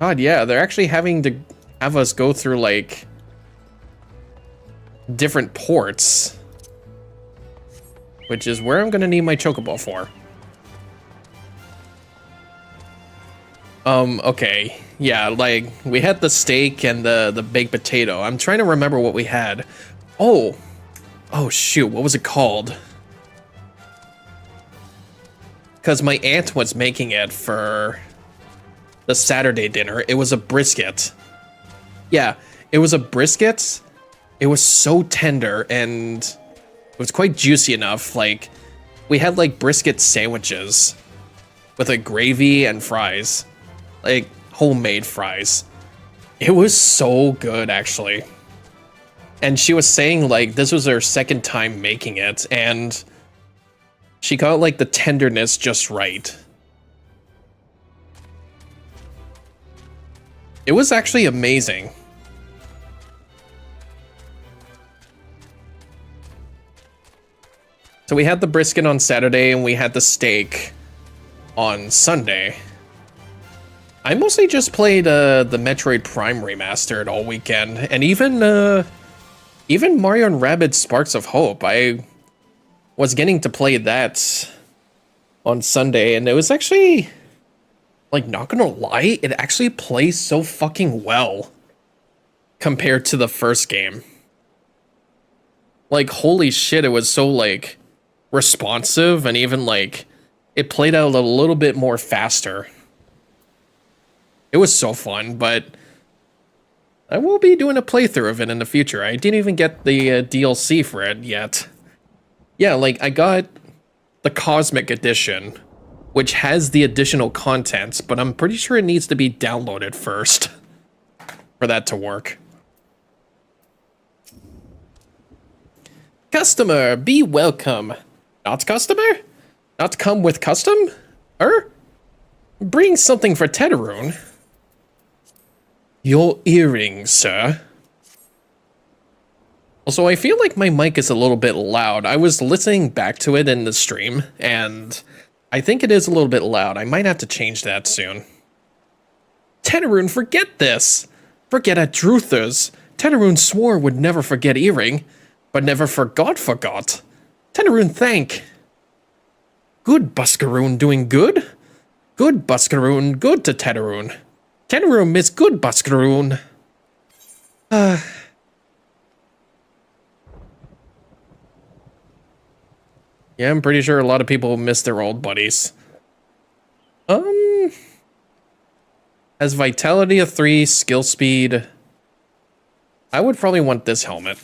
God, yeah, they're actually having to have us go through, like, different ports. Which is where I'm gonna need my chocobo for. Okay. Yeah, like, we had the steak and the baked potato. I'm trying to remember what we had. Oh! Oh, shoot, what was it called? Because my aunt was making it for the Saturday dinner. It was a brisket. Yeah, It was a brisket. It was so tender and it was quite juicy enough. Like, we had like brisket sandwiches with a gravy and fries, like homemade fries. It was so good, actually. And she was saying like this was her second time making it, and she got like the tenderness just right. It was actually amazing. So we had the brisket on Saturday and we had the steak on Sunday. I mostly just played the Metroid Prime Remastered all weekend, and even Mario and Rabbids Sparks of Hope. I was getting to play that on Sunday, and it was actually, like, not gonna lie, it actually plays so fucking well compared to the first game. Like, holy shit, it was so, like, responsive, and even, like, it played out a little bit more faster. It was so fun, but I will be doing a playthrough of it in the future. I didn't even get the DLC for it yet. Yeah, like, I got the Cosmic Edition, which has the additional contents, but I'm pretty sure it needs to be downloaded first for that to work. Customer, be welcome. Not customer? Not come with custom? Bring something for Tetaroon. Your earrings, sir. Also, I feel like my mic is a little bit loud. I was listening back to it in the stream, and I think it is a little bit loud. I might have to change that soon. Tetaroon, forget this! Forget at Druthers. Tetaroon swore would never forget earring, but never forgot. Tetaroon thank. Good Buskaroon doing good? Good Buskaroon, good to Tetaroon. Tetaroon miss good Buskaroon. Yeah, I'm pretty sure a lot of people miss their old buddies. Has vitality of 3, skill speed. I would probably want this helmet.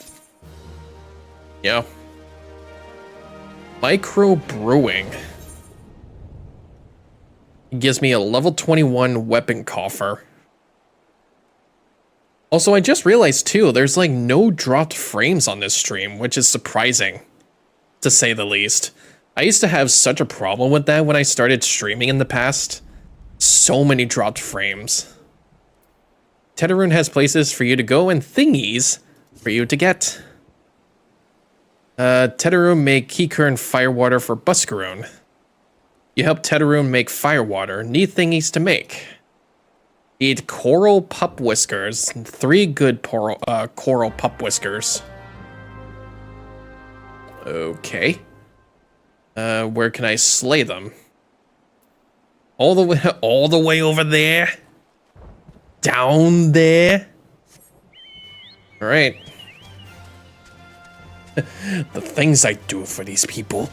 Yeah. Micro brewing. It gives me a level 21 weapon coffer. Also, I just realized too, there's like no dropped frames on this stream, which is surprising, to say the least. I used to have such a problem with that when I started streaming in the past. So many dropped frames. Tetaroon has places for you to go and thingies for you to get. Tetaroon make Keycurrent Firewater for Buskaroon. You help Tetaroon make firewater. Need thingies to make. Eat coral pup whiskers. 3 good coral pup whiskers. Okay. Where can I slay them? All the way over there? Down there? Alright. The things I do for these people.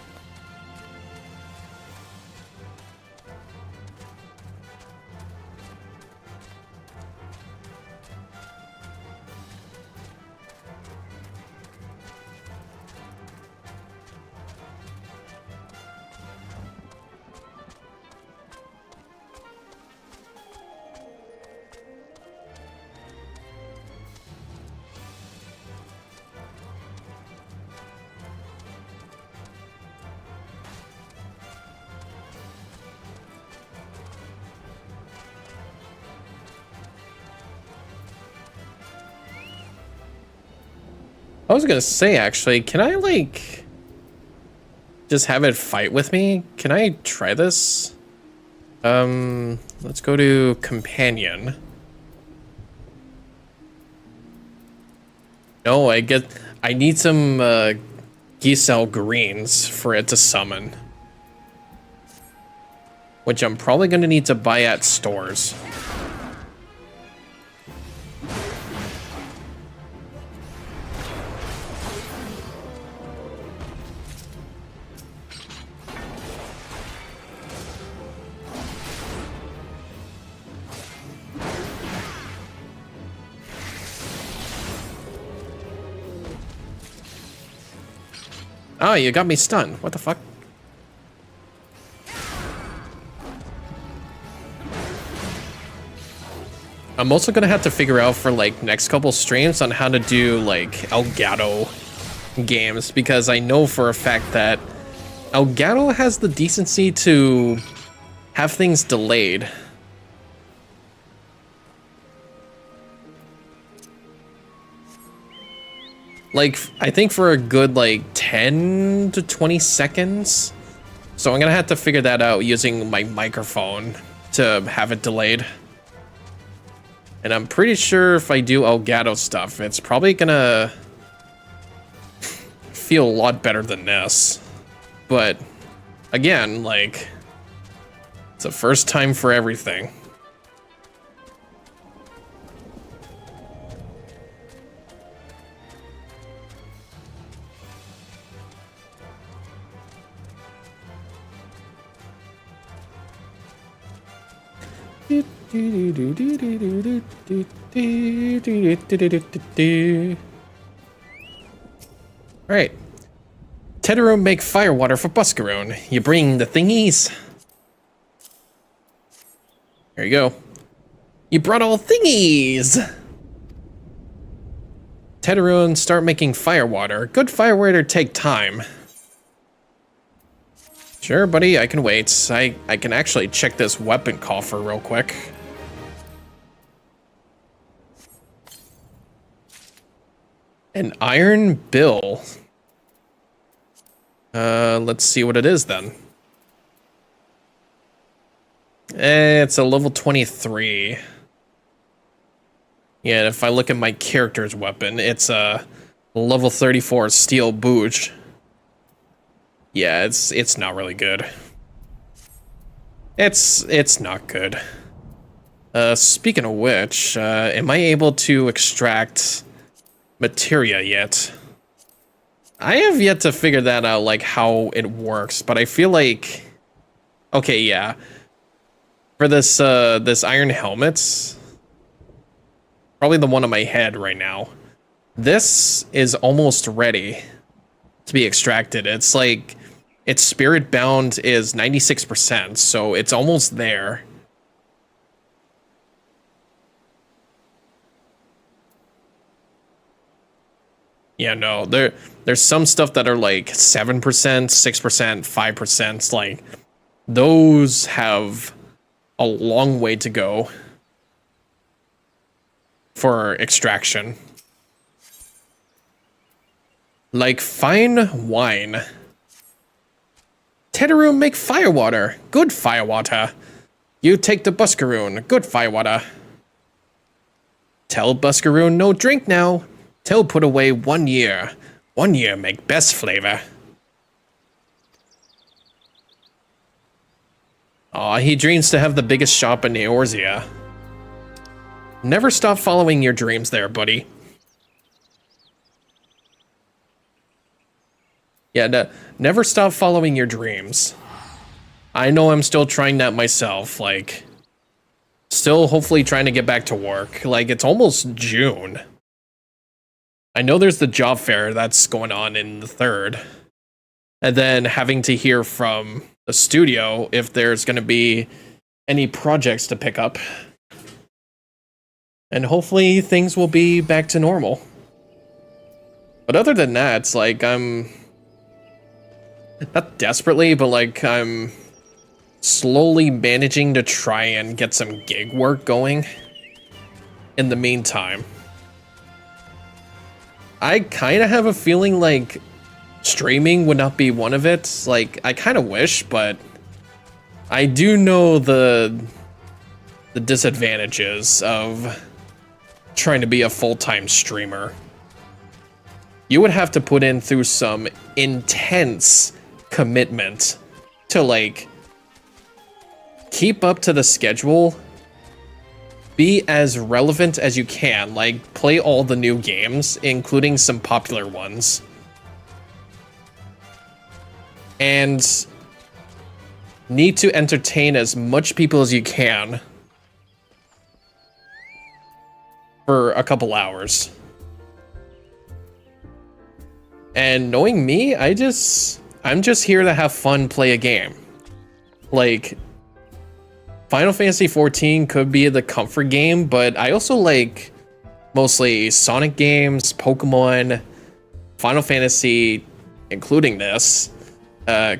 I was gonna say, actually, can I, like, just have it fight with me? Can I try this? Let's go to Companion. No, I need some, Giselle greens for it to summon. Which I'm probably gonna need to buy at stores. Oh, you got me stunned. What the fuck? I'm also gonna have to figure out for like next couple streams on how to do like Elgato games, because I know for a fact that Elgato has the decency to have things delayed. Like, I think for a good like 10 to 20 seconds. So I'm gonna have to figure that out using my microphone to have it delayed. And I'm pretty sure if I do Elgato stuff, it's probably gonna feel a lot better than this. But again, like, it's a first time for everything. Alright. Teterum make firewater for Buscaroon. You bring the thingies. There you go. You brought all thingies! Teterum start making firewater. Good firewater take time. Sure, buddy, I can wait. I can actually check this weapon coffer real quick. An iron bill. Let's see what it is then. It's a level 23. Yeah, and if I look at my character's weapon, it's a level 34 steel booge. Yeah, it's not really good. It's not good. Speaking of which, am I able to extract materia yet? I have yet to figure that out, like how it works, but I feel like, okay, yeah. For this this iron helmet, probably the one on my head right now, this is almost ready to be extracted. It's like, its spirit bound is 96%, so it's almost there. Yeah, no, there's some stuff that are like 7%, 6%, 5%. Like, those have a long way to go for extraction. Like fine wine. Teterum make firewater. Good firewater. You take the Buscaroon. Good firewater. Tell Buscaroon no drink now. Tell put away 1 year. 1 year make best flavor. Aw, he dreams to have the biggest shop in Eorzea. Never stop following your dreams there, buddy. Yeah, never stop following your dreams. I know I'm still trying that myself, like, still hopefully trying to get back to work. Like, it's almost June. I know there's the job fair that's going on in the 3rd. And then having to hear from the studio if there's going to be any projects to pick up. And hopefully things will be back to normal. But other than that, it's like I'm... not desperately, but like I'm slowly managing to try and get some gig work going in the meantime. I kind of have a feeling like streaming would not be one of it. Like, I kind of wish, but I do know the disadvantages of trying to be a full-time streamer. You would have to put in through some intense commitment to, like, keep up to the schedule, be as relevant as you can, like, play all the new games, including some popular ones, and need to entertain as much people as you can for a couple hours. And knowing me, I'm just here to have fun, play a game. Like, Final Fantasy XIV could be the comfort game, but I also like mostly Sonic games, Pokemon, Final Fantasy, including this,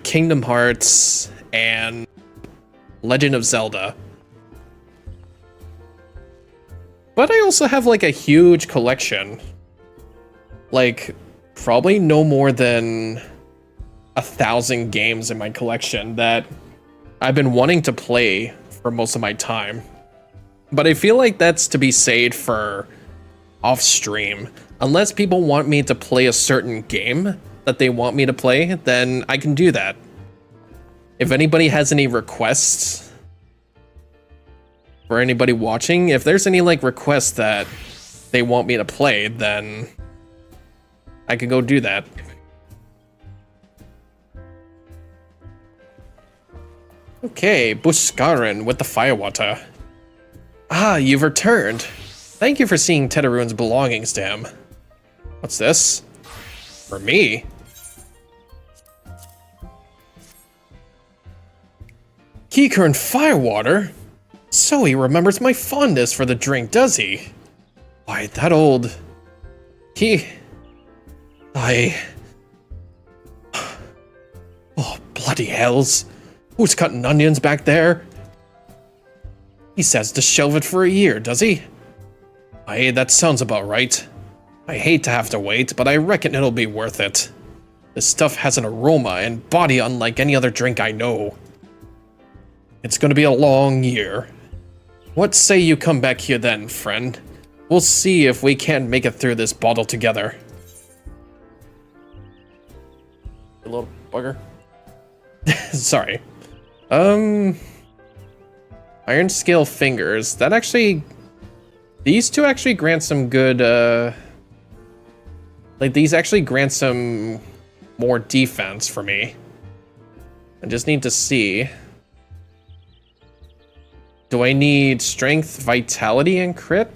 Kingdom Hearts, and Legend of Zelda. But I also have like a huge collection. Like, probably no more than 1,000 games in my collection that I've been wanting to play for most of my time. But I feel like that's to be saved for off stream. Unless people want me to play a certain game that they want me to play, then I can do that. If anybody has any requests for anybody watching, if there's any like requests that they want me to play, then I can go do that. Okay, Buskarin with the firewater. Ah, you've returned. Thank you for seeing Tetaruan's belongings to him. What's this? For me? Keycurrent firewater? So he remembers my fondness for the drink, does he? Why, that old... Oh, bloody hells. Who's cutting onions back there? He says to shelve it for a year, does he? Aye, that sounds about right. I hate to have to wait, but I reckon it'll be worth it. This stuff has an aroma and body unlike any other drink I know. It's gonna be a long year. What say you come back here then, friend? We'll see if we can't make it through this bottle together. You little bugger. Sorry. Iron scale fingers. That actually... These two actually grant some good, like, these actually grant some more defense for me. I just need to see. Do I need strength, vitality, and crit?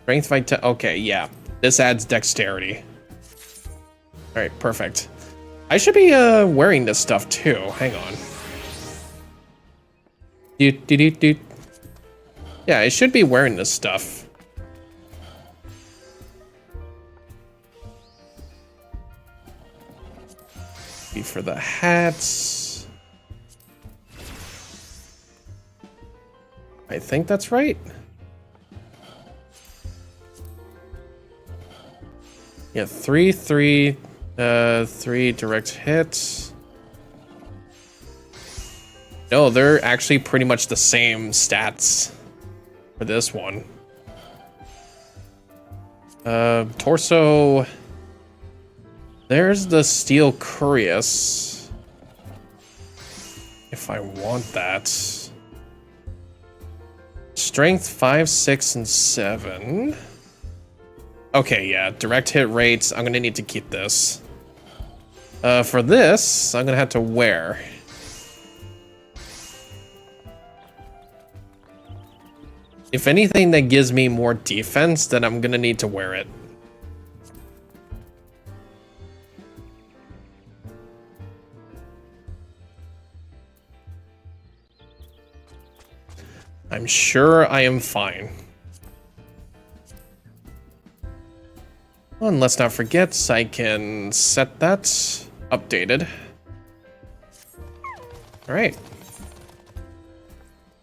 Strength, vitality... Okay, yeah. This adds dexterity. Alright, perfect. I should be, wearing this stuff, too. Hang on. Yeah, I should be wearing this stuff. Be for the hats. I think that's right. Yeah, 3 direct hits. No, they're actually pretty much the same stats for this one. Torso. There's the Steel Curious. If I want that. Strength 5, 6, and 7. Okay, yeah, direct hit rates. I'm gonna need to keep this. For this, I'm gonna have to wear. If anything that gives me more defense, then I'm gonna need to wear it. I'm sure I am fine. Oh, and let's not forget, I can set that updated. Alright.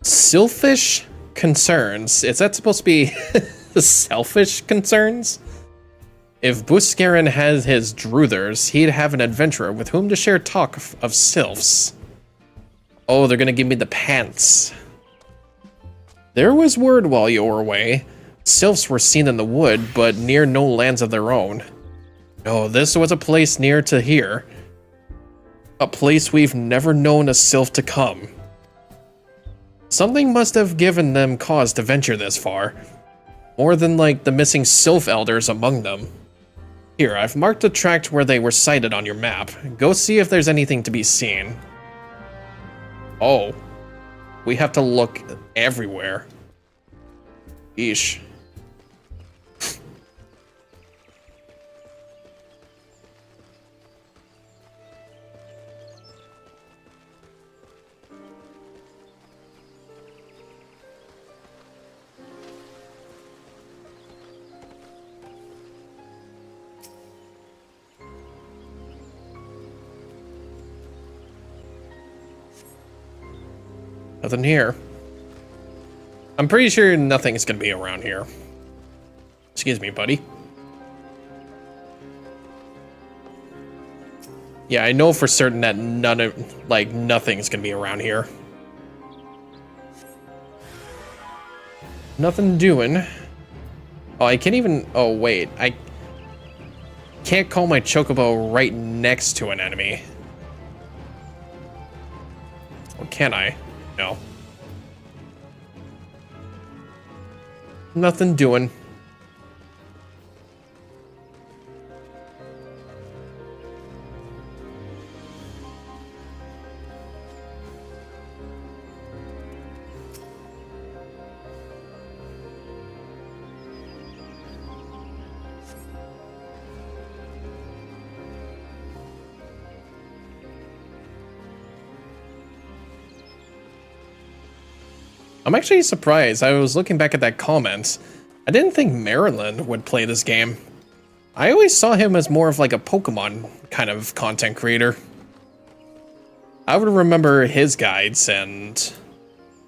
Selfish concerns. Is that supposed to be selfish concerns? If Buskarin had his druthers, he'd have an adventurer with whom to share talk of sylphs. Oh, they're gonna give me the pants. There was word while you were away. Sylphs were seen in the wood, but near no lands of their own. Oh, this was a place near to here. A place we've never known a sylph to come. Something must have given them cause to venture this far. More than like the missing sylph elders among them. Here, I've marked a tract where they were sighted on your map. Go see if there's anything to be seen. Oh. We have to look everywhere. Eesh. Nothing here. I'm pretty sure nothing's gonna be around here. Excuse me, buddy. Yeah, I know for certain that nothing's gonna be around here. Nothing doing. Oh, I can't even... Oh, wait. I can't call my chocobo right next to an enemy. Or can I? No. Nothing doing. I'm actually surprised. I was looking back at that comment. I didn't think Maryland would play this game. I always saw him as more of like a Pokemon kind of content creator. I would remember his guides and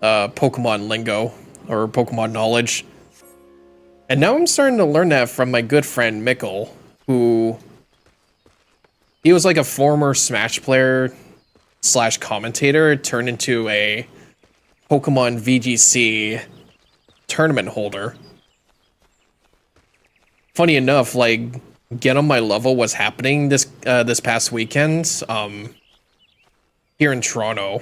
Pokemon lingo or Pokemon knowledge. And now I'm starting to learn that from my good friend Mikkel, who he was like a former Smash player / commentator turned into a Pokemon VGC tournament holder. Funny enough, like, Get on My Level was happening this past weekend, here in Toronto,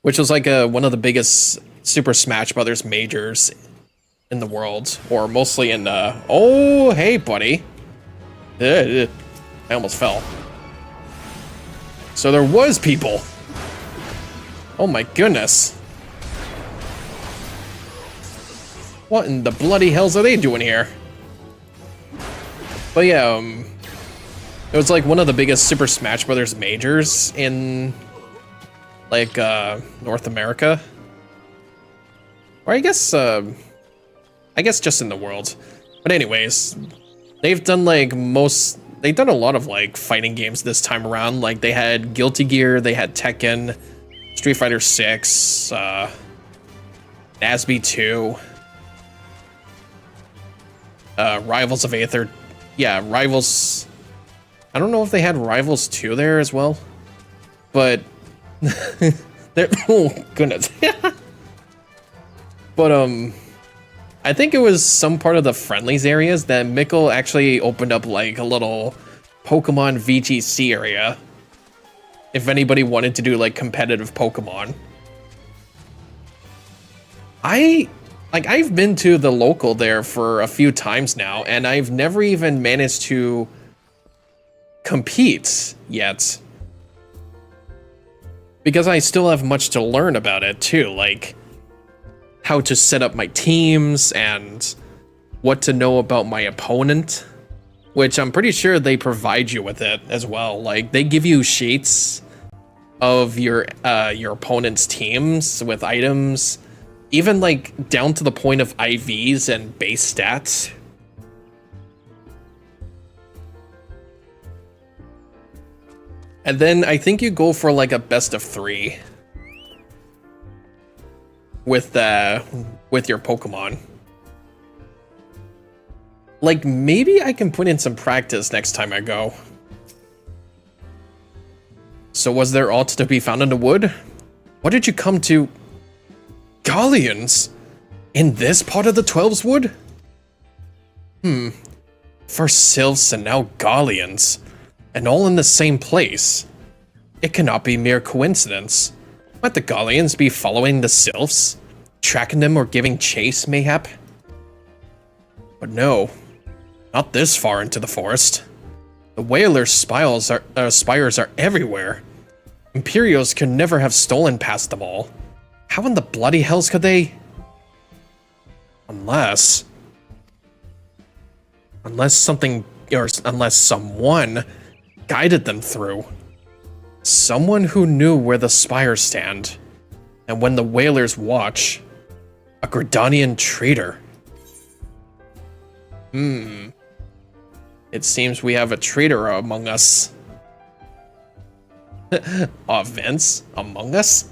which was like one of the biggest Super Smash Brothers majors in the world, or mostly in oh, hey, buddy. I almost fell. So there was people. Oh my goodness. What in the bloody hells are they doing here? But yeah, it was like one of the biggest Super Smash Brothers majors in like North America. Or I guess just in the world. But anyways, they've done a lot of like fighting games this time around. Like they had Guilty Gear, they had Tekken, Street Fighter 6, NASB 2, Rivals of Aether. Yeah, Rivals. I don't know if they had Rivals 2 there as well, but oh goodness. But I think it was some part of the friendlies areas that Mikkel actually opened up like a little Pokemon VGC area. If anybody wanted to do like competitive Pokemon. I've been to the local there for a few times now, and I've never even managed to compete yet. Because I still have much to learn about it too, like how to set up my teams and what to know about my opponent, which I'm pretty sure they provide you with it as well. Like they give you sheets of your opponent's teams with items, even like down to the point of IVs and base stats. And then I think you go for like a best of 3 with your Pokemon. Like maybe I can put in some practice next time I go. So was there aught to be found in the wood? What did you come to? Galleons? In this part of the 12's wood? First sylphs and now Galleons. And all in the same place. It cannot be mere coincidence. Might the Galleons be following the sylphs? Tracking them or giving chase, mayhap? But no. Not this far into the forest. The Whaler's spires are everywhere. Imperials could never have stolen past them all. How in the bloody hells could they? Unless someone guided them through. Someone who knew where the spires stand. And when the Whalers watch. A Gridanian traitor. It seems we have a traitor among us. Events among us?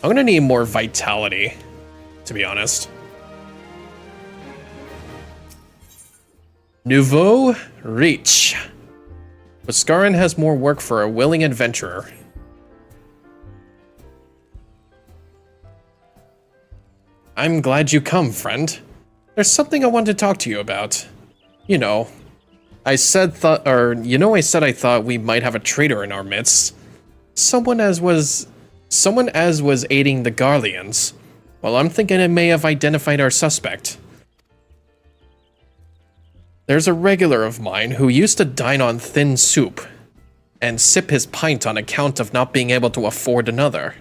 I'm gonna need more vitality, to be honest. Nouveau Reach. Bhaskaran has more work for a willing adventurer. I'm glad you come, friend. There's something I want to talk to you about. You know, I said I thought we might have a traitor in our midst. Someone as was aiding the Garleans. Well, I'm thinking I may have identified our suspect. There's a regular of mine who used to dine on thin soup and sip his pint on account of not being able to afford another.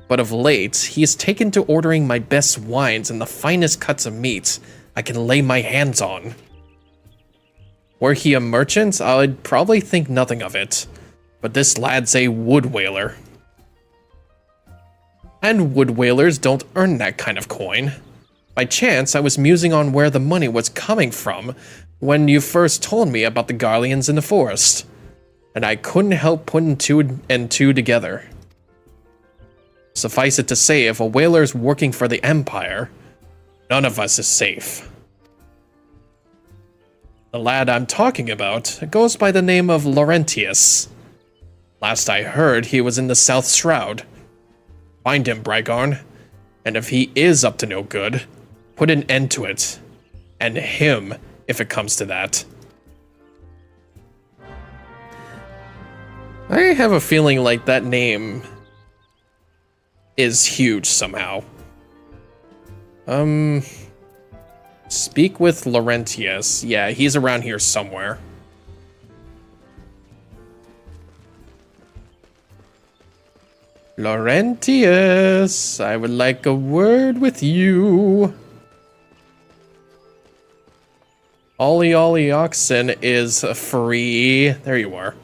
But of late, he's taken to ordering my best wines and the finest cuts of meat I can lay my hands on. Were he a merchant, I'd probably think nothing of it. But this lad's a wood whaler. And wood whalers don't earn that kind of coin. By chance, I was musing on where the money was coming from when you first told me about the Garleans in the forest. And I couldn't help putting two and two together. Suffice it to say, if a whaler's working for the Empire, none of us is safe. The lad I'm talking about goes by the name of Laurentius. Last I heard, he was in the South Shroud. Find him, Brygarn, and if he is up to no good, put an end to it. And him, if it comes to that. I have a feeling like that name is huge somehow. Speak with Laurentius. Yeah, he's around here somewhere. Laurentius, I would like a word with you. Ollie Ollie Oxen is free. There you are.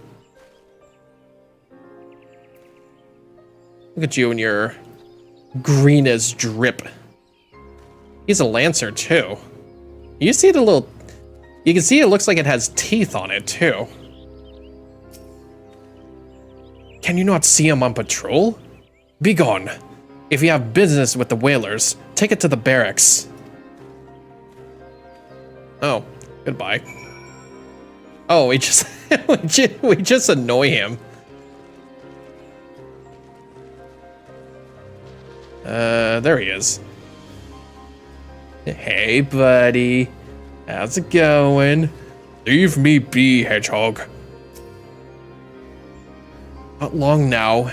Look at you and your green as drip. He's a lancer too. You see the little... You can see it looks like it has teeth on it too. Can you not see him on patrol? Begone. If you have business with the whalers, take it to the barracks. Oh, goodbye. Oh, we just we just annoy him. There he is. Hey, buddy. How's it going? Leave me be, Hedgehog. Not long now.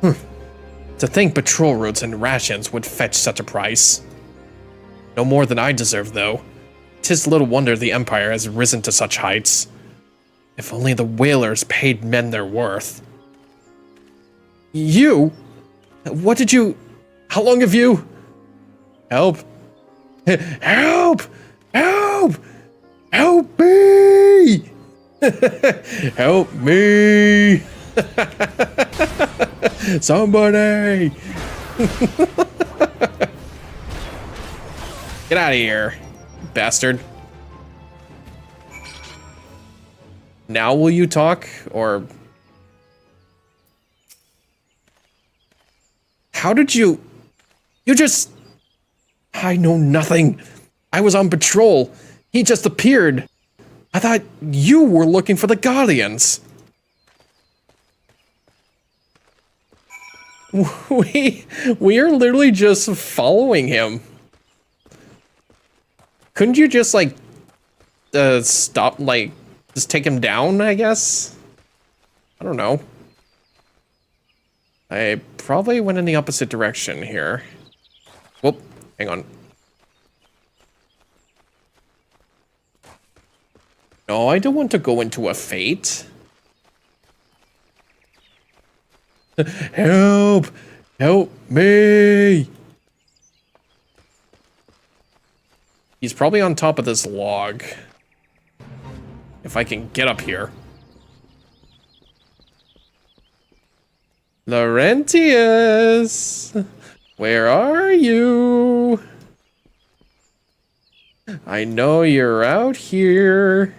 To think patrol routes and rations would fetch such a price. No more than I deserve, though. 'Tis little wonder the Empire has risen to such heights. If only the whalers paid men their worth. You? What did you... How long have you... Help. Help! Help! Help me! Help me! Somebody! Get out of here, bastard. Now will you talk, or... How did you... You just... I know nothing. I was on patrol. He just appeared. I thought you were looking for the Guardians. We are literally just following him. Couldn't you just like stop, like just take him down, I guess? I don't know. I probably went in the opposite direction here. Whoop, hang on. No, I don't want to go into a fate. Help! Help me! He's probably on top of this log. If I can get up here. Laurentius! Where are you? I know you're out here.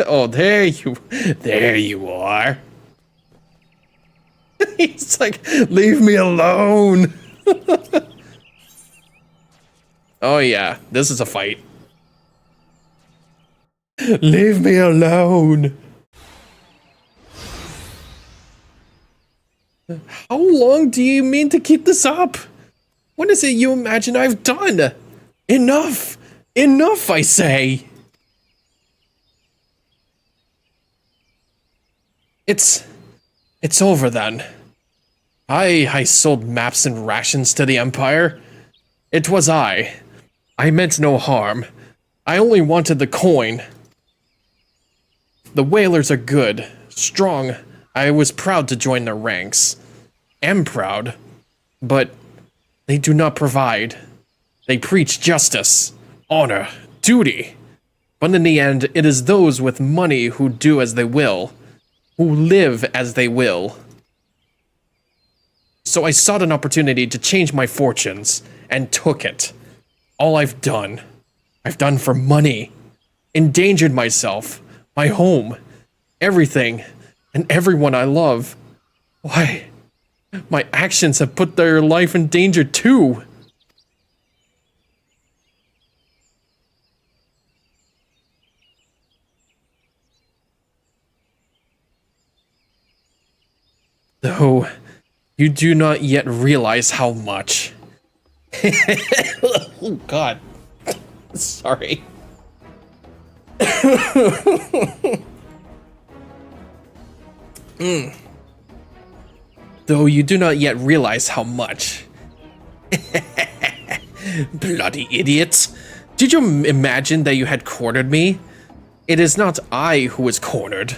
Oh, there you are. He's like, leave me alone. Oh yeah, this is a fight. Leave me alone. How long do you mean to keep this up? What is it you imagine I've done? Enough! Enough, I say! It's over then. I sold maps and rations to the Empire. It was I. I meant no harm. I only wanted the coin. The whalers are good, strong. I was proud to join their ranks. Am proud. But they do not provide. They preach justice, honor, duty. But in the end, it is those with money who do as they will, who live as they will. So I sought an opportunity to change my fortunes, and took it. All I've done for money. Endangered myself, my home, everything, and everyone I love. Why? My actions have put their life in danger too. Though, you do not yet realize how much. Oh God. Sorry. Though you do not yet realize how much. Bloody idiots. Did you imagine that you had cornered me? It is not I who was cornered.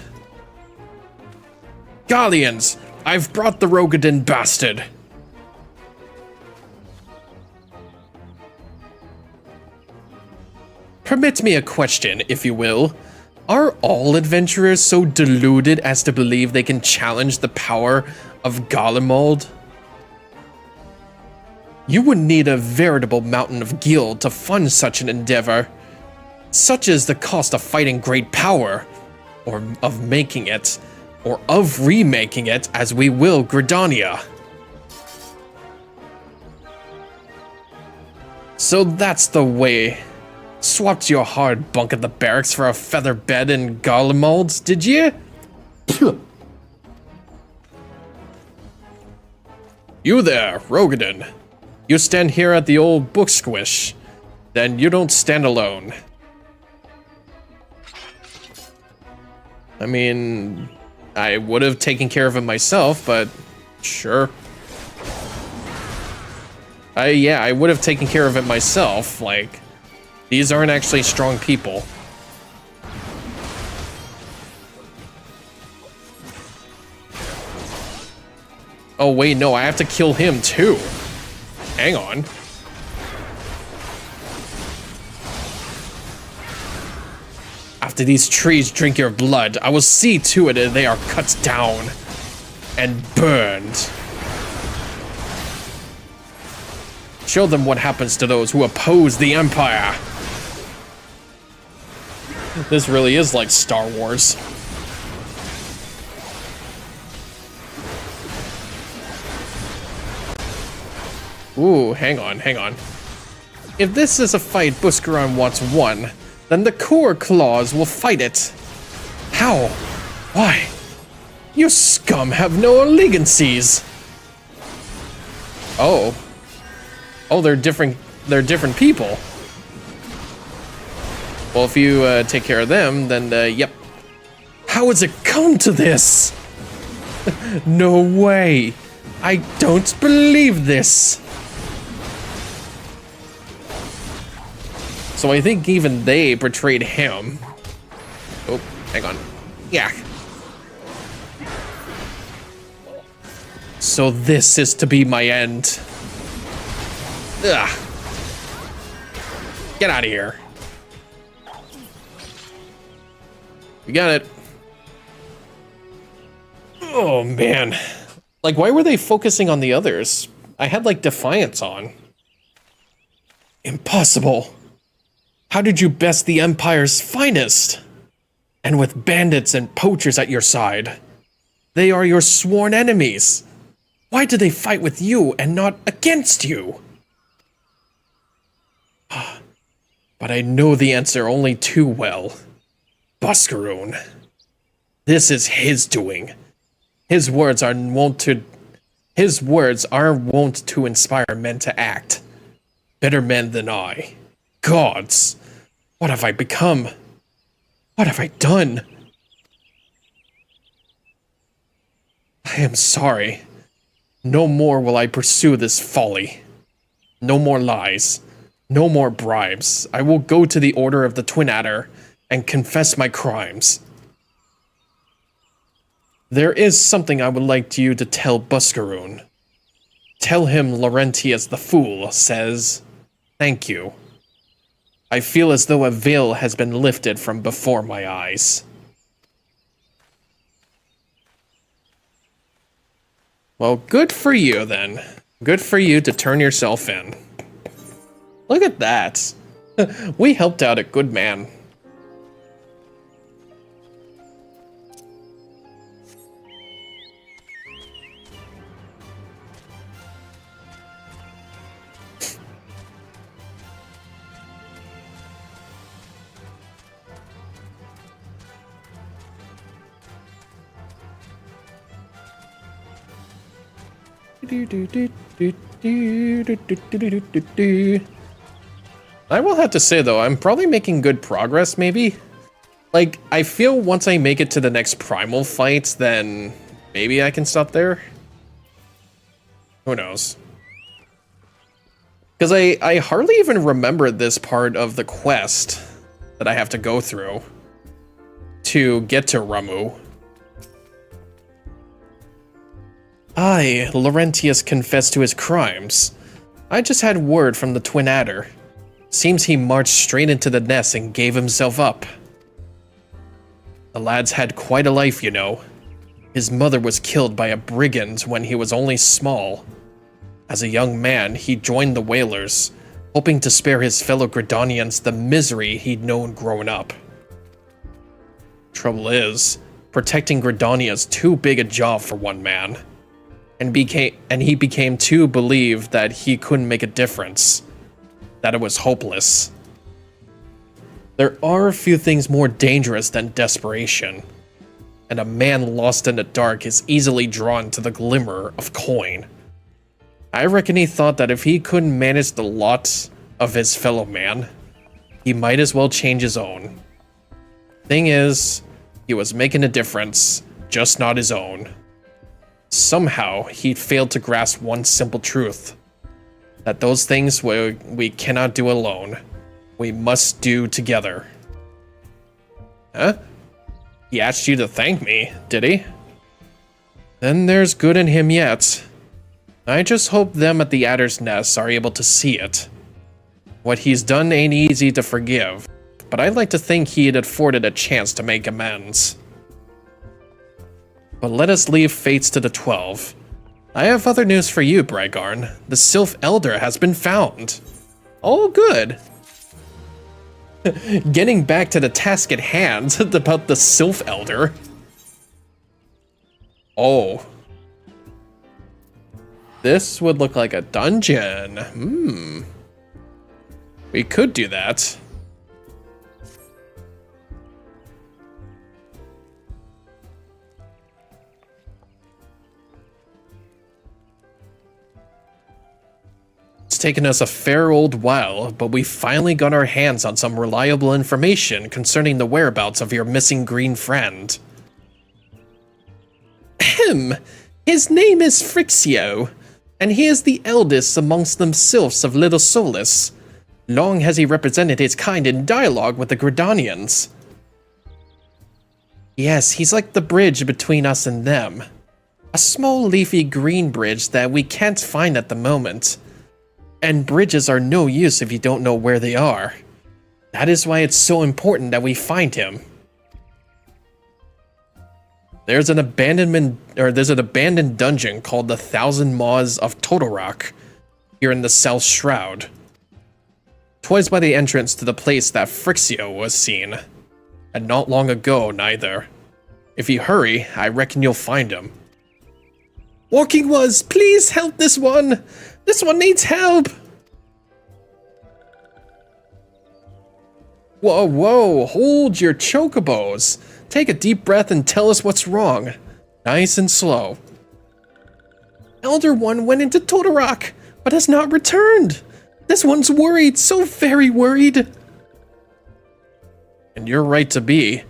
Galleons, I've brought the Rogadin bastard. Permit me a question, if you will. Are all adventurers so deluded as to believe they can challenge the power of Garlemald? You would need a veritable mountain of gil to fund such an endeavor. Such is the cost of fighting great power, or of making it, or of remaking it as we will Gridania. So that's the way. Swapped your hard bunk at the barracks for a feather bed in Garlemald, did you? You there, Rogadin. You stand here at the old book squish. Then you don't stand alone. I mean, I would have taken care of it myself, but sure. Yeah, I would have taken care of it myself, like, these aren't actually strong people. Oh wait, no, I have to kill him too. Hang on. After these trees drink your blood, I will see to it that they are cut down and burned. Show them what happens to those who oppose the Empire. This really is like Star Wars. Ooh, hang on. If this is a fight Buscaron wants won, then the core claws will fight it. How? Why? You scum have no allegiances. Oh. Oh, they're different people. Well, if you take care of them, then yep. How has it come to this? No way. I don't believe this. So I think even they betrayed him. Oh, hang on. Yeah. So this is to be my end. Ugh. Get out of here. We got it. Oh, man. Like, why were they focusing on the others? I had, like, Defiance on. Impossible. How did you best the Empire's finest? And with bandits and poachers at your side. They are your sworn enemies. Why do they fight with you and not against you? But I know the answer only too well. Buscaroon. This is his doing. His words are wont to inspire men to act. Better men than I. Gods! What have I become? What have I done? I am sorry. No more will I pursue this folly. No more lies. No more bribes. I will go to the Order of the Twin Adder and confess my crimes. There is something I would like you to tell Buscaroon. Tell him Laurentius the Fool says, thank you. I feel as though a veil has been lifted from before my eyes. Well, good for you then. Good for you to turn yourself in. Look at that. We helped out a good man. I will have to say though, I'm probably making good progress maybe. Like, I feel once I make it to the next primal fight, then maybe I can stop there. Who knows? Because I hardly even remember this part of the quest that I have to go through to get to Ramu. Laurentius confessed to his crimes. I just had word from the Twin Adder. Seems he marched straight into the nest and gave himself up. The lad's had quite a life, you know. His mother was killed by a brigand when he was only small. As a young man, he joined the Whalers, hoping to spare his fellow Gridanians the misery he'd known growing up. Trouble is, protecting Gridania's too big a job for one man. And he became too believed that he couldn't make a difference. That it was hopeless. There are a few things more dangerous than desperation. And a man lost in the dark is easily drawn to the glimmer of coin. I reckon he thought that if he couldn't manage the lot of his fellow man, he might as well change his own. Thing is, he was making a difference, just not his own. Somehow, he'd failed to grasp one simple truth. That those things we cannot do alone. We must do together. Huh? He asked you to thank me, did he? Then there's good in him yet. I just hope them at the Adder's Nest are able to see it. What he's done ain't easy to forgive, but I'd like to think he'd afforded a chance to make amends. But let us leave fates to the 12. I have other news for you, Brigarn. The Sylph Elder has been found. Oh, good. Getting back to the task at hand about the Sylph Elder. Oh. This would look like a dungeon. We could do that. It's taken us a fair old while, but we finally got our hands on some reliable information concerning the whereabouts of your missing green friend. Ahem! His name is Frixio, and he is the eldest amongst them sylphs of Little Solus. Long has he represented his kind in dialogue with the Gridanians. Yes, he's like the bridge between us and them. A small leafy green bridge that we can't find at the moment. And bridges are no use if you don't know where they are. That is why it's so important that we find him. There's an abandoned dungeon called the Thousand Maws of Totorock here in the South Shroud. Twice by the entrance to the place that Frixio was seen. And not long ago, neither. If you hurry, I reckon you'll find him. Walking Was, please help this one! This one needs help! Whoa, whoa, hold your chocobos. Take a deep breath and tell us what's wrong. Nice and slow. Elder One went into Totorock, but has not returned. This one's worried, so very worried. And you're right to be.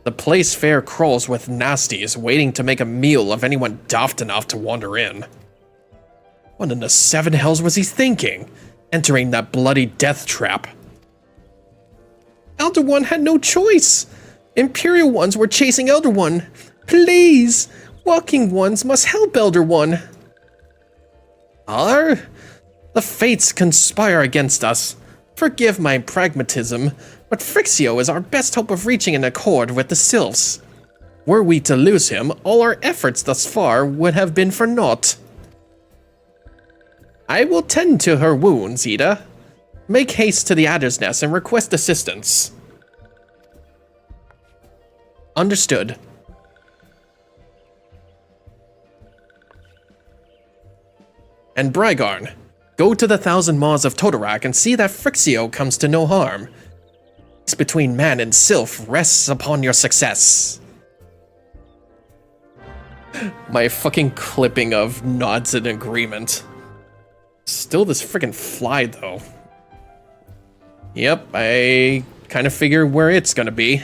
The place fair crawls with nasties waiting to make a meal of anyone daft enough to wander in. What in the seven hells was he thinking, entering that bloody death trap? Elder One had no choice. Imperial ones were chasing Elder One. Please, walking ones must help Elder One. The fates conspire against us. Forgive my pragmatism, but Frixio is our best hope of reaching an accord with the Sylphs. Were we to lose him, all our efforts thus far would have been for naught. I will tend to her wounds, Ida. Make haste to the Adder's Nest and request assistance. Understood. And Brygarn, go to the Thousand Maws of Totorock and see that Frixio comes to no harm. Peace between man and sylph rests upon your success. My fucking clipping of nods in agreement. Still this freaking fly, though. Yep, I kind of figure where it's gonna be.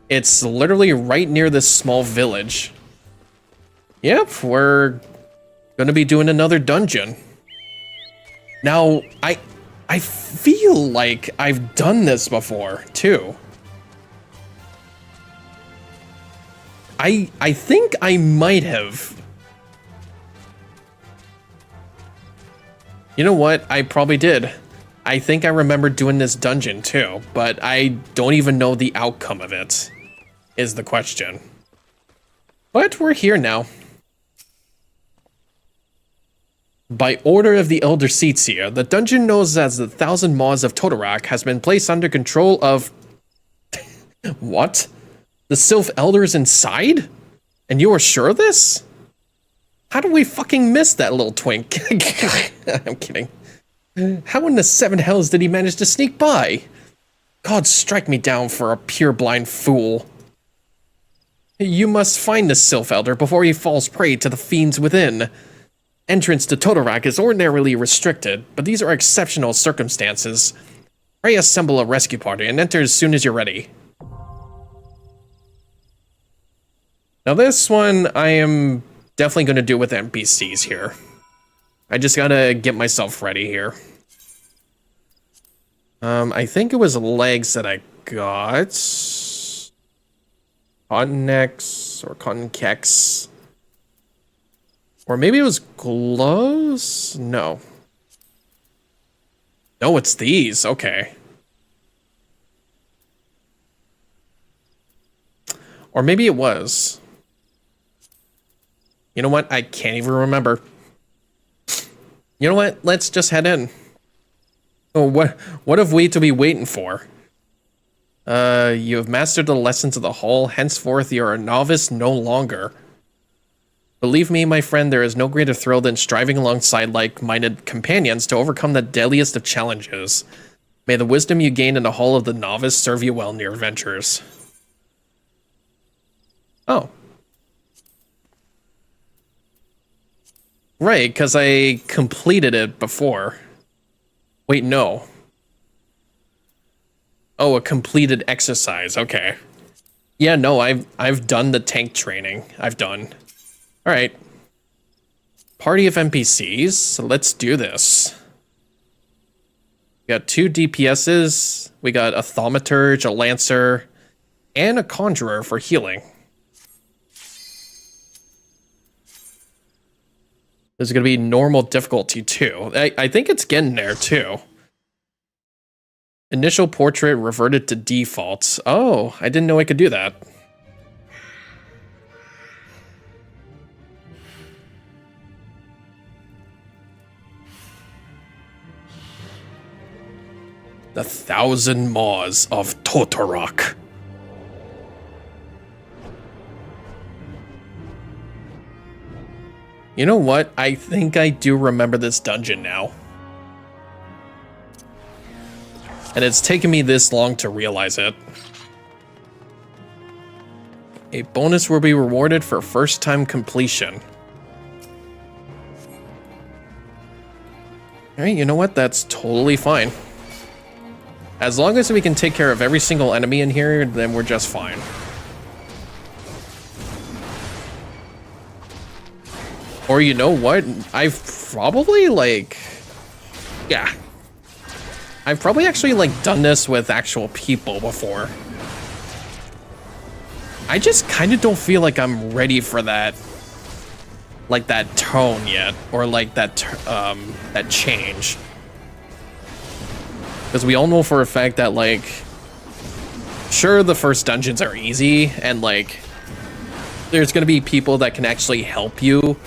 It's literally right near this small village. Yep, we're gonna be doing another dungeon. Now, I feel like I've done this before, too. I think I might have. You know what? I probably did. I think I remember doing this dungeon, too, but I don't even know the outcome of it, is the question. But we're here now. By order of the Elder Seatseer, the dungeon known as the Thousand Maws of Totorock has been placed under control of... What? The Sylph Elders inside? And you are sure of this? How did we fucking miss that little twink? I'm kidding. How in the seven hells did he manage to sneak by? God strike me down for a pure-blind fool. You must find the Sylph Elder before he falls prey to the fiends within. Entrance to Totorock is ordinarily restricted, but these are exceptional circumstances. Pray assemble a rescue party and enter as soon as you're ready. Now this one, I am definitely going to do with NPCs here. I just gotta get myself ready here. I think it was legs that I got. Cotton necks or cotton kecks. Or maybe it was gloves? No. No, it's these. Okay. Or maybe it was. You know what? I can't even remember. You know what? Let's just head in. Oh, what have we to be waiting for? You have mastered the lessons of the hall. Henceforth, you are a novice no longer. Believe me, my friend, there is no greater thrill than striving alongside like-minded companions to overcome the deadliest of challenges. May the wisdom you gain in the Hall of the Novice serve you well in your adventures. Oh. Right, because I completed it before. Wait, no. Oh, a completed exercise, okay. Yeah, no, I've done the tank training. I've done. Alright. Party of NPCs, so let's do this. We got 2 DPSs, we got a Thaumaturge, a Lancer, and a Conjurer for healing. There's going to be normal difficulty too. I think it's getting there too. Initial portrait reverted to defaults. Oh, I didn't know I could do that. The Thousand Maws of Totorock. You know what? I think I do remember this dungeon now. And it's taken me this long to realize it. A bonus will be rewarded for first time completion. Alright, you know what? That's totally fine. As long as we can take care of every single enemy in here, then we're just fine. Or you know what? I've probably yeah. I've probably actually done this with actual people before. I just kind of don't feel like I'm ready for that, that tone yet, or that change. Because we all know for a fact that sure, the first dungeons are easy, and there's gonna be people that can actually help you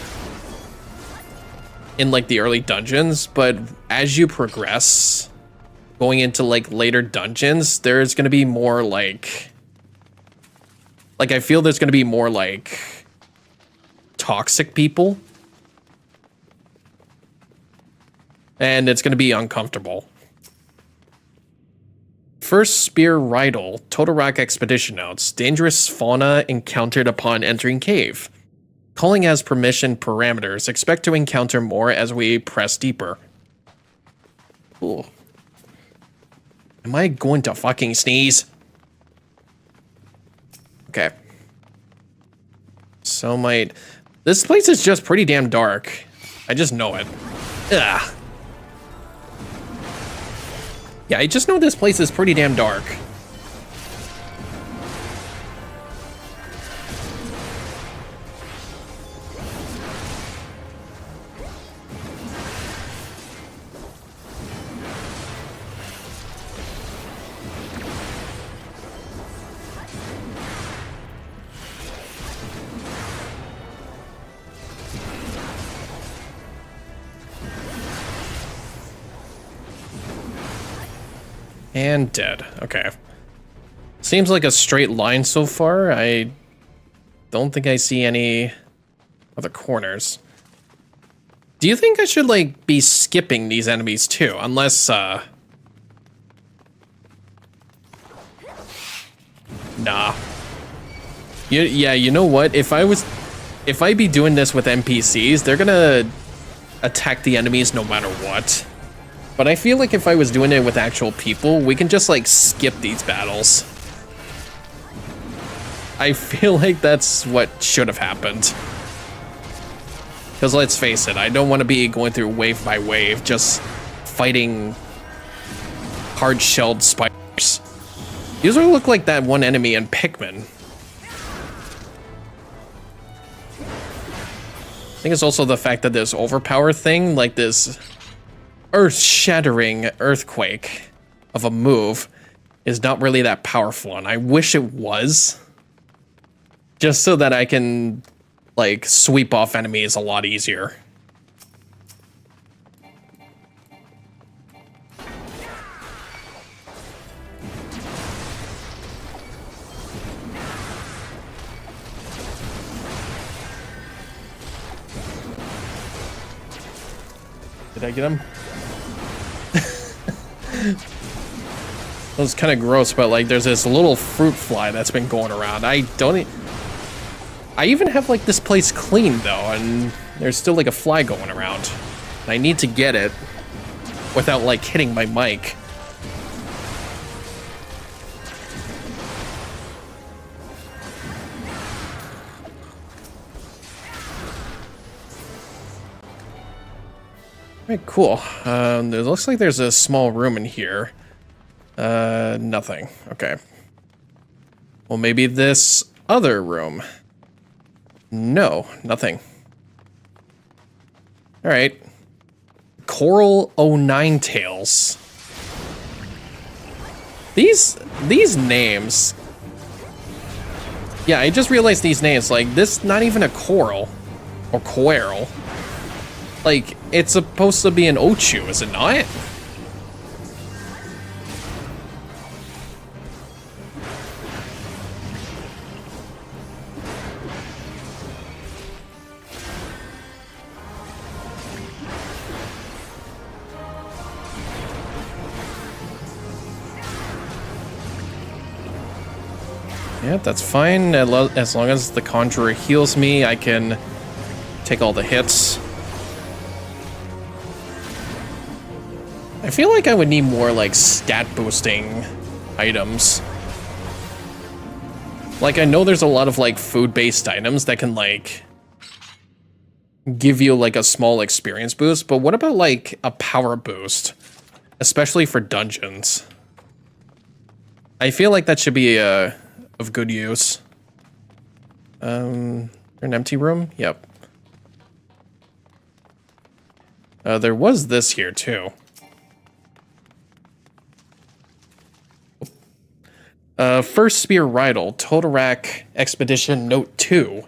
in the early dungeons, but as you progress, going into later dungeons, there's gonna be more I feel there's gonna be more toxic people, and it's gonna be uncomfortable. First Spear Rydal, Total Rock Expedition Notes. Dangerous fauna encountered upon entering cave. Calling as permission parameters. Expect to encounter more as we press deeper. Ooh. Am I going to fucking sneeze? Okay. So this place is just pretty damn dark. I just know it. Ugh. Yeah, I just know this place is pretty damn dark. And dead. Okay. Seems like a straight line so far. I don't think I see any other corners. Do you think I should be skipping these enemies too? Unless nah. Yeah, you know what? If I be doing this with NPCs, they're gonna attack the enemies no matter what. But I feel like if I was doing it with actual people, we can just skip these battles. I feel like that's what should have happened. Because let's face it, I don't want to be going through wave by wave, just fighting hard-shelled spiders. These look like that one enemy in Pikmin. I think it's also the fact that this overpower thing, this earth-shattering earthquake of a move, is not really that powerful, and I wish it was. Just so that I can, sweep off enemies a lot easier. Did I get him? That was kind of gross, but there's this little fruit fly that's been going around. I even have this place cleaned though, and there's still a fly going around. I need to get it without hitting my mic. Alright, cool. It looks like there's a small room in here. Nothing. Okay. Well, maybe this other room. No, nothing. Alright. Coral O9 Tails. These names. Yeah, I just realized these names. This not even a coral. Or coral. It's supposed to be an Ochu, is it not? Yeah, that's fine. As long as the Conjurer heals me, I can take all the hits. I feel like I would need more, like, stat boosting items. Like, I know there's a lot of, like, food-based items that can, like, give you, like, a small experience boost, but what about, like, a power boost? Especially for dungeons. I feel like that should be, of good use. An empty room? Yep. There was this here, too. First Spear Rydal, Totorak Expedition Note 2.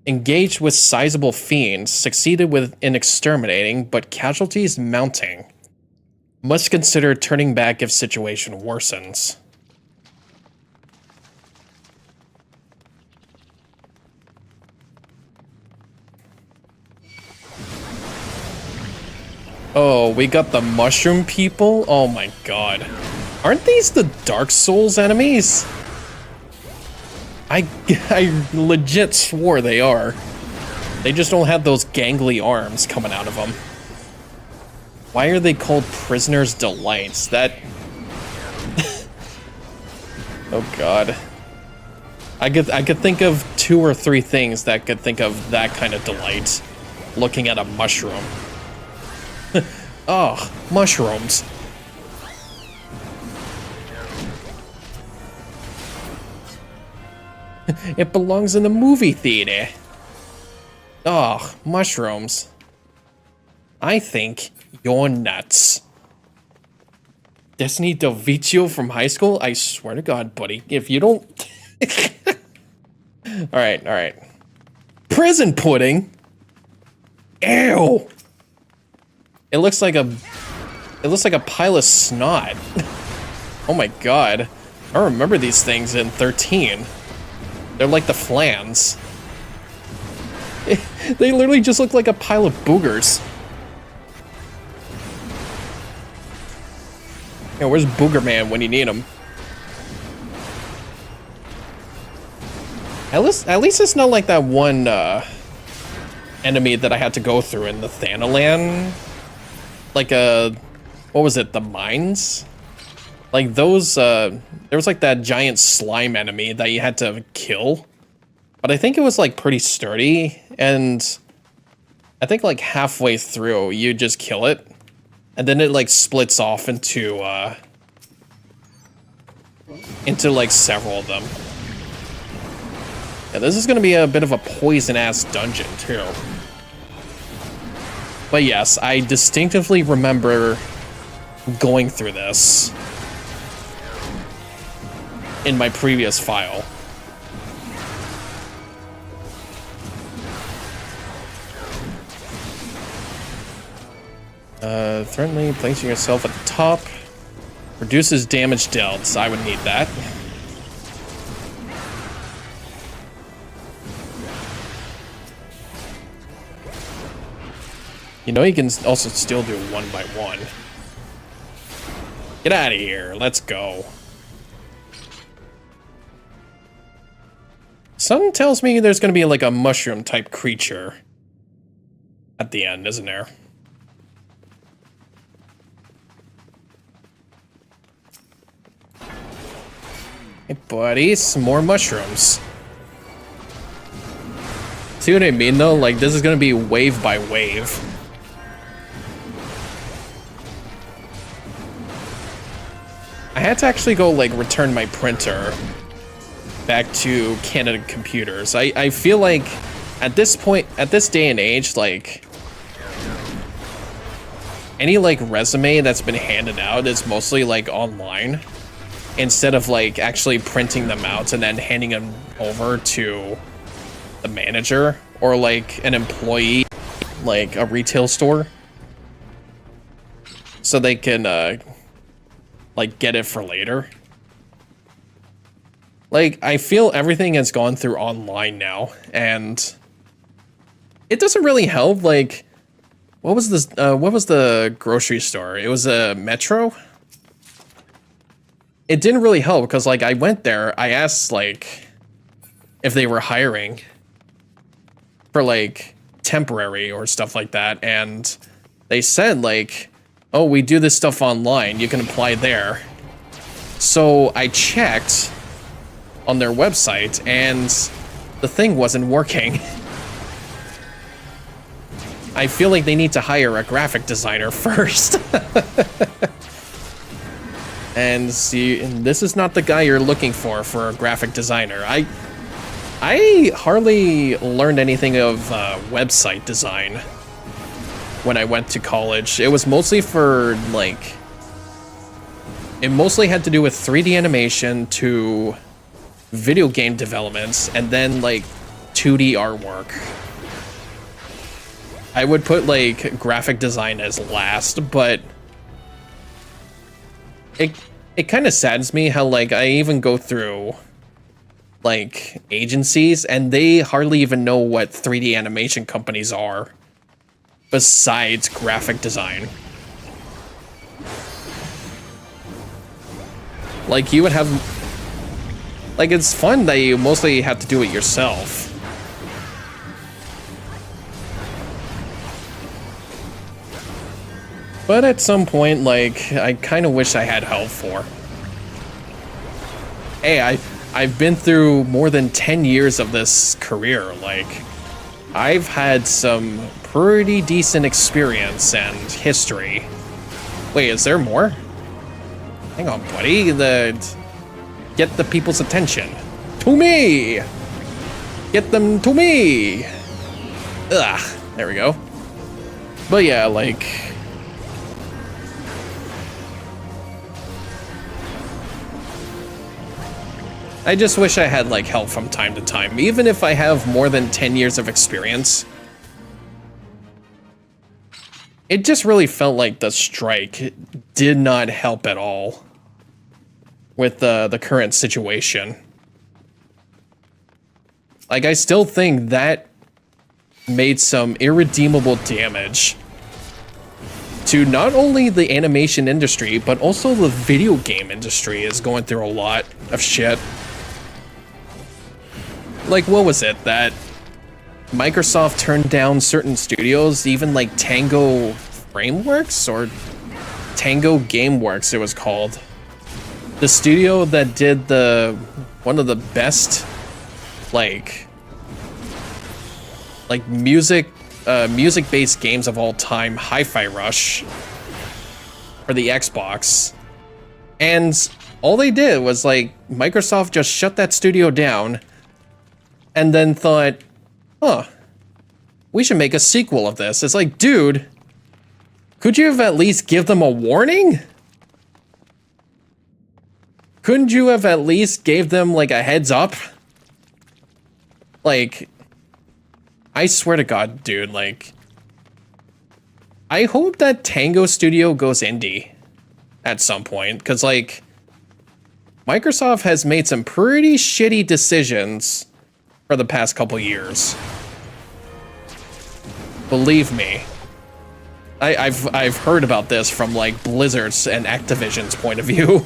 Engaged with sizable fiends, succeeded in exterminating, but casualties mounting. Must consider turning back if situation worsens. Oh, we got the mushroom people? Oh my god. Aren't these the Dark Souls enemies? I legit swore they are. They just don't have those gangly arms coming out of them. Why are they called Prisoner's Delights? That... oh god. I could think of 2 or 3 things that could think of that kind of delight. Looking at a mushroom. Oh, mushrooms. It belongs in the movie theater. Oh, mushrooms. I think you're nuts. Destiny Del Vecchio from high school? I swear to God, buddy, if you don't... Alright, alright. Prison pudding? Ew! It looks like a pile of snot. Oh my god. I remember these things in 13. They're like the flans. They literally just look like a pile of boogers. Yeah, where's Booger Man when you need him? At least it's not like that one enemy that I had to go through in the Thanalan. Like what was it? The mines? Like those, there was like that giant slime enemy that you had to kill. But I think it was like pretty sturdy, and I think like halfway through you just kill it. And then it like splits off into like several of them. Yeah, this is gonna be a bit of a poison-ass dungeon too. But yes, I distinctively remember going through this in my previous file. Threateningly placing yourself at the top. Reduces damage dealt. I would need that. You know, you can also still do 1 by 1. Get out of here. Let's go. Something tells me there's going to be like a mushroom type creature at the end, isn't there? Hey, buddy, some more mushrooms. See what I mean, though? Like, this is going to be wave by wave. I had to actually go, like, return my printer back to Canada Computers. I feel like at this point, at this day and age, like, any, like, resume that's been handed out is mostly, like, online. Instead of, like, actually printing them out and then handing them over to the manager or, like, an employee, like, a retail store. So they can, like, get it for later. Like, I feel everything has gone through online now, and it doesn't really help. Like, what was this, what was the grocery store? It was a Metro? it didn't really help because like I went there, I asked like if they were hiring for like temporary or stuff like that, and they said like, oh, we do this stuff online, you can apply there. So I checked on their website and the thing wasn't working. I feel like they need to hire a graphic designer first. And see, this is not the guy you're looking for a graphic designer. I hardly learned anything of website design when I went to college. It was mostly for like, it mostly had to do with 3D animation to video game developments and then like 2D artwork. I would put like graphic design as last, but it kind of saddens me how like I even go through like agencies and they hardly even know what 3D animation companies are besides graphic design. Like you would have, like it's fun that you mostly have to do it yourself. But at some point, like, I kind of wish I had help for. Hey, I've been through more than 10 years of this career. Like, I've had some pretty decent experience and history. Wait, is there more? Hang on, buddy. Get the people's attention. To me! Get them to me! Ugh, there we go. But yeah, like... I just wish I had like help from time to time, even if I have more than 10 years of experience. It just really felt like the strike did not help at all with the current situation. Like, I still think that made some irredeemable damage to not only the animation industry, but also the video game industry is going through a lot of shit. Like, what was it that Microsoft turned down certain studios, even like Tango Frameworks or Tango Gameworks it was called. The studio that did one of the best like music-based games of all time, Hi-Fi Rush for the Xbox. And all they did was like Microsoft just shut that studio down and then thought, huh, we should make a sequel of this. It's like, dude, could you have at least give them a warning? Couldn't you have at least gave them like a heads up? Like, I swear to God, dude, like, I hope that Tango Studio goes indie at some point, because like, Microsoft has made some pretty shitty decisions for the past couple years. Believe me. I've heard about this from like Blizzard's and Activision's point of view.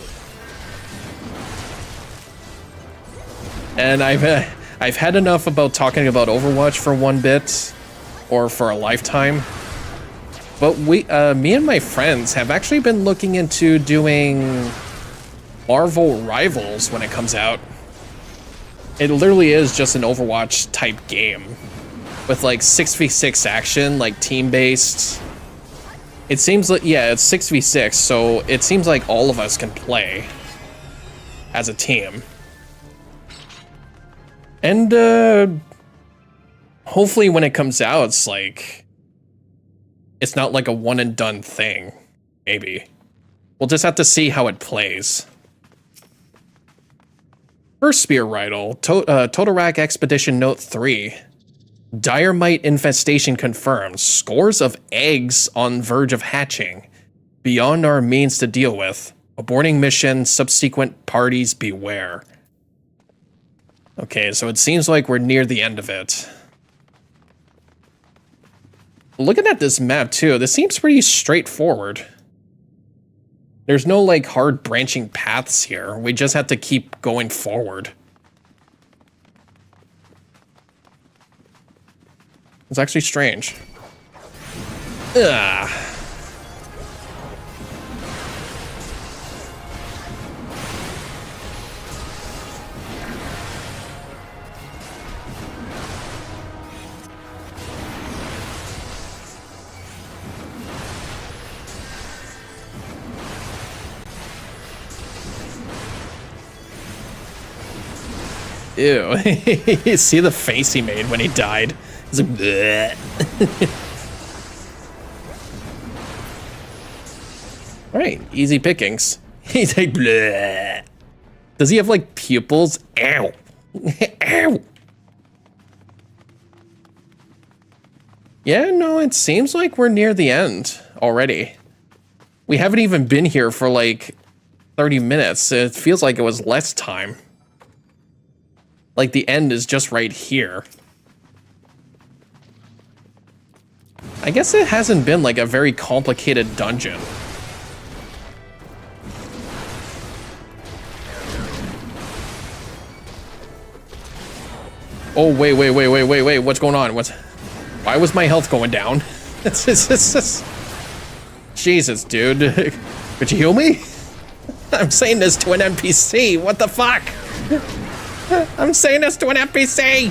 And I've had enough about talking about Overwatch for one bit, or for a lifetime. But me and my friends have actually been looking into doing Marvel Rivals when it comes out. It literally is just an Overwatch type game with like 6v6 action, like team-based. It seems like, yeah, it's 6v6, so it seems like all of us can play as a team. And hopefully when it comes out, it's like, it's not like a one and done thing. Maybe. We'll just have to see how it plays. First Spear Riddle, Totorak Expedition Note 3. Dire Mite infestation confirmed. Scores of eggs on verge of hatching. Beyond our means to deal with. Aborting mission, subsequent parties beware. Okay, so it seems like we're near the end of it. Looking at this map too, this seems pretty straightforward. There's no, like, hard branching paths here. We just have to keep going forward. It's actually strange. Ugh. Ew. See the face he made when he died? He's like, bleh. Alright, easy pickings. He's like, bleh. Does he have, like, pupils? Ow. Ow. Yeah, no, it seems like we're near the end already. We haven't even been here for, like, 30 minutes. It feels like it was less time. Like, the end is just right here. I guess it hasn't been, like, a very complicated dungeon. Oh, wait, what's going on? Why was my health going down? Jesus, dude. Could you heal me? I'm saying this to an NPC. What the fuck? I'm saying this to an NPC!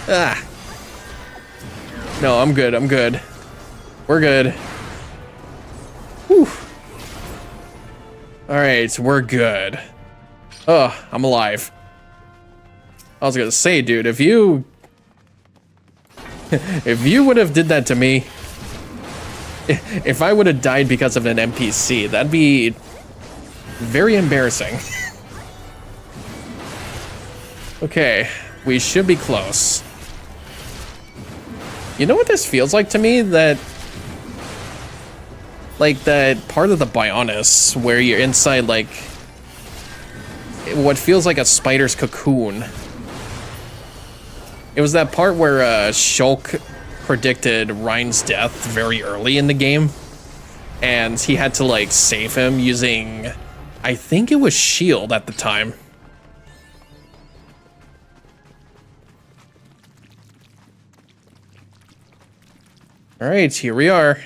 Ah. No, I'm good, I'm good. We're good. Whew. Alright, we're good. Oh, I'm alive. I was gonna say, dude, if you... if you would have did that to me... If I would have died because of an NPC, that'd be... very embarrassing. Okay, we should be close. You know what this feels like to me? That part of the Bionis where you're inside, like, what feels like a spider's cocoon. It was that part where Shulk predicted Ryan's death very early in the game, and he had to, like, save him using, I think it was shield at the time. All right, here we are.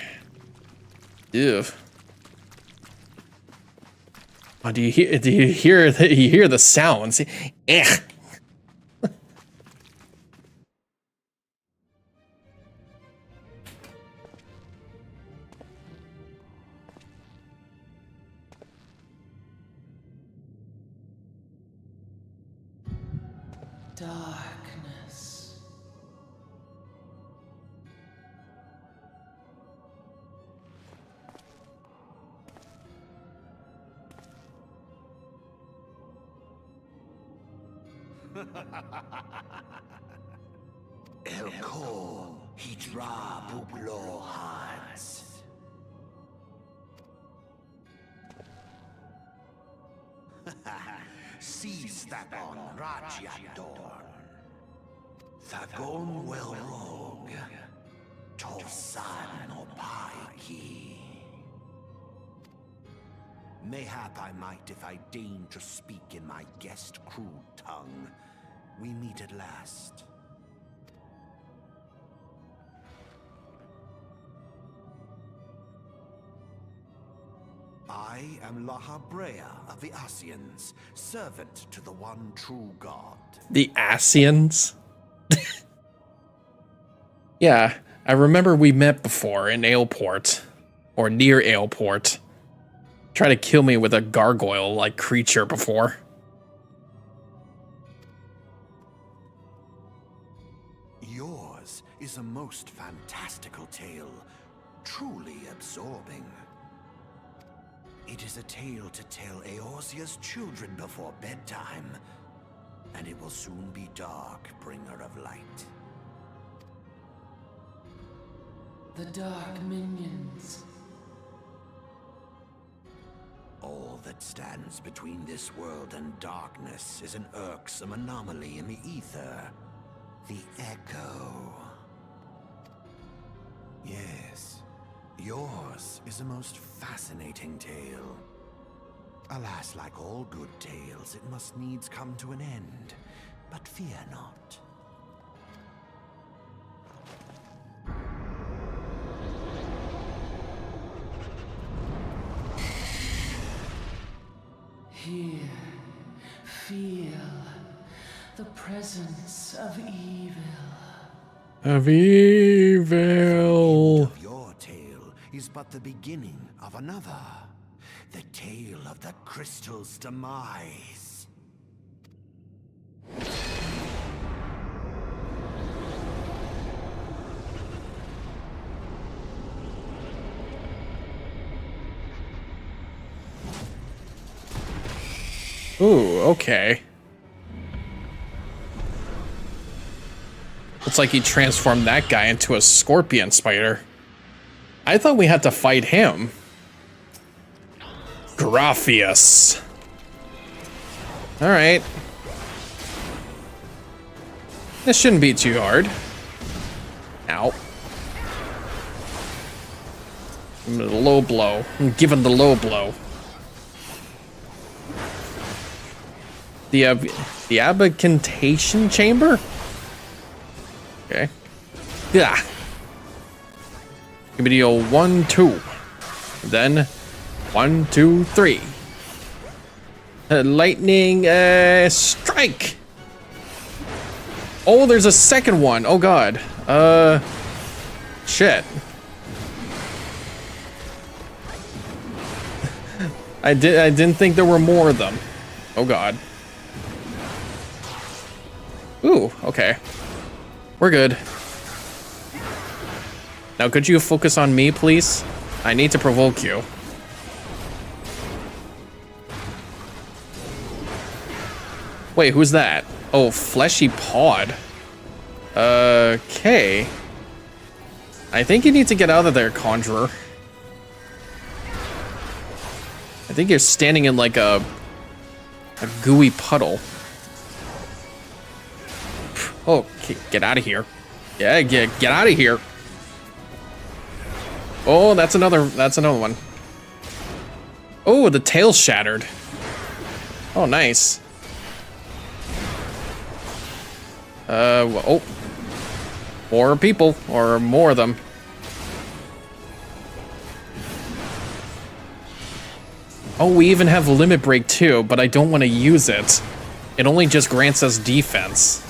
Ew. Oh, do you hear the sounds? Eh. Darkness. Elko Hidra Bublo Hans. Seize that on Rajyador. Thagon well rogue. Tosan no Paiki. Mayhap I might if I deign to speak in my guest crude tongue. We meet at last. I am Lahabrea of the Asians, servant to the one true God. The Asians? Yeah, I remember we met before in Aleport, or near Aleport. Tried to kill me with a gargoyle-like creature before. Yours is a most fantastical tale, truly absorbing. It is a tale to tell Eorzea's children before bedtime, and it will soon be dark, bringer of light. The dark minions. All that stands between this world and darkness is an irksome anomaly in the ether. The Echo. Yes, Yours is a most fascinating tale. Alas, like all good tales, it must needs come to an end. But fear not. Here, feel the presence of evil. Of evil. Of your tale is but the beginning of another. The tale of the crystal's demise. Ooh, okay. Looks like he transformed that guy into a scorpion spider. I thought we had to fight him. Graphius. Alright. This shouldn't be too hard. Ow. Give him the low blow. I'm giving the low blow. The abacantation chamber? Okay. Yeah. Give me the old 1, 2. Then 1, 2, 3. Lightning strike. Oh, there's a second one. Oh god. Shit. I didn't think there were more of them. Oh god. Ooh, okay. We're good. Now, could you focus on me, please? I need to provoke you. Wait, who's that? Oh, Fleshy Pod. Okay. I think you need to get out of there, Conjurer. I think you're standing in like a gooey puddle. Oh, get out of here. Yeah, get out of here. Oh, that's another one. Oh, the tail's shattered. Oh, nice. Oh. More people, or more of them. Oh, we even have Limit Break too, but I don't want to use it. It only just grants us defense.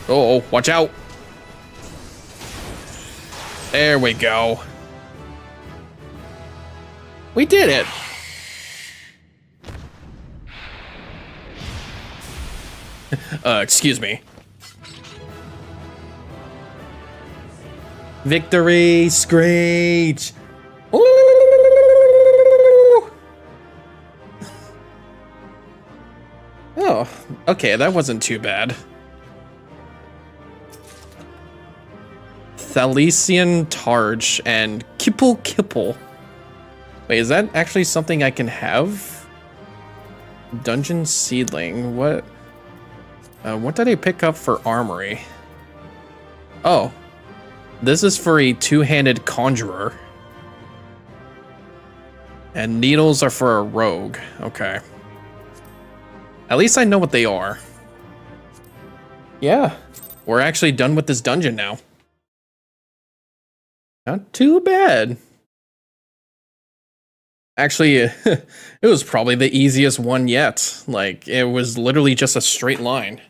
Uh-oh, watch out. There we go. We did it. Excuse me. Victory Screech. Ooh. Oh, okay, that wasn't too bad. Thalesian Targe and Kipple. Wait, is that actually something I can have? Dungeon Seedling. What did I pick up for Armory? Oh, this is for a two-handed Conjurer. And needles are for a rogue. Okay. At least I know what they are. Yeah, we're actually done with this dungeon now. Not too bad. Actually, it was probably the easiest one yet. Like, it was literally just a straight line.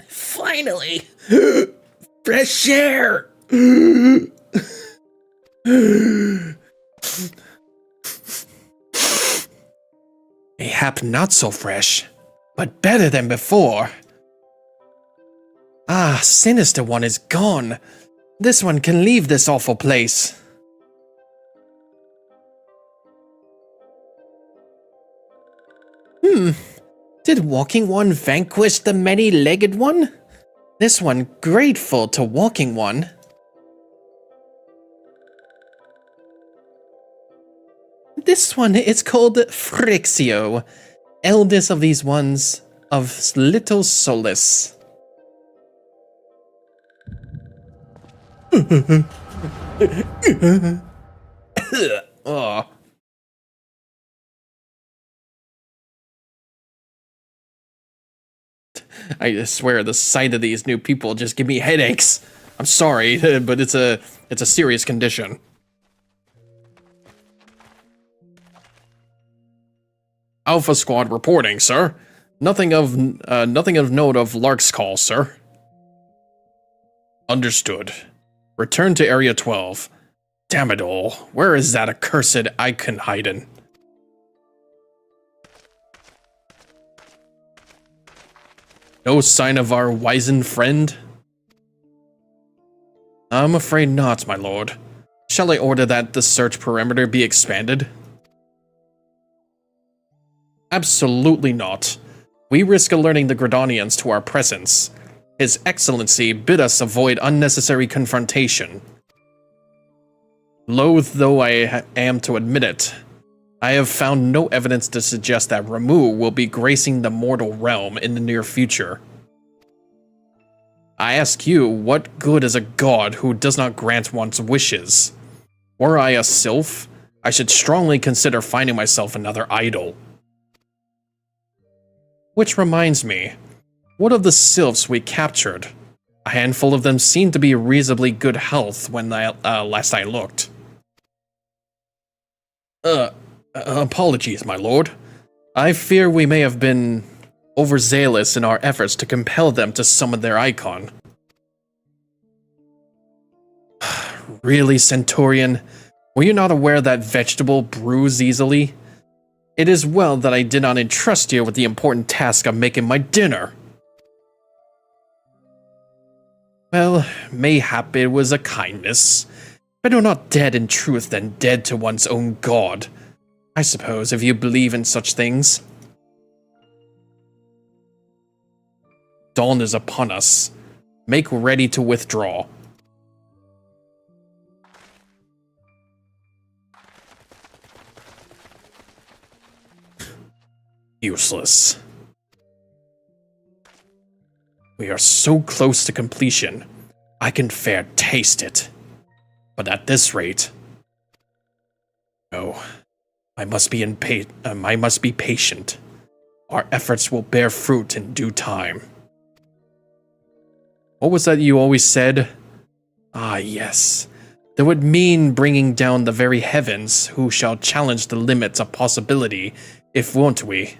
Finally! Fresh air! Mayhap not so fresh, but better than before. Ah, Sinister One is gone. This one can leave this awful place. Did Walking One vanquish the many-legged one? This one grateful to Walking One. This one is called Frixio, eldest of these ones of little solace. Oh. I swear the sight of these new people just give me headaches. I'm sorry, but it's a serious condition. Alpha Squad reporting, sir. Nothing of note of Lark's call, sir. Understood. Return to Area 12. Damn it all. Where is that accursed icon hiding? No sign of our wizened friend? I'm afraid not, my lord. Shall I order that the search perimeter be expanded? Absolutely not. We risk alerting the Gridanians to our presence. His Excellency bid us avoid unnecessary confrontation. Loath though I am to admit it, I have found no evidence to suggest that Ramu will be gracing the mortal realm in the near future. I ask you, what good is a god who does not grant one's wishes? Were I a sylph, I should strongly consider finding myself another idol. Which reminds me, what of the sylphs we captured? A handful of them seemed to be reasonably good health when last I looked. Apologies, my lord. I fear we may have been overzealous in our efforts to compel them to summon their icon. Really, Centaurian? Were you not aware that vegetable brews easily? It is well that I did not entrust you with the important task of making my dinner. Well, mayhap it was a kindness. Better not dead in truth than dead to one's own god. I suppose, if you believe in such things. Dawn is upon us. Make ready to withdraw. Useless. We are so close to completion. I can fair taste it. But at this rate... No. I must be patient. Our efforts will bear fruit in due time. What was that you always said? Ah, yes. That would mean bringing down the very heavens, who shall challenge the limits of possibility, if won't we?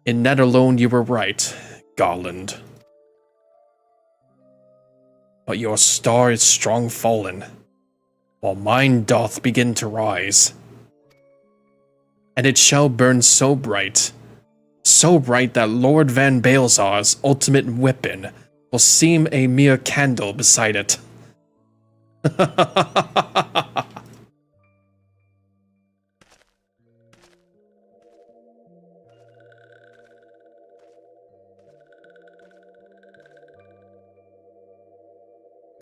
In that alone you were right, Garland. But your star is strong fallen, while mine doth begin to rise. And it shall burn so bright that Lord Van Baelzar's ultimate weapon will seem a mere candle beside it.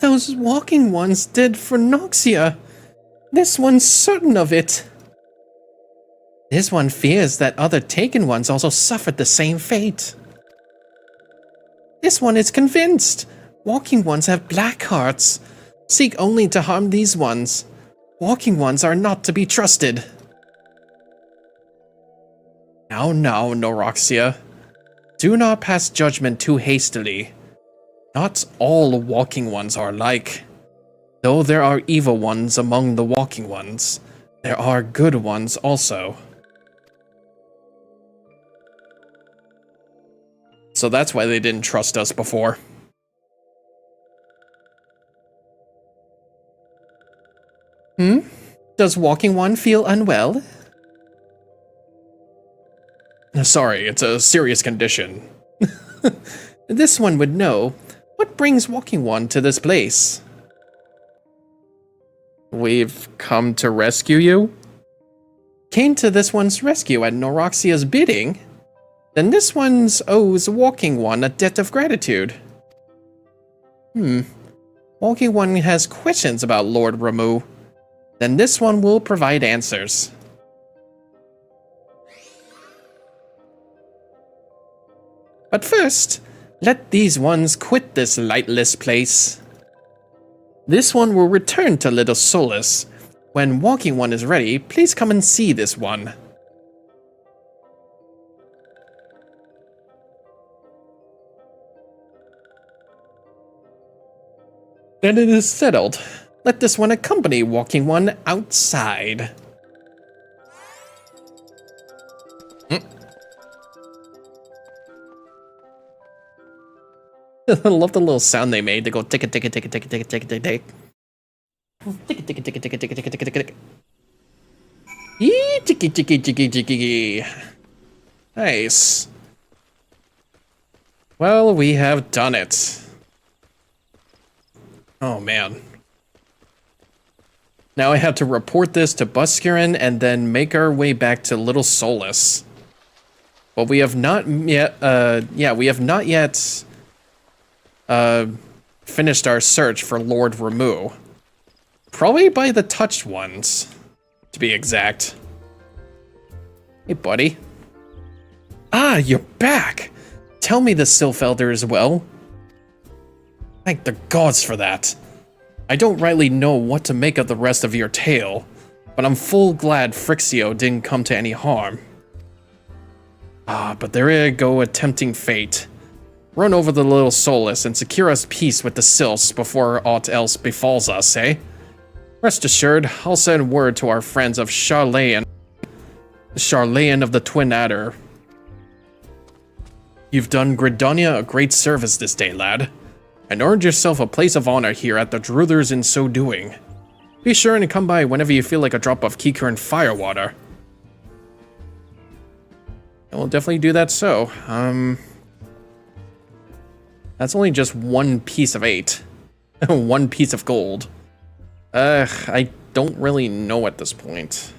Those walking ones did for Noxia. This one's certain of it. This one fears that other taken ones also suffered the same fate. This one is convinced. Walking ones have black hearts. Seek only to harm these ones. Walking ones are not to be trusted. Now, Noroxia. Do not pass judgment too hastily. Not all walking ones are alike. Though there are evil ones among the walking ones, there are good ones also. So that's why they didn't trust us before. Does Walking One feel unwell? Sorry, it's a serious condition. This one would know. What brings Walking One to this place? We've come to rescue you? Came to this one's rescue at Noroxia's bidding? Then this one's owes Walking One a debt of gratitude. Walking One has questions about Lord Ramu. Then this one will provide answers. But first, let these ones quit this lightless place. This one will return to Little Solace. When Walking One is ready, please come and see this one. Then it is settled. Let this one accompany Walking One outside. I love the little sound they made. They go tick tick tick tick tick tick tick tick tick. Tick tick tick tick tick tick tick tick tick. Eee ticky ticky ticky ticky. Nice. Well, we have done it. Oh man. Now I have to report this to Buscarin and then make our way back to Little Solace. But we have not yet, we have not yet finished our search for Lord Ramu. Probably by the touched ones, to be exact. Hey, buddy. Ah, you're back! Tell me the Sylph Elder is well. Thank the gods for that. I don't rightly know what to make of the rest of your tale, but I'm full glad Frixio didn't come to any harm. Ah, but there I go attempting fate. Run over the Little Solace and secure us peace with the Sylphs before aught else befalls us, eh? Rest assured, I'll send word to our friends of Charlayan of the Twin Adder. You've done Gridania a great service this day, lad, and earned yourself a place of honor here at the Druthers in so doing. Be sure and come by whenever you feel like a drop of Keycurrent firewater. I will definitely do that so. That's only just 1 piece of 8. 1 piece of gold. I don't really know at this point.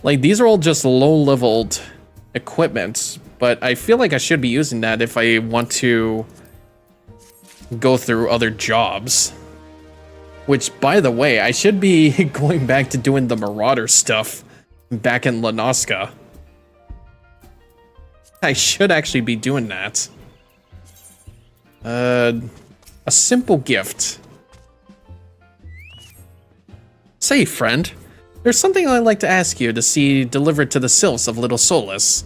Like, these are all just low-leveled equipment, but I feel like I should be using that if I want to go through other jobs. Which, by the way, I should be going back to doing the Marauder stuff back in Lanoska. I should actually be doing that. A simple gift. Say, friend, there's something I'd like to ask you to see delivered to the Sylphs of Little Solace.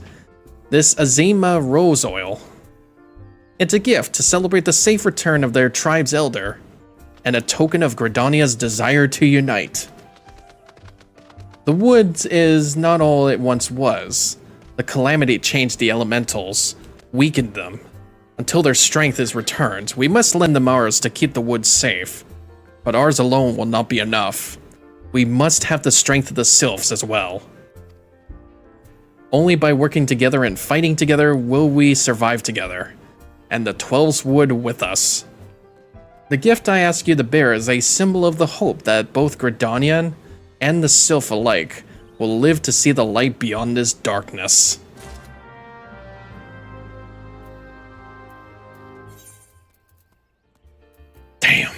This Azima Rose Oil. It's a gift to celebrate the safe return of their tribe's elder, and a token of Gridania's desire to unite. The woods is not all it once was. The calamity changed the elementals, weakened them. Until their strength is returned, we must lend them ours to keep the woods safe. But ours alone will not be enough. We must have the strength of the Sylphs as well. Only by working together and fighting together will we survive together, and the 12s would with us. The gift I ask you to bear is a symbol of the hope that both Gridanian and the Sylph alike will live to see the light beyond this darkness. Damn.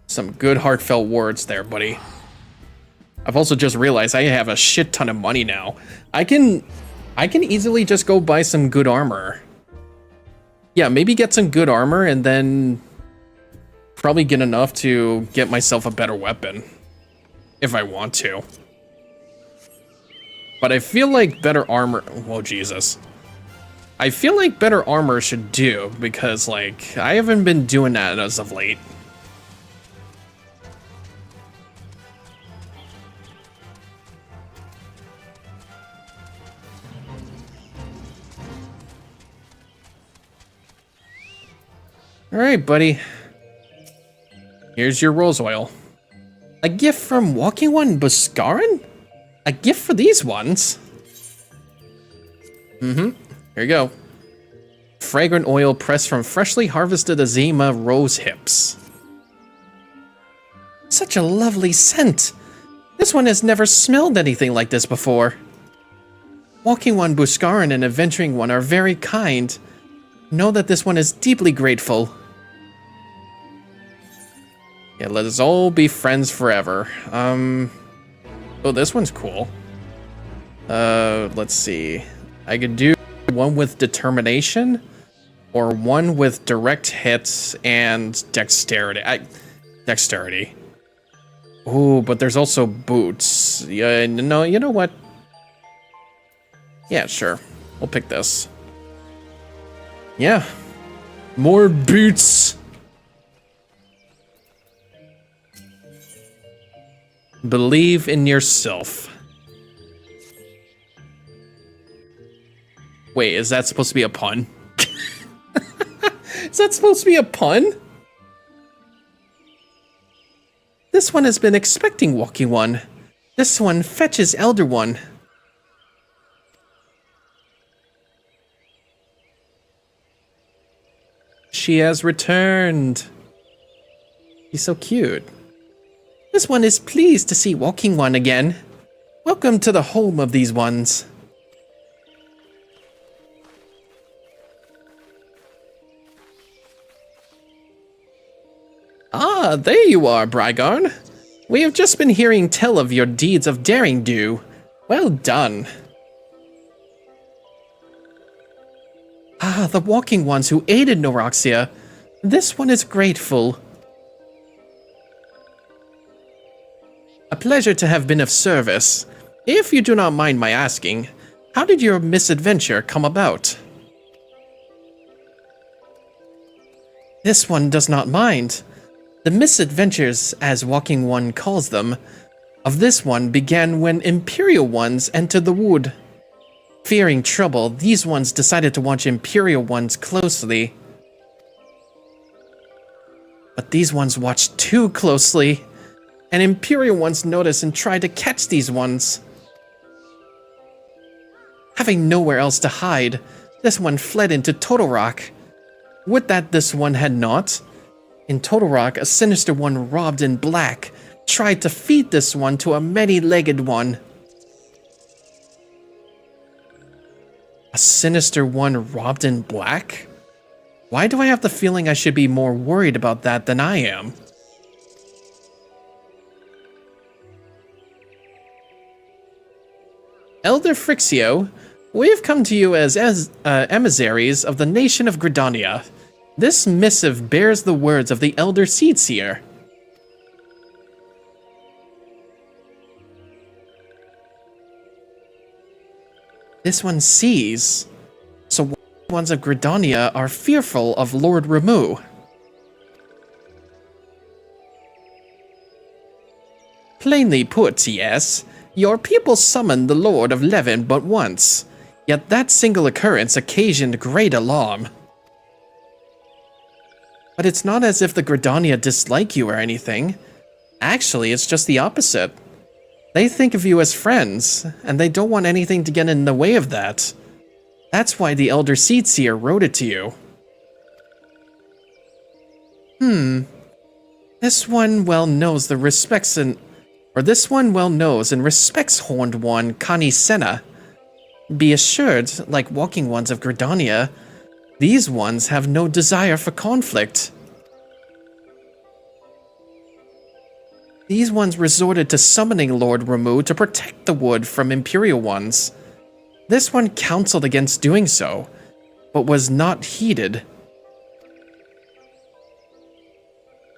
Some good heartfelt words there, buddy. I've also just realized I have a shit ton of money now. I can easily just go buy some good armor. Yeah, maybe get some good armor and then probably get enough to get myself a better weapon. If I want to. But I feel like better armor... Whoa, Jesus. I feel like better armor should do, because, like, I haven't been doing that as of late. Alright, buddy. Here's your rose oil. A gift from Walking One Buscarin? A gift for these ones? Here you go. Fragrant oil pressed from freshly harvested Azima rose hips. Such a lovely scent. This one has never smelled anything like this before. Walking One, Buskaran, and Adventuring One are very kind. Know that this one is deeply grateful. Yeah, let us all be friends forever. Oh, this one's cool. Let's see. I could do one with determination or one with direct hits and dexterity. Dexterity. Ooh, but there's also boots. Yeah, no, you know what? Yeah, sure. We'll pick this. Yeah. More boots. Believe in yourself. Wait, is that supposed to be a pun? Is that supposed to be a pun? This one has been expecting Walking One. This one fetches Elder One. She has returned. He's so cute. This one is pleased to see Walking One again. Welcome to the home of these ones. Ah, there you are, Brygarn. We have just been hearing tell of your deeds of daring do. Well done. Ah, the Walking Ones who aided Noroxia. This one is grateful. A pleasure to have been of service. If you do not mind my asking, how did your misadventure come about? This one does not mind. The misadventures, as Walking One calls them, of this one began when Imperial Ones entered the wood. Fearing trouble, these ones decided to watch Imperial Ones closely. But these ones watched too closely, and Imperial Ones noticed and tried to catch these ones. Having nowhere else to hide, this one fled into Total Rock. Would that this one had not. In Total Rock, a sinister one robed in black tried to feed this one to a many-legged one. A sinister one robed in black? Why do I have the feeling I should be more worried about that than I am? Elder Frixio, we have come to you as emissaries of the nation of Gridania. This missive bears the words of the Elder Seedseer. This one sees. So ones of Gridania are fearful of Lord Ramu. Plainly put, yes. Your people summoned the Lord of Levin but once. Yet that single occurrence occasioned great alarm. But it's not as if the Gridania dislike you or anything. Actually, it's just the opposite. They think of you as friends, and they don't want anything to get in the way of that. That's why the Elder Seedseer wrote it to you. This one well knows and respects Horned One Kani Senna. Be assured, like Walking Ones of Gridania, these ones have no desire for conflict. These ones resorted to summoning Lord Ramu to protect the wood from Imperial Ones. This one counseled against doing so, but was not heeded.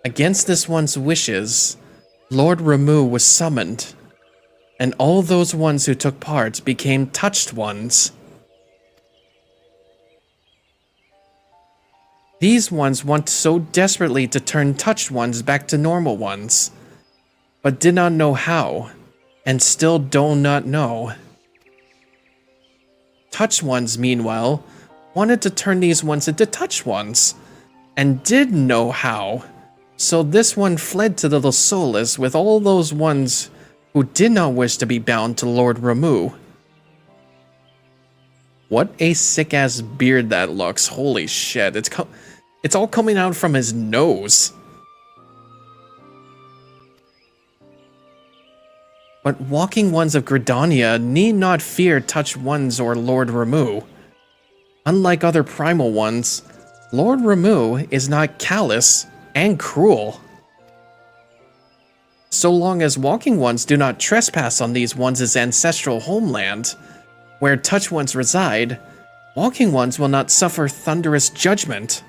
Against this one's wishes, Lord Ramu was summoned, and all those ones who took part became touched ones. These ones want so desperately to turn touched ones back to normal ones, but did not know how, and still do not know. Touched ones, meanwhile, wanted to turn these ones into touched ones, and did know how. So this one fled to the Solis with all those ones who did not wish to be bound to Lord Ramu. What a sick-ass beard that looks. Holy shit, it's all coming out from his nose. But walking ones of Gridania need not fear touch ones or Lord Ramu. Unlike other primal ones, Lord Ramu is not callous and cruel. So long as walking ones do not trespass on these ones' ancestral homeland, where touch ones reside, walking ones will not suffer thunderous judgment.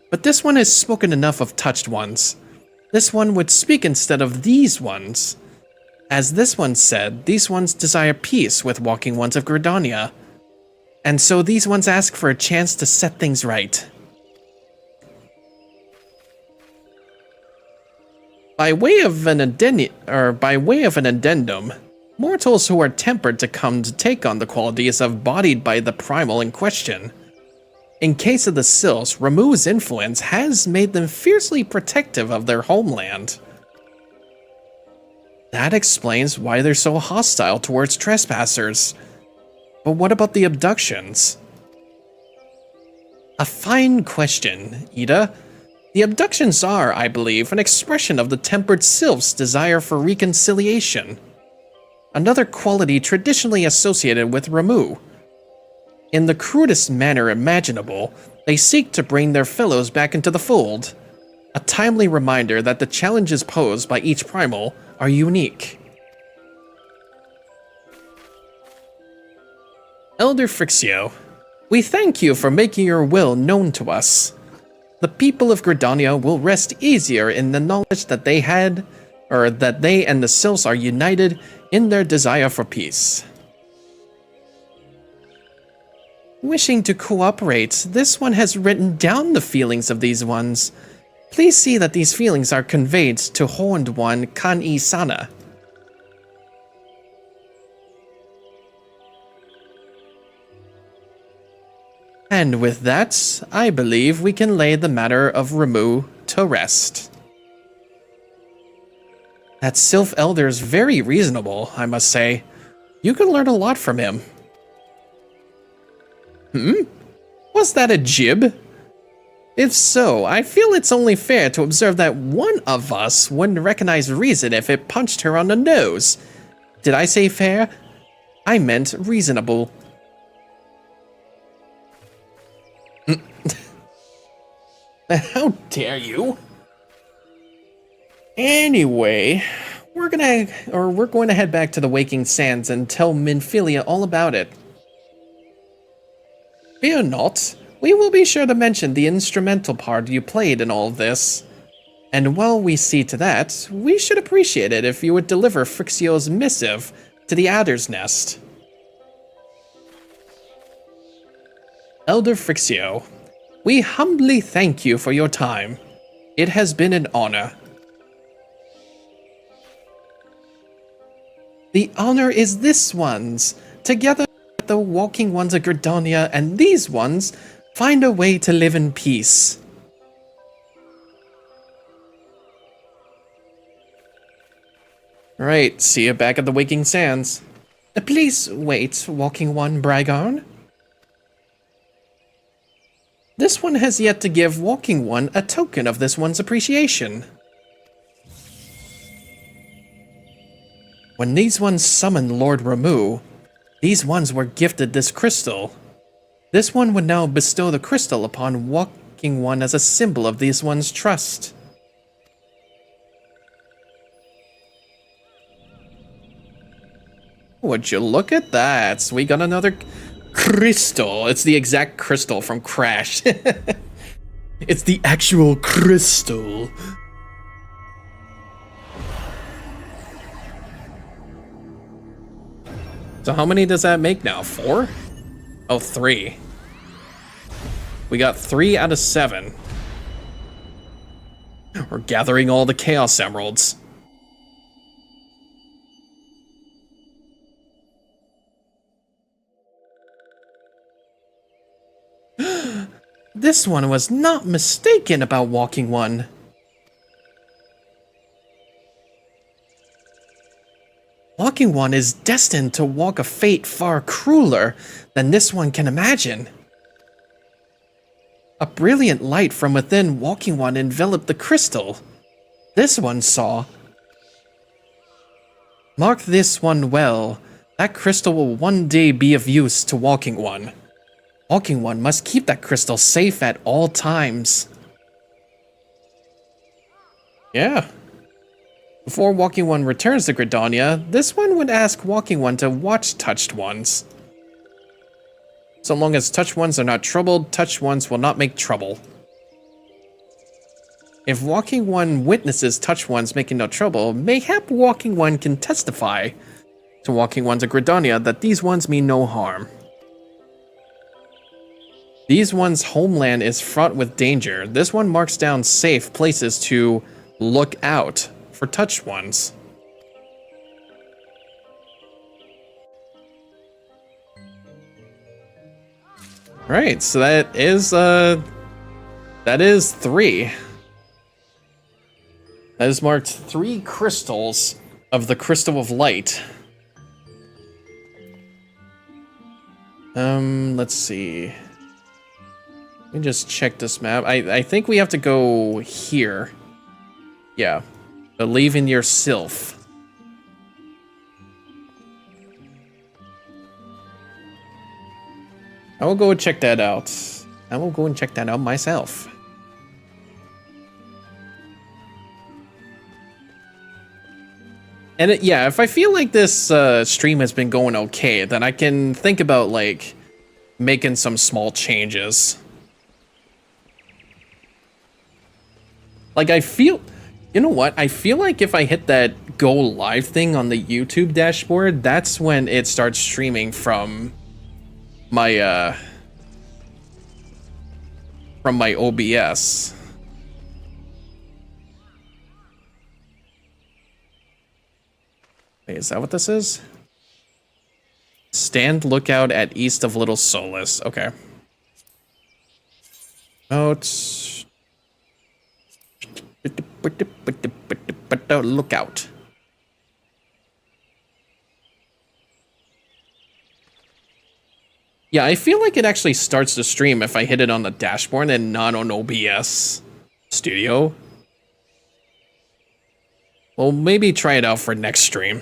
But this one has spoken enough of touched ones. This one would speak instead of these ones. As this one said, these ones desire peace with walking ones of Gridania. And so these ones ask for a chance to set things right. By way of an addendum, mortals who are tempered to come to take on the qualities embodied by the primal in question. In case of the Sylphs, Ramu's influence has made them fiercely protective of their homeland. That explains why they're so hostile towards trespassers. But what about the abductions? A fine question, Ida. The abductions are, I believe, an expression of the tempered Sylphs' desire for reconciliation. Another quality traditionally associated with Ramu. In the crudest manner imaginable, they seek to bring their fellows back into the fold. A timely reminder that the challenges posed by each primal are unique. Elder Frixio, we thank you for making your will known to us. The people of Gridania will rest easier in the knowledge that they and the Sylphs are united in their desire for peace. Wishing to cooperate, this one has written down the feelings of these ones. Please see that these feelings are conveyed to Horned One Kan-i-Sana. And with that, I believe we can lay the matter of Ramu to rest. That Sylph Elder is very reasonable, I must say. You can learn a lot from him. Was that a jib? If so, I feel it's only fair to observe that one of us wouldn't recognize reason if it punched her on the nose. Did I say fair? I meant reasonable. How dare you? Anyway, we're going to head back to the Waking Sands and tell Minfilia all about it. Fear not, we will be sure to mention the instrumental part you played in all of this. And while we see to that, we should appreciate it if you would deliver Frixio's missive to the Adder's Nest. Elder Frixio, we humbly thank you for your time. It has been an honor. The honor is this one's. Together, the walking ones of Gridania and these ones find a way to live in peace. Right, see you back at the Waking Sands. Please wait, Walking One Bragarn. This one has yet to give Walking One a token of this one's appreciation. When these ones summoned Lord Ramu, these ones were gifted this crystal. This one would now bestow the crystal upon Walking One as a symbol of these one's trust. Would you look at that? We got another crystal. It's the exact crystal from Crash. It's the actual crystal. So how many does that make now? 4? Oh, 3. We got 3 out of 7. We're gathering all the Chaos Emeralds. This one was not mistaken about Walking One. Walking One is destined to walk a fate far crueler than this one can imagine. A brilliant light from within Walking One enveloped the crystal. This one saw. Mark this one well. That crystal will one day be of use to Walking One. Walking One must keep that crystal safe at all times. Yeah. Before Walking One returns to Gridania, this one would ask Walking One to watch Touched Ones. So long as Touched Ones are not troubled, Touched Ones will not make trouble. If Walking One witnesses Touched Ones making no trouble, mayhap Walking One can testify to Walking Ones of Gridania that these ones mean no harm. These ones' homeland is fraught with danger. This one marks down safe places to look out for Touched Ones. Right, so that is 3. That is marked 3 crystals of the Crystal of Light. Let's see. Let me just check this map. I think we have to go here. Yeah. Believe in yourself. I will go and check that out. I will go and check that out myself. And yeah, if I feel like this stream has been going okay, then I can think about like making some small changes. Like I feel, you know what? I feel like if I hit that go live thing on the YouTube dashboard, that's when it starts streaming from my OBS. Wait, is that what this is? Stand lookout at east of Little Solace. Okay. Out. Lookout. Yeah, I feel like it actually starts the stream if I hit it on the dashboard and not on OBS Studio. Well, maybe try it out for next stream.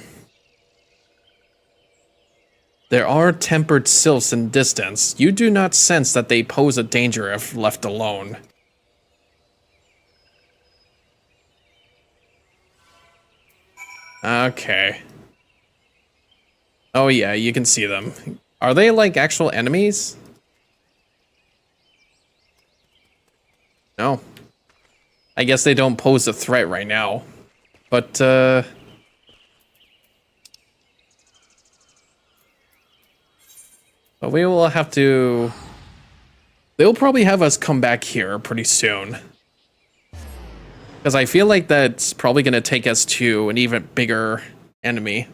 There are tempered sylphs in distance. You do not sense that they pose a danger if left alone. Okay. Oh yeah, you can see them. Are they like actual enemies? No. I guess they don't pose a threat right now. But, but we will have to... They'll probably have us come back here pretty soon. Because I feel like that's probably going to take us to an even bigger enemy.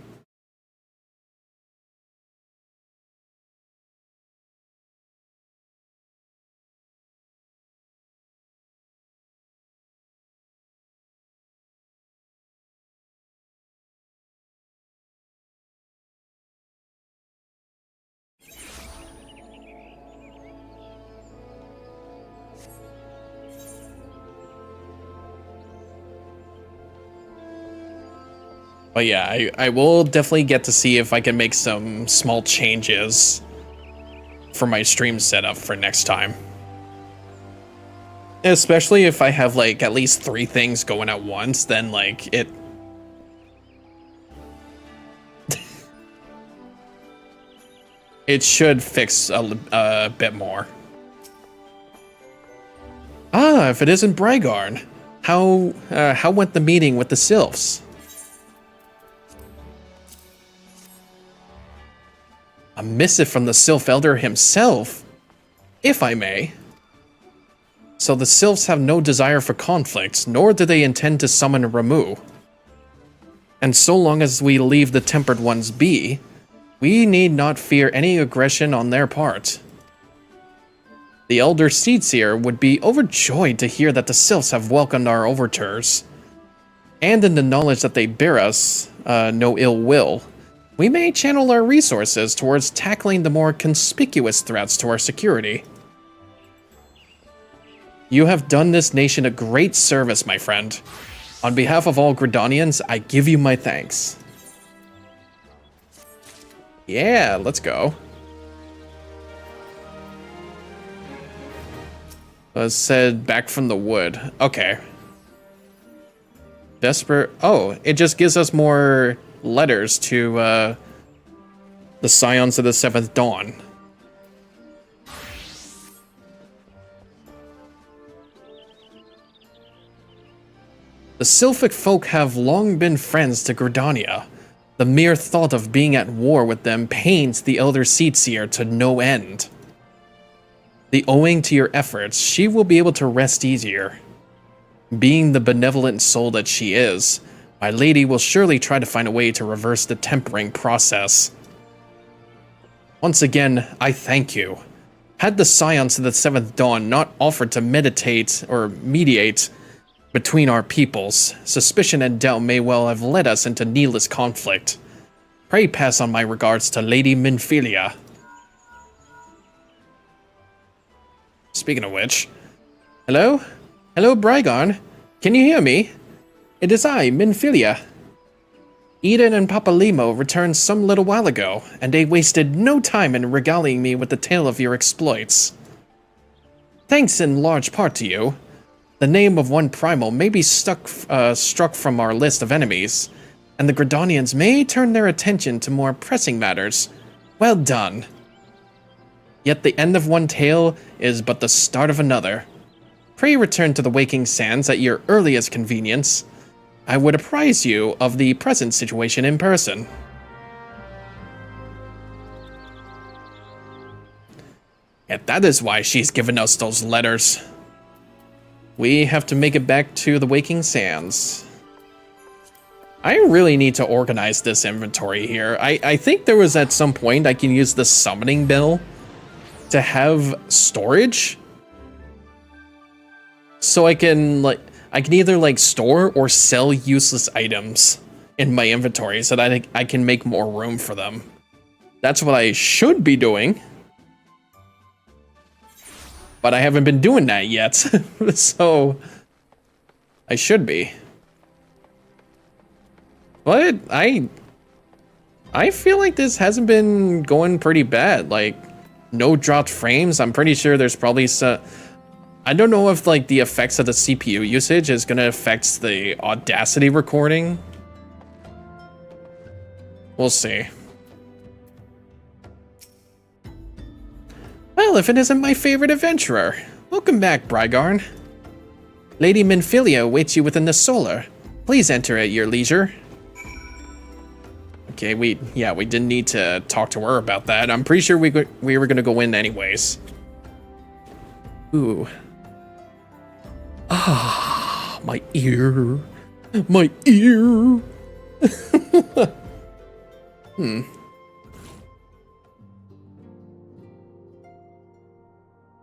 But yeah, I will definitely get to see if I can make some small changes for my stream setup for next time. Especially if I have like at least 3 things going at once, then like it... it should fix a bit more. Ah, if it isn't Bragarn, how went the meeting with the Sylphs? A missive from the Sylph Elder himself, if I may. So the Sylphs have no desire for conflict, nor do they intend to summon Ramu. And so long as we leave the Tempered Ones be, we need not fear any aggression on their part. The Elder Seedseer would be overjoyed to hear that the Sylphs have welcomed our overtures. And in the knowledge that they bear us no ill will, we may channel our resources towards tackling the more conspicuous threats to our security. You have done this nation a great service, my friend. On behalf of all Gridanians, I give you my thanks. Yeah, let's go. Said back from the wood. Okay. Desperate. Oh, it just gives us more letters to the Scions of the Seventh Dawn. The Sylphic folk have long been friends to Gridania. The mere thought of being at war with them pains the Elder Seedseer to no end. Owing to your efforts, she will be able to rest easier. Being the benevolent soul that she is, my lady will surely try to find a way to reverse the tempering process. Once again, I thank you. Had the Scions of the Seventh Dawn not offered to mediate between our peoples, suspicion and doubt may well have led us into needless conflict. Pray pass on my regards to Lady Minfilia. Speaking of which, hello? Hello, Brygarn. Can you hear me? It is I, Minfilia. Eden and Papalimo returned some little while ago, and they wasted no time in regaling me with the tale of your exploits. Thanks in large part to you. The name of one primal may be struck from our list of enemies, and the Gridanians may turn their attention to more pressing matters. Well done. Yet the end of one tale is but the start of another. Pray return to the Waking Sands at your earliest convenience. I would apprise you of the present situation in person. And that is why she's given us those letters. We have to make it back to the Waking Sands. I really need to organize this inventory here. I think there was at some point I can use the summoning bell to have storage. So I can either store or sell useless items in my inventory so that I can make more room for them. That's what I should be doing. But I haven't been doing that yet. So I should be. But I feel like this hasn't been going pretty bad. No dropped frames. I'm pretty sure there's probably some... I don't know if the effects of the CPU usage is gonna affect the Audacity recording. We'll see. Well, if it isn't my favorite adventurer. Welcome back, Brygarn. Lady Minfilia awaits you within the solar. Please enter at your leisure. Okay, we didn't need to talk to her about that. I'm pretty sure we were gonna go in anyways. Ooh. Ah, my ear. My ear.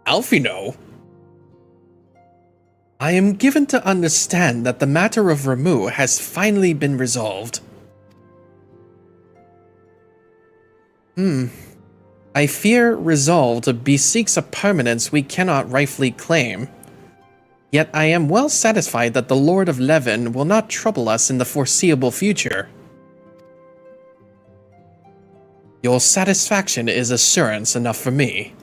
Alphino? I am given to understand that the matter of Ramu has finally been resolved. I fear resolved beseeks a permanence we cannot rightfully claim. Yet I am well satisfied that the Lord of Levin will not trouble us in the foreseeable future. Your satisfaction is assurance enough for me.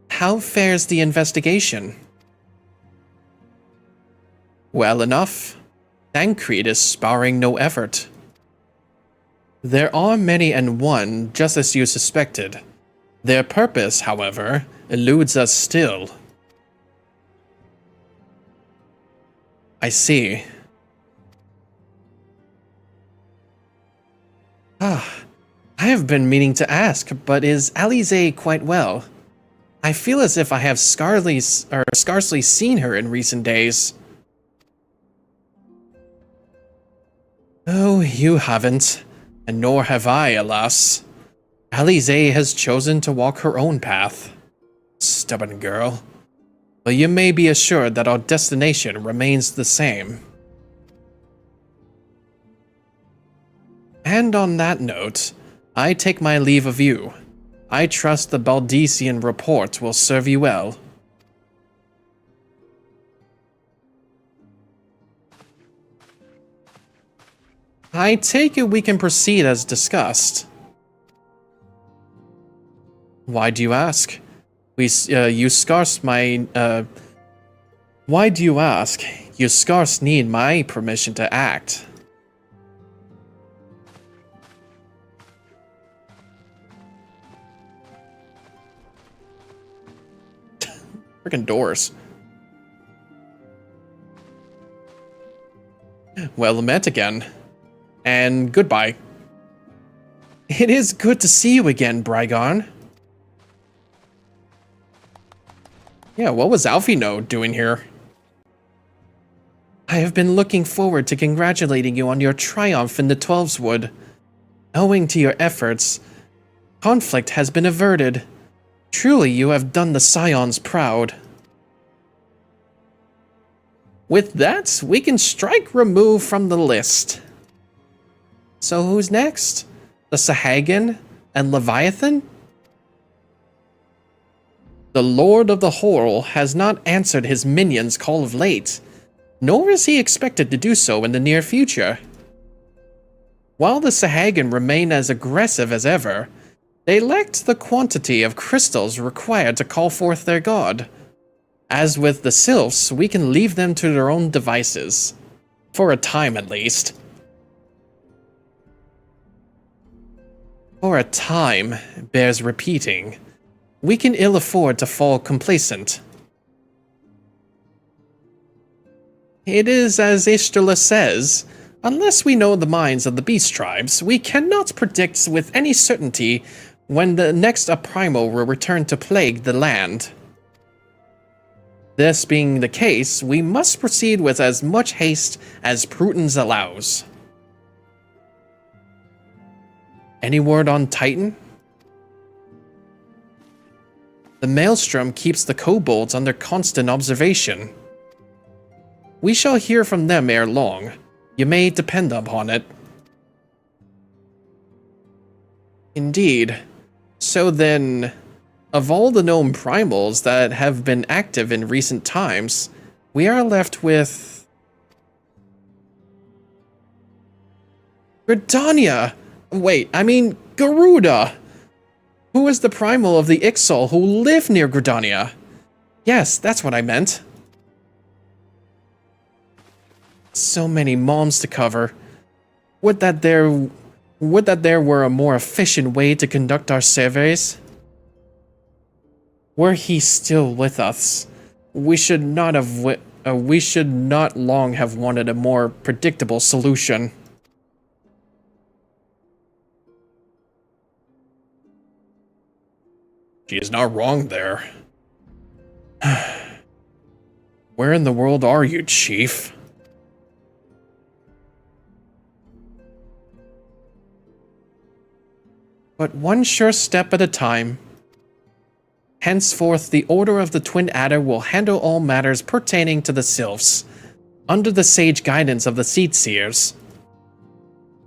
How fares the investigation? Well enough. Thancred is sparing no effort. There are many and one, just as you suspected. Their purpose, however, eludes us still. I see. I have been meaning to ask, but is Alize quite well? I feel as if I have scarcely seen her in recent days. Oh, you haven't. And nor have I, alas. Alize has chosen to walk her own path. Stubborn girl. But you may be assured that our destination remains the same. And on that note, I take my leave of you. I trust the Baldesian report will serve you well. I take it we can proceed as discussed. Why do you ask? You scarce my, Why do you ask? You scarce need my permission to act. Freaking doors. Well met again. And goodbye. It is good to see you again, Brygon. Yeah, what was Alfino doing here? I have been looking forward to congratulating you on your triumph in the Twelveswood. Owing to your efforts, conflict has been averted. Truly, you have done the Scions proud. With that, we can strike remove from the list. So who's next? The Sahagin and Leviathan? The Lord of the Horror has not answered his minions' call of late, nor is he expected to do so in the near future. While the Sahagin remain as aggressive as ever, they lacked the quantity of crystals required to call forth their god. As with the Sylphs, we can leave them to their own devices. For a time, at least. For a time bears repeating. We can ill afford to fall complacent. It is as Ishtarla says, unless we know the minds of the beast tribes, we cannot predict with any certainty when the next primal will return to plague the land. This being the case, we must proceed with as much haste as prudence allows. Any word on Titan? The Maelstrom keeps the kobolds under constant observation. We shall hear from them ere long. You may depend upon it. Indeed. So then, of all the known primals that have been active in recent times, we are left with Gridania! Wait, I mean Garuda! Who is the primal of the Ixal who live near Gridania? Yes, that's what I meant. So many moms to cover. Would that there were a more efficient way to conduct our surveys? Were he still with us, we should not long have wanted a more predictable solution. She is not wrong there. Where in the world are you, Chief? But one sure step at a time. Henceforth, the Order of the Twin Adder will handle all matters pertaining to the Sylphs, under the sage guidance of the Seedseers.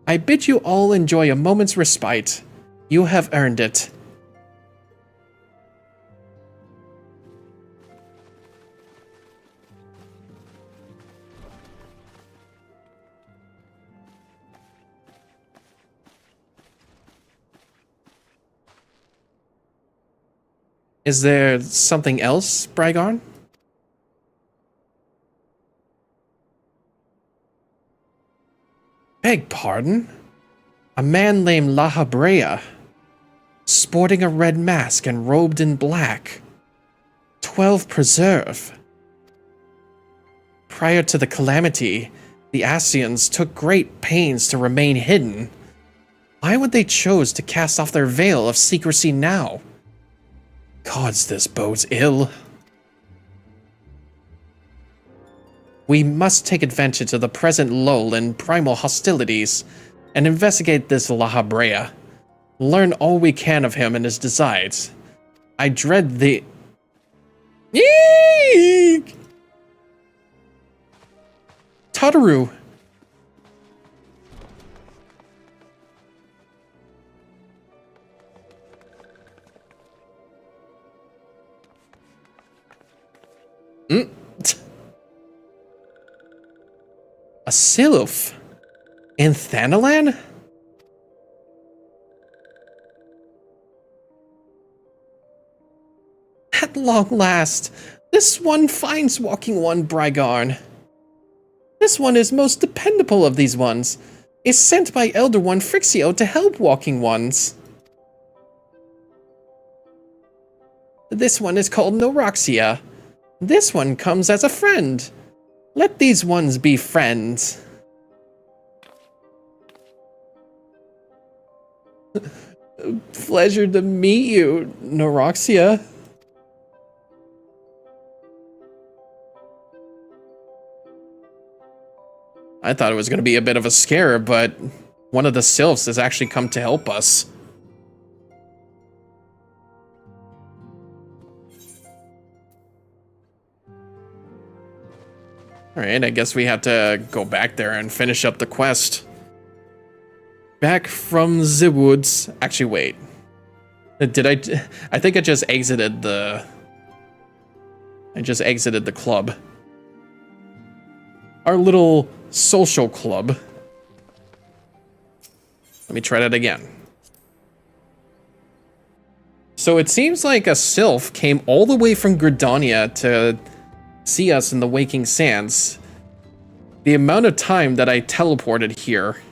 I bid you all enjoy a moment's respite. You have earned it. Is there something else, Brygon? Beg pardon? A man named La Habrea, sporting a red mask and robed in black. 12 Preserve. Prior to the calamity, the Ascians took great pains to remain hidden. Why would they choose to cast off their veil of secrecy now? Gods, this bodes ill. We must take advantage of the present lull in primal hostilities and investigate this La Habrea. Learn all we can of him and his designs. I dread the... Eek! Tataru! A sylph. In Thanalan? At long last, this one finds walking one, Brygarn. This one is most dependable of these ones. Is sent by Elder One Frixio to help walking ones. This one is called Noroxia. This one comes as a friend. Let these ones be friends. Pleasure to meet you, Noroxia. I thought it was going to be a bit of a scare, but one of the sylphs has actually come to help us. Alright, I guess we have to go back there and finish up the quest. Back from the woods. Actually, wait. Did I think I just exited the... I just exited the club. Our little social club. Let me try that again. So it seems like a sylph came all the way from Gridania to see us in the Waking Sands. The amount of time that I teleported here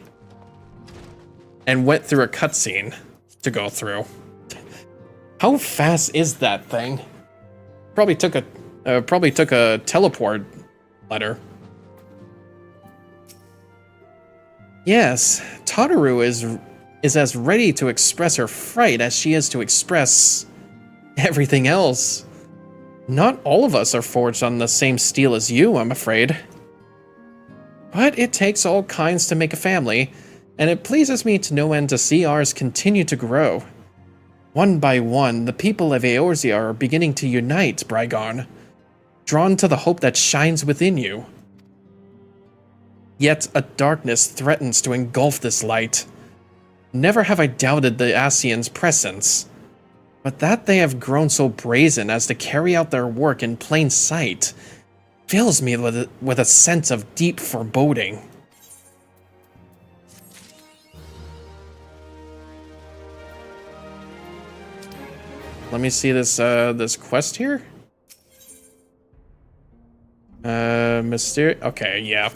and went through a cutscene to go through. How fast is that thing? Probably took a teleport letter. Yes, Tataru is as ready to express her fright as she is to express everything else. Not all of us are forged on the same steel as you, I'm afraid. But it takes all kinds to make a family, and it pleases me to no end to see ours continue to grow. One by one, the people of Eorzea are beginning to unite, Brygarn, drawn to the hope that shines within you. Yet a darkness threatens to engulf this light. Never have I doubted the Asians' presence, but that they have grown so brazen as to carry out their work in plain sight fills me with a sense of deep foreboding. Let me see this this quest here. Okay, yeah.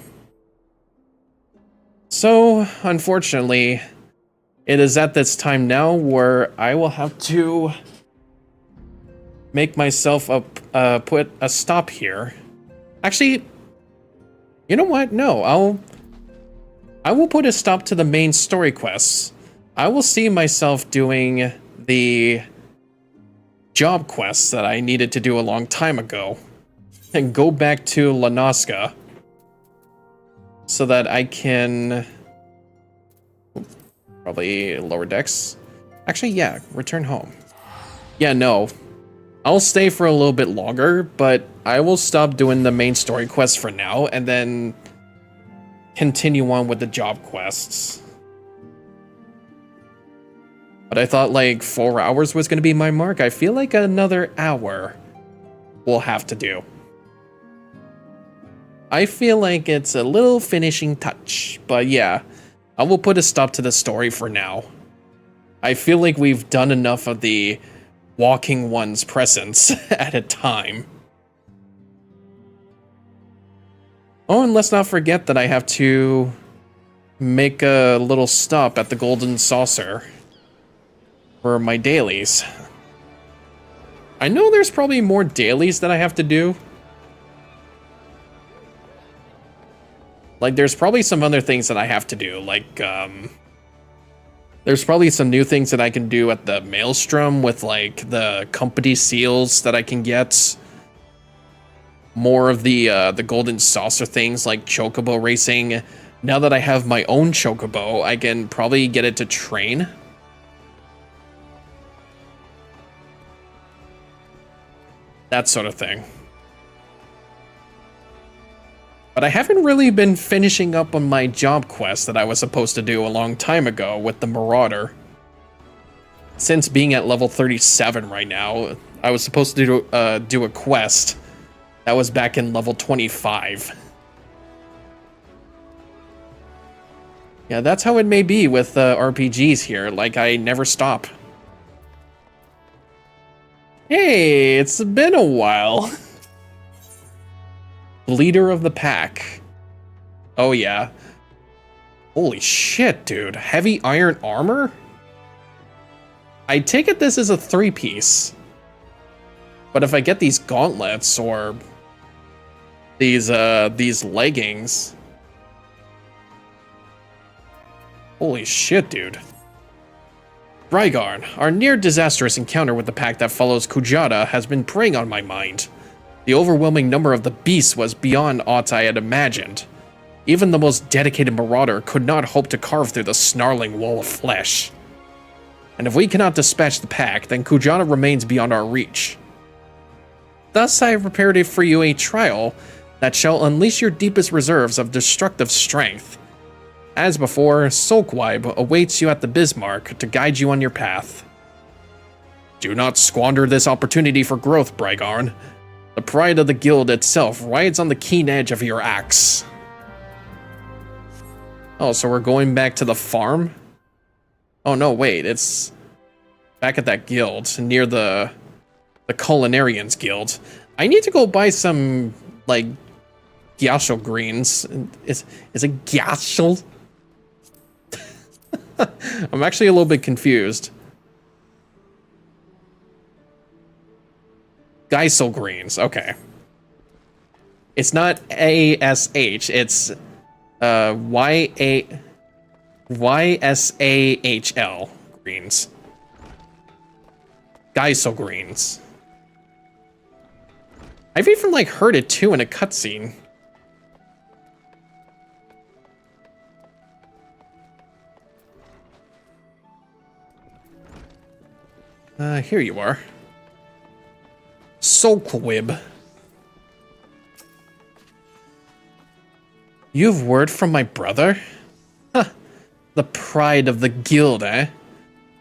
So, unfortunately, it is at this time now where I will have to make myself put a stop here. Actually, you know what? No, I will put a stop to the main story quests. I will see myself doing the job quests that I needed to do a long time ago and go back to Lanaska so that I can probably lower decks. Actually, yeah, return home. Yeah, no. I'll stay for a little bit longer, but I will stop doing the main story quests for now and then continue on with the job quests. But I thought like 4 hours was going to be my mark. I feel like another hour we'll have to do. I feel like it's a little finishing touch, but yeah, I will put a stop to the story for now. I feel like we've done enough of the walking one's presence at a time. Oh, and let's not forget that I have to make a little stop at the Golden Saucer for my dailies. I know there's probably more dailies that I have to do. Like, there's probably some other things that I have to do, like, there's probably some new things that I can do at the Maelstrom with, like, the company seals that I can get. More of the Golden Saucer things, like Chocobo racing. Now that I have my own Chocobo, I can probably get it to train. That sort of thing. But I haven't really been finishing up on my job quest that I was supposed to do a long time ago with the Marauder. Since being at level 37 right now, I was supposed to do a quest that was back in level 25. Yeah, that's how it may be with RPGs here. Like, I never stop. Hey, it's been a while. Leader of the pack. Oh, yeah. Holy shit, dude. Heavy iron armor? I take it this is a 3-piece. But if I get these gauntlets or these leggings. Holy shit, dude. Brygarn, our near-disastrous encounter with the pack that follows Kujata has been preying on my mind. The overwhelming number of the beasts was beyond aught I had imagined. Even the most dedicated marauder could not hope to carve through the snarling wall of flesh. And if we cannot dispatch the pack, then Kujata remains beyond our reach. Thus I have prepared for you a trial that shall unleash your deepest reserves of destructive strength. As before, Sulkweib awaits you at the Bismarck to guide you on your path. Do not squander this opportunity for growth, Brygarn. The pride of the guild itself rides on the keen edge of your axe. Oh, so we're going back to the farm? Oh no, wait, it's back at that guild, near the Culinarians Guild. I need to go buy some, like, gyasho greens. Is it gyasho? I'm actually a little bit confused. Geisel greens, okay. It's not ASH, it's YSAHL greens. Geisel greens. I've even, like, heard it too in a cutscene. Here you are. Sulkwib. You've word from my brother? Huh. The pride of the guild, eh?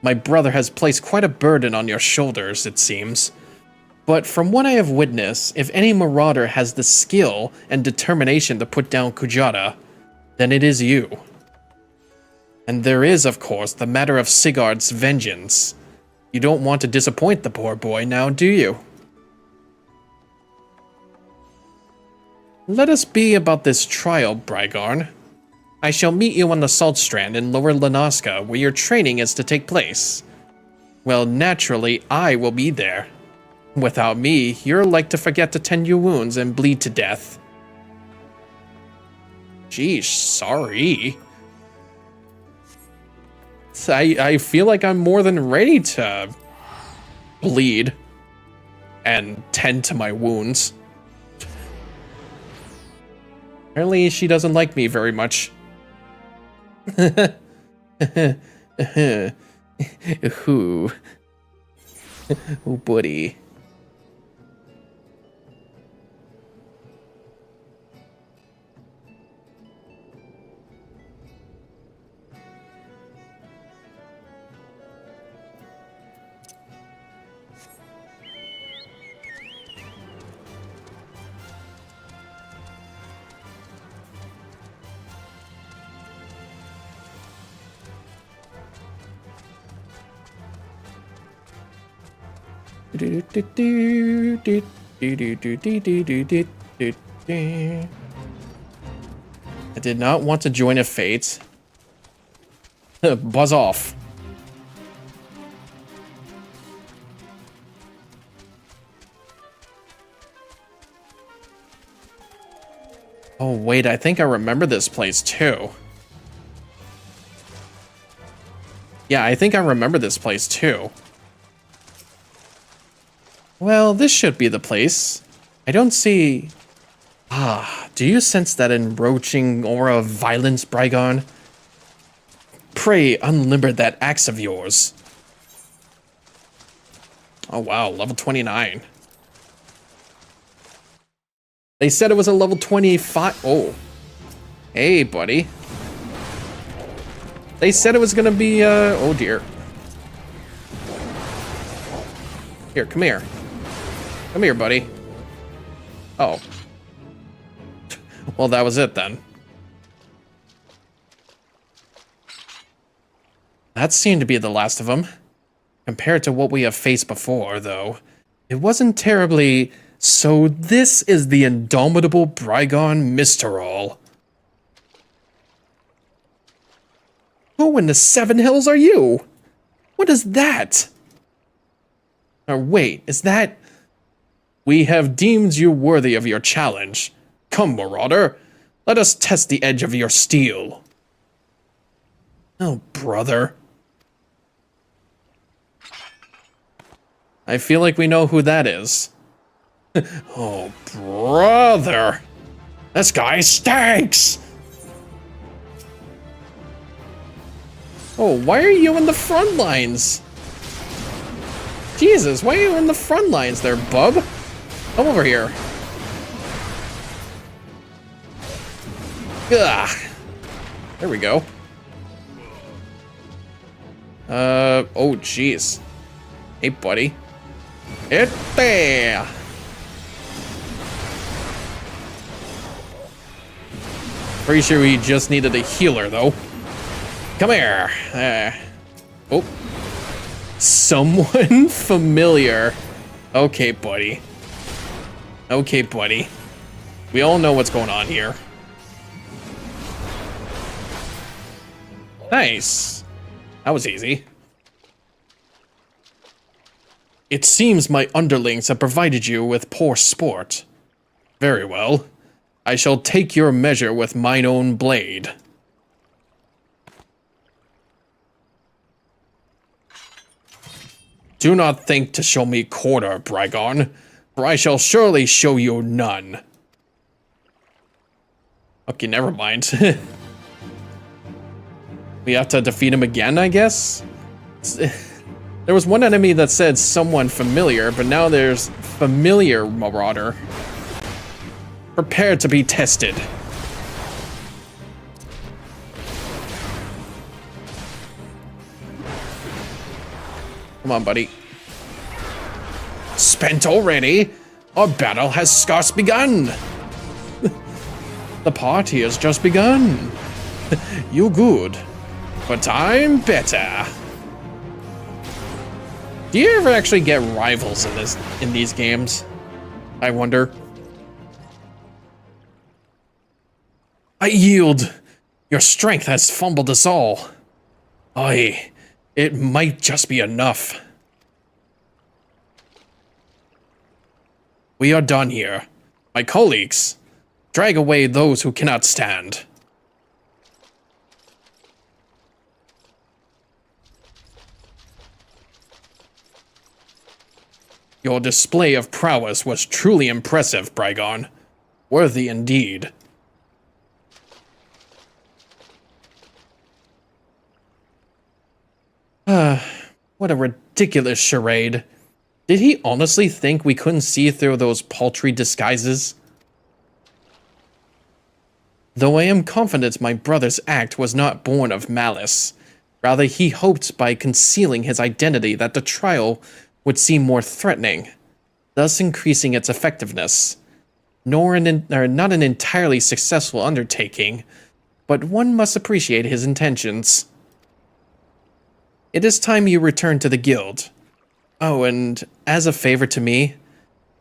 My brother has placed quite a burden on your shoulders, it seems. But from what I have witnessed, if any marauder has the skill and determination to put down Kujata, then it is you. And there is, of course, the matter of Sigurd's vengeance. You don't want to disappoint the poor boy now, do you? Let us be about this trial, Brygarn. I shall meet you on the Salt Strand in Lower Lanaska, where your training is to take place. Well, naturally, I will be there. Without me, you're like to forget to tend your wounds and bleed to death. Geez, sorry. I feel like I'm more than ready to bleed and tend to my wounds. Apparently she doesn't like me very much. Ooh. Ooh, buddy. I did not want to join a fate. Buzz off. Oh wait, I think I remember this place too. Yeah, I think I remember this place too. Well, this should be the place. I don't see... Ah, do you sense that encroaching aura of violence, Brygarn? Pray unlimber that axe of yours. Oh wow, level 29. They said it was a level 25. Oh. Hey, buddy. They said it was gonna be, oh dear. Here, come here. Come here, buddy. Oh. Well, that was it then. That seemed to be the last of them. Compared to what we have faced before, though, it wasn't terribly... So this is the indomitable Brygon Misterall. Who in the Seven Hills are you? What is that? Or wait, is that... We have deemed you worthy of your challenge. Come, Marauder. Let us test the edge of your steel. Oh, brother. I feel like we know who that is. Oh, brother. This guy stinks. Oh, why are you in the front lines? Jesus, why are you in the front lines there, bub? Come over here. Ugh. There we go. Oh, jeez. Hey, buddy. It there. Pretty sure we just needed a healer, though. Come here. Oh. Someone familiar. Okay, buddy. Okay, buddy. We all know what's going on here. Nice. That was easy. It seems my underlings have provided you with poor sport. Very well. I shall take your measure with mine own blade. Do not think to show me quarter, Brygon, for I shall surely show you none. Okay, never mind. We have to defeat him again, I guess? There was one enemy that said someone familiar, but now there's familiar Marauder. Prepare to be tested. Come on, buddy. Spent already? Our battle has scarce begun. The party has just begun. You good, but I'm better. Do you ever actually get rivals in these games? I wonder. I yield. Your strength has fumbled us all. Aye, it might just be enough. We are done here. My colleagues, drag away those who cannot stand. Your display of prowess was truly impressive, Brygon. Worthy indeed. What a ridiculous charade. Did he honestly think we couldn't see through those paltry disguises? Though I am confident my brother's act was not born of malice. Rather, he hoped by concealing his identity that the trial would seem more threatening, thus increasing its effectiveness. Not an entirely successful undertaking, but one must appreciate his intentions. It is time you return to the guild. Oh, and as a favor to me,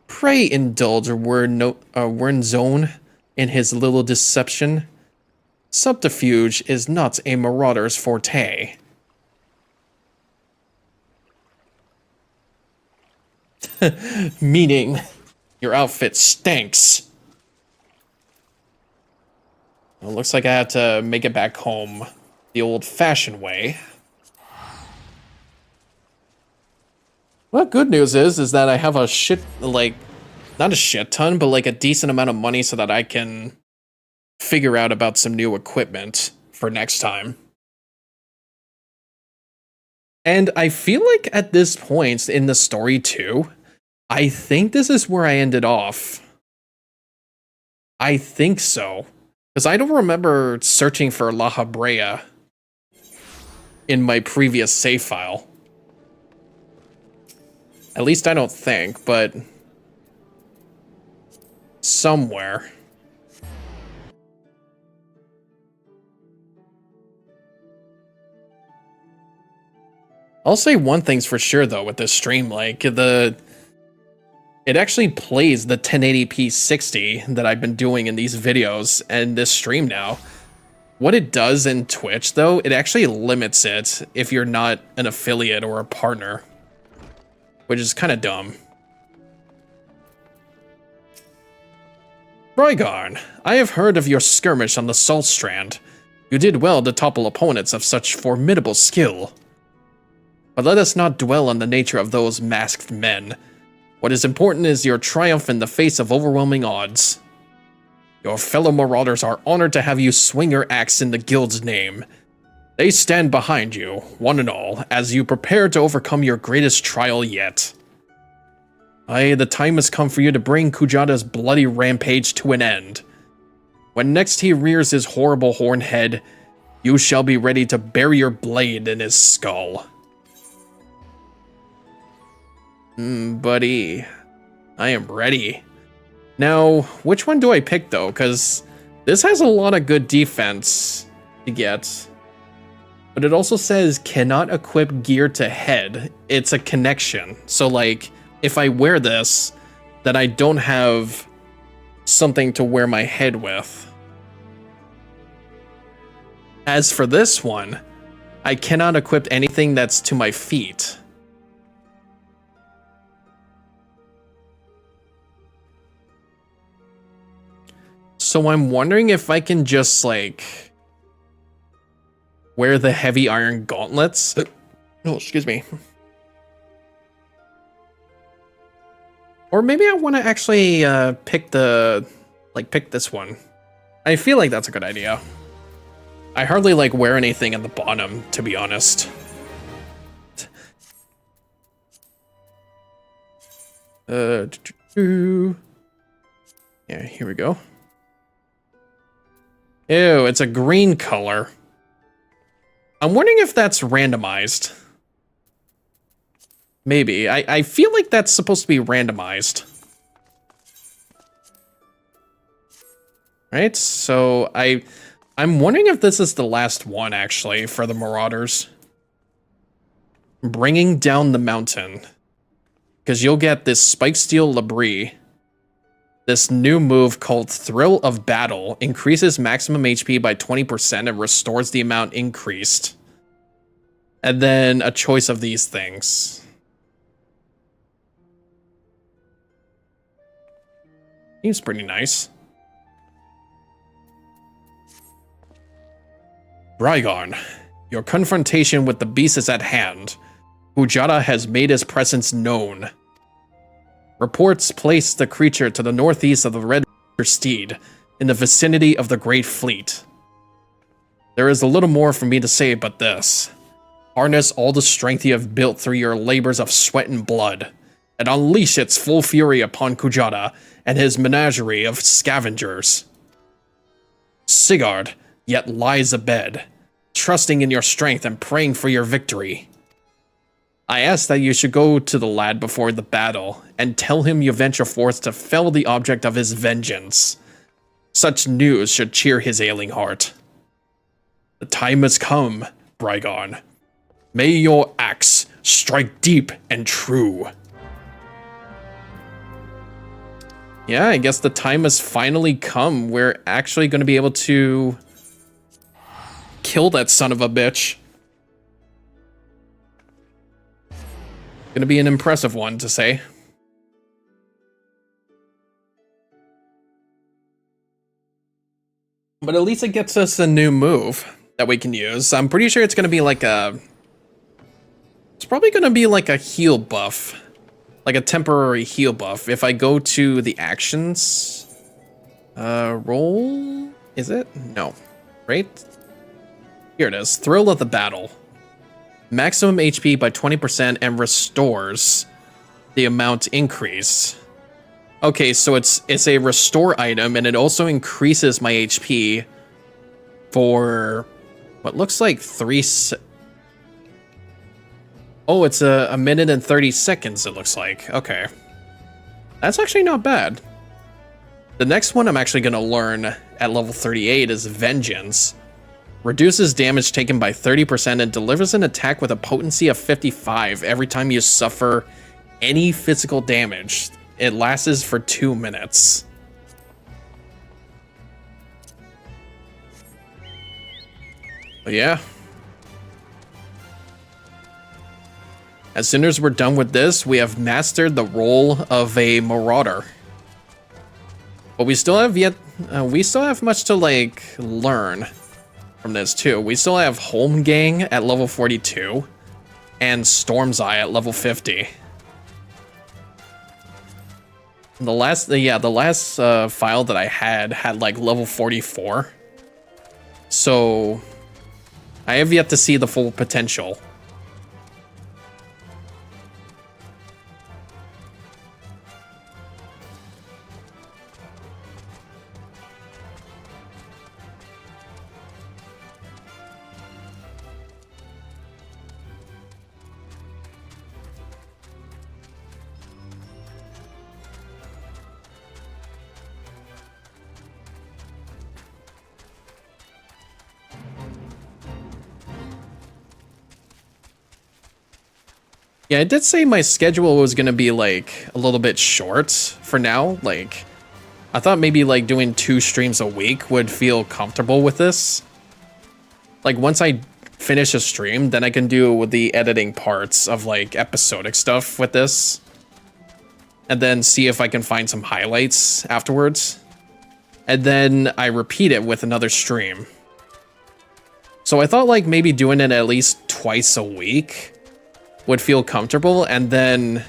pray indulge Wernzone in his little deception. Subterfuge is not a marauder's forte. Meaning, your outfit stinks. Well, looks like I have to make it back home the old-fashioned way. Well, good news is that I have a shit, like, not a shit ton, but like a decent amount of money so that I can figure out about some new equipment for next time. And I feel like at this point in the story too, I think this is where I ended off. I think so. Because I don't remember searching for La Habrea in my previous save file. At least I don't think, but somewhere. I'll say one thing's for sure though with this stream, like it actually plays the 1080p 60 that I've been doing in these videos and this stream now. What it does in Twitch though, it actually limits it if you're not an affiliate or a partner, which is kind of dumb. Brygarn, I have heard of your skirmish on the Salt Strand. You did well to topple opponents of such formidable skill. But let us not dwell on the nature of those masked men. What is important is your triumph in the face of overwhelming odds. Your fellow marauders are honored to have you swing your axe in the guild's name. They stand behind you, one and all, as you prepare to overcome your greatest trial yet. Aye, the time has come for you to bring Kujata's bloody rampage to an end. When next he rears his horrible horned head, you shall be ready to bury your blade in his skull. Buddy, I am ready. Now, which one do I pick though? Because this has a lot of good defense to get. But it also says cannot equip gear to head. It's a connection. So like, if I wear this, then I don't have something to wear my head with. As for this one, I cannot equip anything that's to my feet. So I'm wondering if I can just like wear the heavy iron gauntlets. Oh, excuse me. Or maybe I want to actually pick this one. I feel like that's a good idea. I hardly like wear anything at the bottom, to be honest. Yeah, here we go. Ew, it's a green color. I'm wondering if that's randomized. Maybe. I feel like that's supposed to be randomized. Right? So I'm wondering if this is the last one, actually, for the Marauders. Bringing down the mountain. Because you'll get this Spike Steel Labrie. This new move called Thrill of Battle increases maximum HP by 20% and restores the amount increased. And then a choice of these things. Seems pretty nice. Brygarn, your confrontation with the beast is at hand. Kujata has made his presence known. Reports place the creature to the northeast of the Red Steed, in the vicinity of the Great Fleet. There is a little more for me to say but this. Harness all the strength you have built through your labors of sweat and blood, and unleash its full fury upon Kujata and his menagerie of scavengers. Sigurd yet lies abed, trusting in your strength and praying for your victory. I ask that you should go to the lad before the battle and tell him you venture forth to fell the object of his vengeance. Such news should cheer his ailing heart. The time has come, Brygarn. May your axe strike deep and true. Yeah, I guess the time has finally come. We're actually going to be able to kill that son of a bitch. Gonna be an impressive one to say. But at least it gets us a new move that we can use. I'm pretty sure it's gonna be like a... It's probably gonna be like a heal buff. Like a temporary heal buff. If I go to the actions... roll... Is it? No. Right? Here it is. Thrill of the Battle. Maximum HP by 20% and restores the amount increased. Okay, so it's a restore item, and it also increases my HP for what looks like Oh, it's a minute and 30 seconds, it looks like. Okay. That's actually not bad. The next one I'm actually going to learn at level 38 is Vengeance. Reduces damage taken by 30% and delivers an attack with a potency of 55 every time you suffer any physical damage. It lasts for 2 minutes. But yeah. As soon as we're done with this, we have mastered the role of a marauder. But we still have much to like learn from this too. We still have Home Gang at level 42 and Storm's Eye at level 50. The last file that I had like level 44. So I have yet to see the full potential. Yeah, I did say my schedule was gonna be like a little bit short for now. Like, I thought maybe like doing 2 streams a week would feel comfortable with this. Like, once I finish a stream, then I can do the editing parts of like episodic stuff with this. And then see if I can find some highlights afterwards. And then I repeat it with another stream. So I thought like maybe doing it at least twice a week would feel comfortable, and then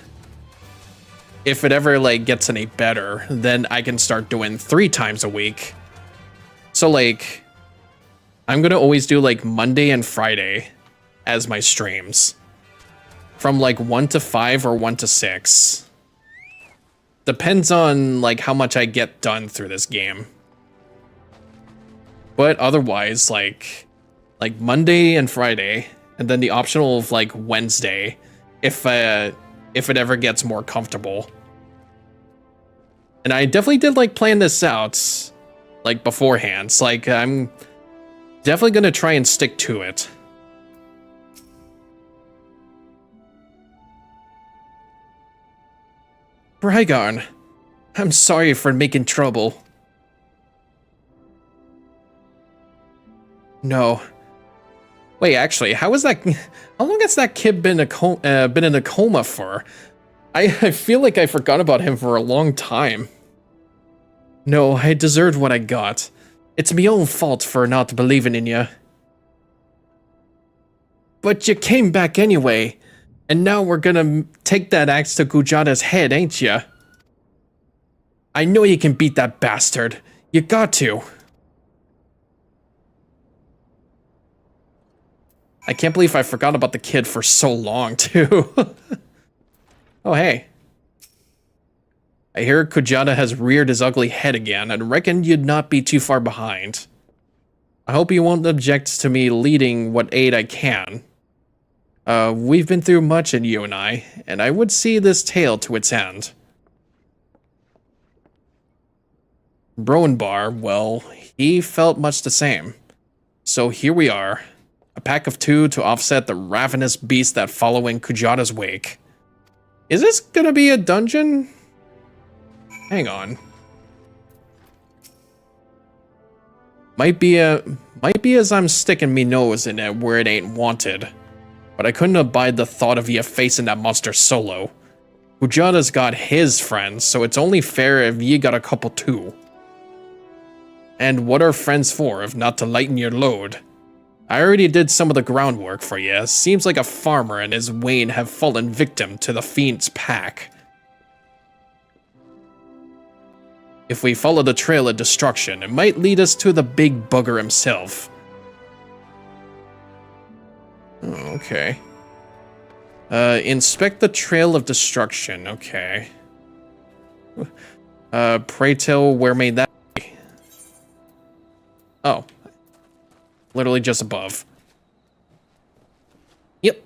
if it ever like gets any better, then I can start doing 3 times a week. So like I'm gonna always do like Monday and Friday as my streams from like 1 to 5 or 1 to 6. Depends on like how much I get done through this game. But otherwise, like Monday and Friday, and then the optional of like Wednesday, if it ever gets more comfortable. And I definitely did like plan this out like beforehand. So, like, I'm definitely gonna try and stick to it. Brygarn, I'm sorry for making trouble. No. Wait, actually, how long has that kid been in a coma for? I feel like I forgot about him for a long time. No, I deserved what I got. It's my own fault for not believing in you. But you came back anyway, and now we're gonna take that axe to Kujata's head, ain't ya? I know you can beat that bastard. You got to. I can't believe I forgot about the kid for so long, too. Oh, hey. I hear Kujata has reared his ugly head again, and reckon you'd not be too far behind. I hope you won't object to me leading what aid I can. We've been through much in you and I would see this tale to its end. Broenbar, well, he felt much the same. So here we are. A pack of 2 to offset the ravenous beast that follow in Kujata's wake. Is this gonna be a dungeon? Hang on. Might be as I'm sticking me nose in it where it ain't wanted. But I couldn't abide the thought of you facing that monster solo. Kujata's got his friends, so it's only fair if you got a couple too. And what are friends for if not to lighten your load? I already did some of the groundwork for you. Seems like a farmer and his wain have fallen victim to the fiend's pack. If we follow the trail of destruction, it might lead us to the big bugger himself. Oh, okay. Inspect the trail of destruction. Okay. Pray tell where may that be? Oh. Literally just above. Yep.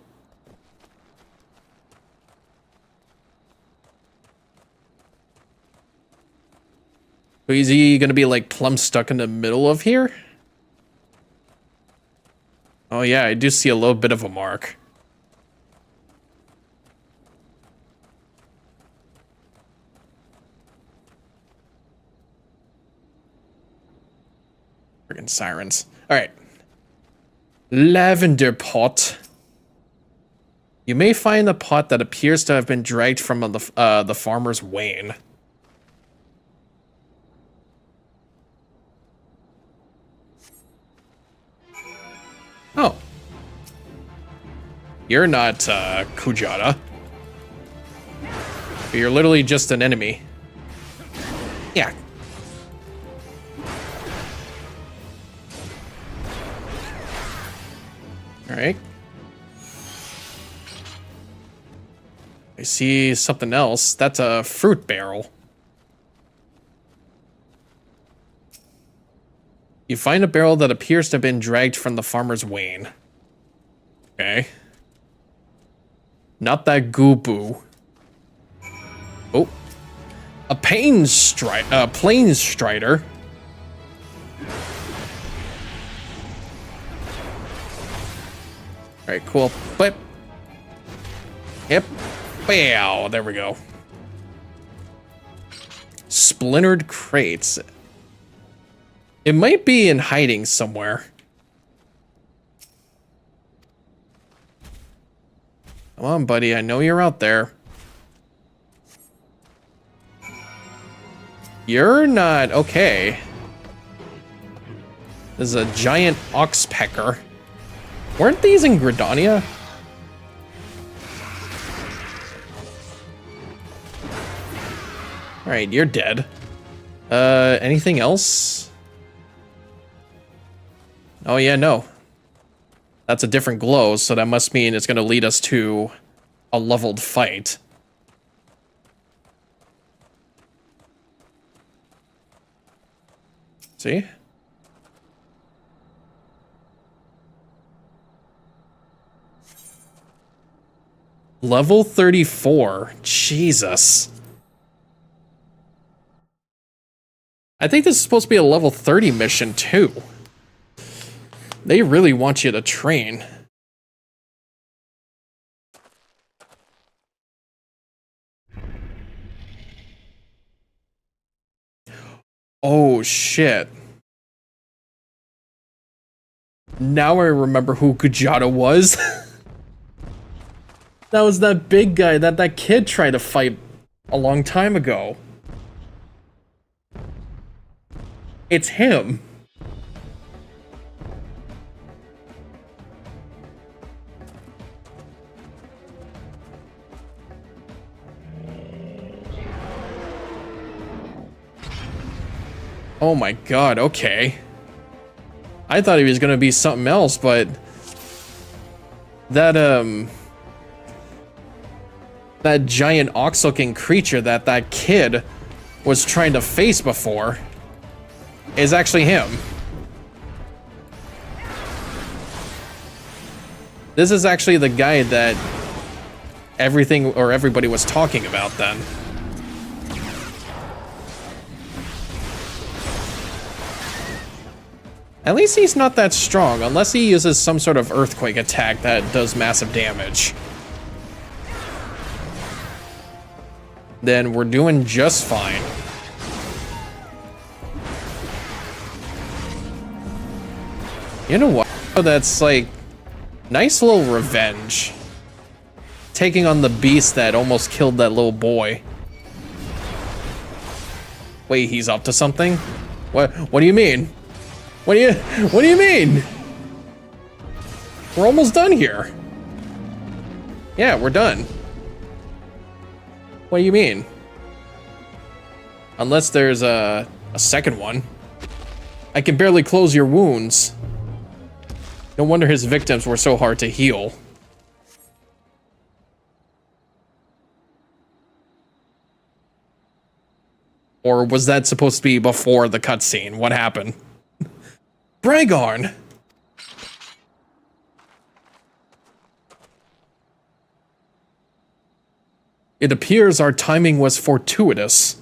So is he gonna be like plumb stuck in the middle of here? Oh yeah, I do see a little bit of a mark. Friggin' sirens. Alright. Lavender pot. You may find a pot that appears to have been dragged from the farmer's wain. Oh. You're not, Kujata. You're literally just an enemy. Yeah. Alright. I see something else. That's a fruit barrel. You find a barrel that appears to have been dragged from the farmer's wain. Okay. Not that goo-boo. Oh. A plains strider. Alright, cool. But yep. Wow, there we go. Splintered crates. It might be in hiding somewhere. Come on, buddy. I know you're out there. You're not okay. There's a giant oxpecker. Weren't these in Gridania? Alright, you're dead. Anything else? Oh yeah, no. That's a different glow, so that must mean it's gonna lead us to a leveled fight. See? Level 34. Jesus. I think this is supposed to be a level 30 mission, too. They really want you to train. Oh, shit. Now I remember who Kujata was. That was that big guy that kid tried to fight a long time ago. It's him. Oh my god, okay. I thought he was gonna be something else, but that giant ox-looking creature that kid was trying to face before is actually him. This is actually the guy that everybody was talking about then. At least he's not that strong, unless he uses some sort of earthquake attack that does massive damage. Then we're doing just fine. You know what? That's like nice little revenge. Taking on the beast that almost killed that little boy. Wait, he's up to something? What do you mean? What do you mean? We're almost done here. Yeah, we're done. What do you mean? Unless there's a second one. I can barely close your wounds. No wonder his victims were so hard to heal. Or was that supposed to be before the cutscene? What happened? Bragarn! It appears our timing was fortuitous.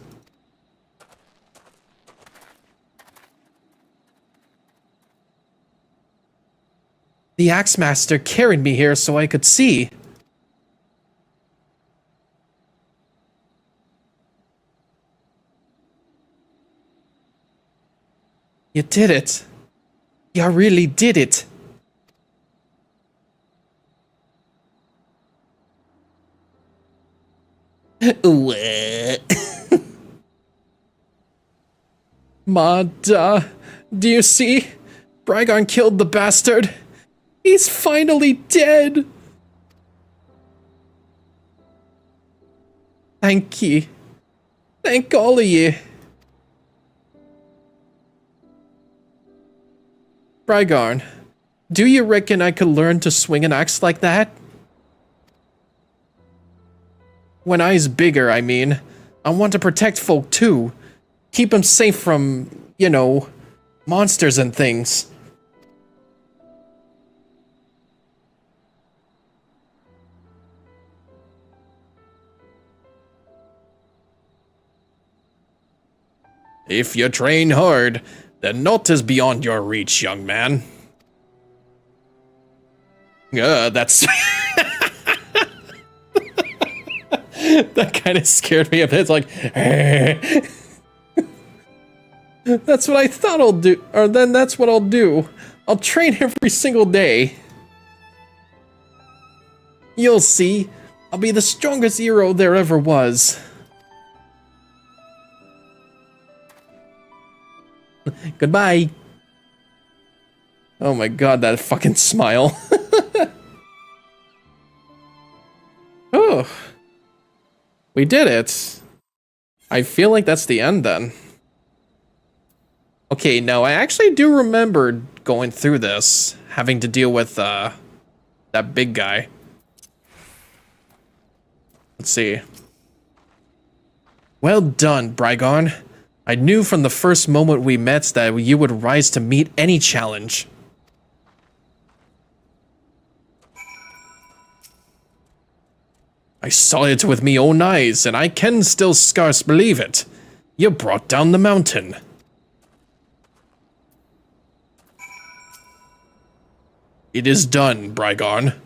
The Axe Master carried me here so I could see. You did it. You really did it. Mada, do you see? Brygon killed the bastard. He's finally dead. Thank ye. Thank all of ye. Brygon, do you reckon I could learn to swing an axe like that? When I's bigger, I mean. I want to protect folk too. Keep them safe from, you know, monsters and things. If you train hard, then naught is beyond your reach, young man. That's... That kind of scared me a bit. It's like... That's what I thought I'll do. Or then that's what I'll do. I'll train every single day. You'll see. I'll be the strongest hero there ever was. Goodbye. Oh my god, that fucking smile. Oh. We did it. I feel like that's the end then. Okay, no, I actually do remember going through this, having to deal with that big guy. Let's see. Well done, Brygon. I knew from the first moment we met that you would rise to meet any challenge. I saw it with me own eyes, and I can still scarce believe it. You brought down the mountain. It is done, Brygon.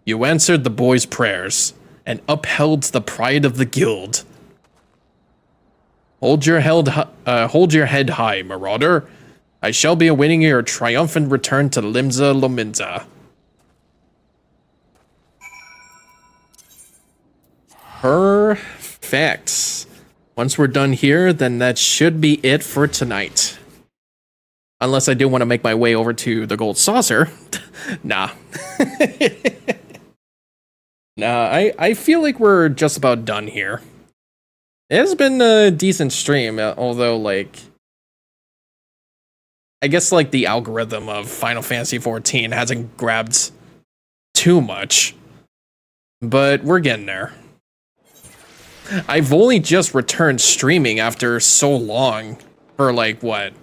You answered the boy's prayers, and upheld the pride of the guild. Hold your head high, Marauder. I shall be awaiting your triumphant return to Limsa Lominsa. Perfect. Once we're done here, then that should be it for tonight. Unless I do want to make my way over to the Gold Saucer. Nah. Nah, I feel like we're just about done here. It has been a decent stream, although, like... I guess, like, the algorithm of Final Fantasy XIV hasn't grabbed too much. But we're getting there. I've only just returned streaming after so long. For, like, what?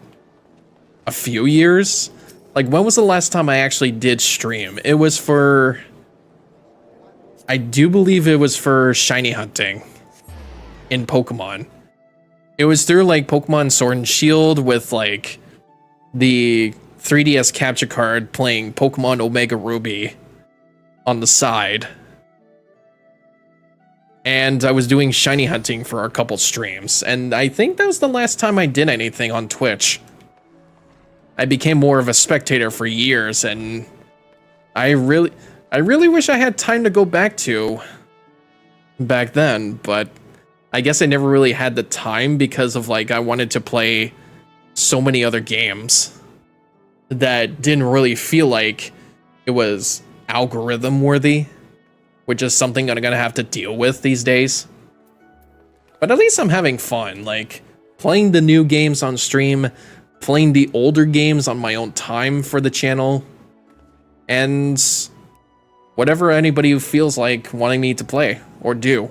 A few years? Like, when was the last time I actually did stream? It was for... I do believe it was for shiny hunting. In Pokemon. It was through, like, Pokemon Sword and Shield with, like, the 3DS capture card playing Pokemon Omega Ruby on the side. And I was doing shiny hunting for a couple streams, and I think that was the last time I did anything on Twitch. I became more of a spectator for years, and I really wish I had time to go back to back then, but I guess I never really had the time because of, like, I wanted to play so many other games that didn't really feel like it was algorithm worthy, which is something I'm gonna have to deal with these days. But at least I'm having fun, like, playing the new games on stream, playing the older games on my own time for the channel, and whatever anybody who feels like wanting me to play or do.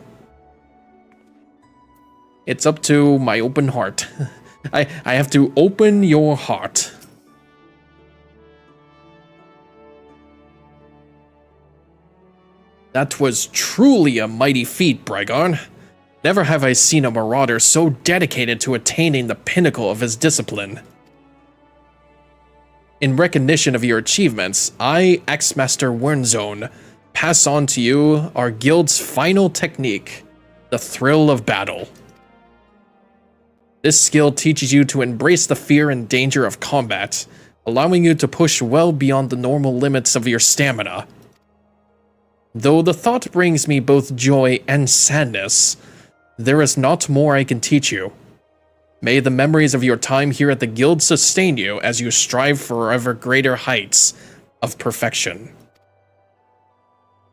It's up to my open heart. I have to open your heart. That was truly a mighty feat, Brygon. Never have I seen a marauder so dedicated to attaining the pinnacle of his discipline. In recognition of your achievements, I, X-Master Wernzone, pass on to you our guild's final technique, the thrill of battle. This skill teaches you to embrace the fear and danger of combat, allowing you to push well beyond the normal limits of your stamina. Though the thought brings me both joy and sadness, there is not more I can teach you. May the memories of your time here at the guild sustain you as you strive for ever greater heights of perfection.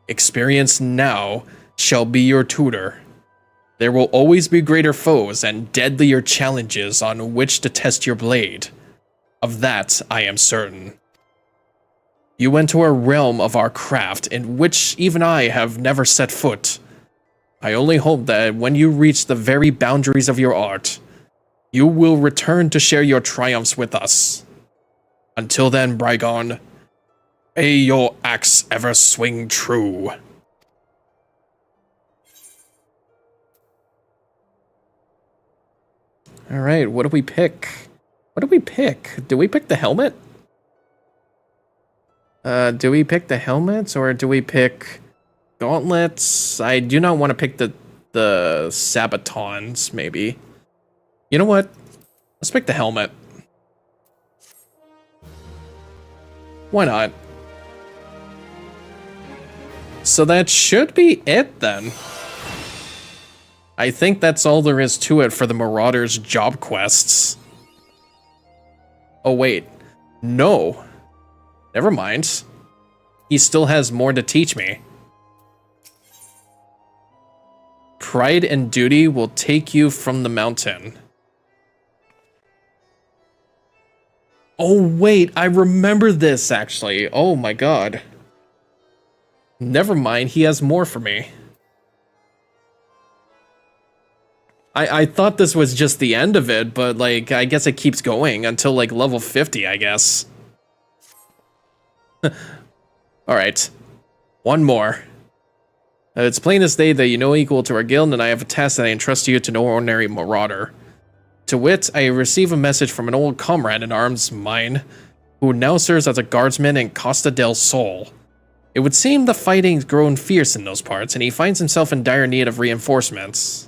Experience now shall be your tutor. There will always be greater foes and deadlier challenges on which to test your blade. Of that I am certain. You enter a realm of our craft in which even I have never set foot. I only hope that when you reach the very boundaries of your art, you will return to share your triumphs with us. Until then, Brygon, may your axe ever swing true. Alright, what do we pick? What do we pick? Do we pick the helmet? Do we pick the helmets or do we pick gauntlets? I do not want to pick the sabatons, maybe. You know what? Let's pick the helmet. Why not? So that should be it then. I think that's all there is to it for the Marauders job quests. Oh wait, no. Never mind. He still has more to teach me. Pride and duty will take you from the mountain. Oh wait, I remember this actually. Oh my god. Never mind, he has more for me. I thought this was just the end of it, but like, I guess it keeps going until like level 50, I guess. Alright. One more. It's plain as day that you know equal to our guild, and I have a task that I entrust to you to no ordinary marauder. To wit, I receive a message from an old comrade in arms, mine, who now serves as a guardsman in Costa del Sol. It would seem the fighting's grown fierce in those parts, and he finds himself in dire need of reinforcements.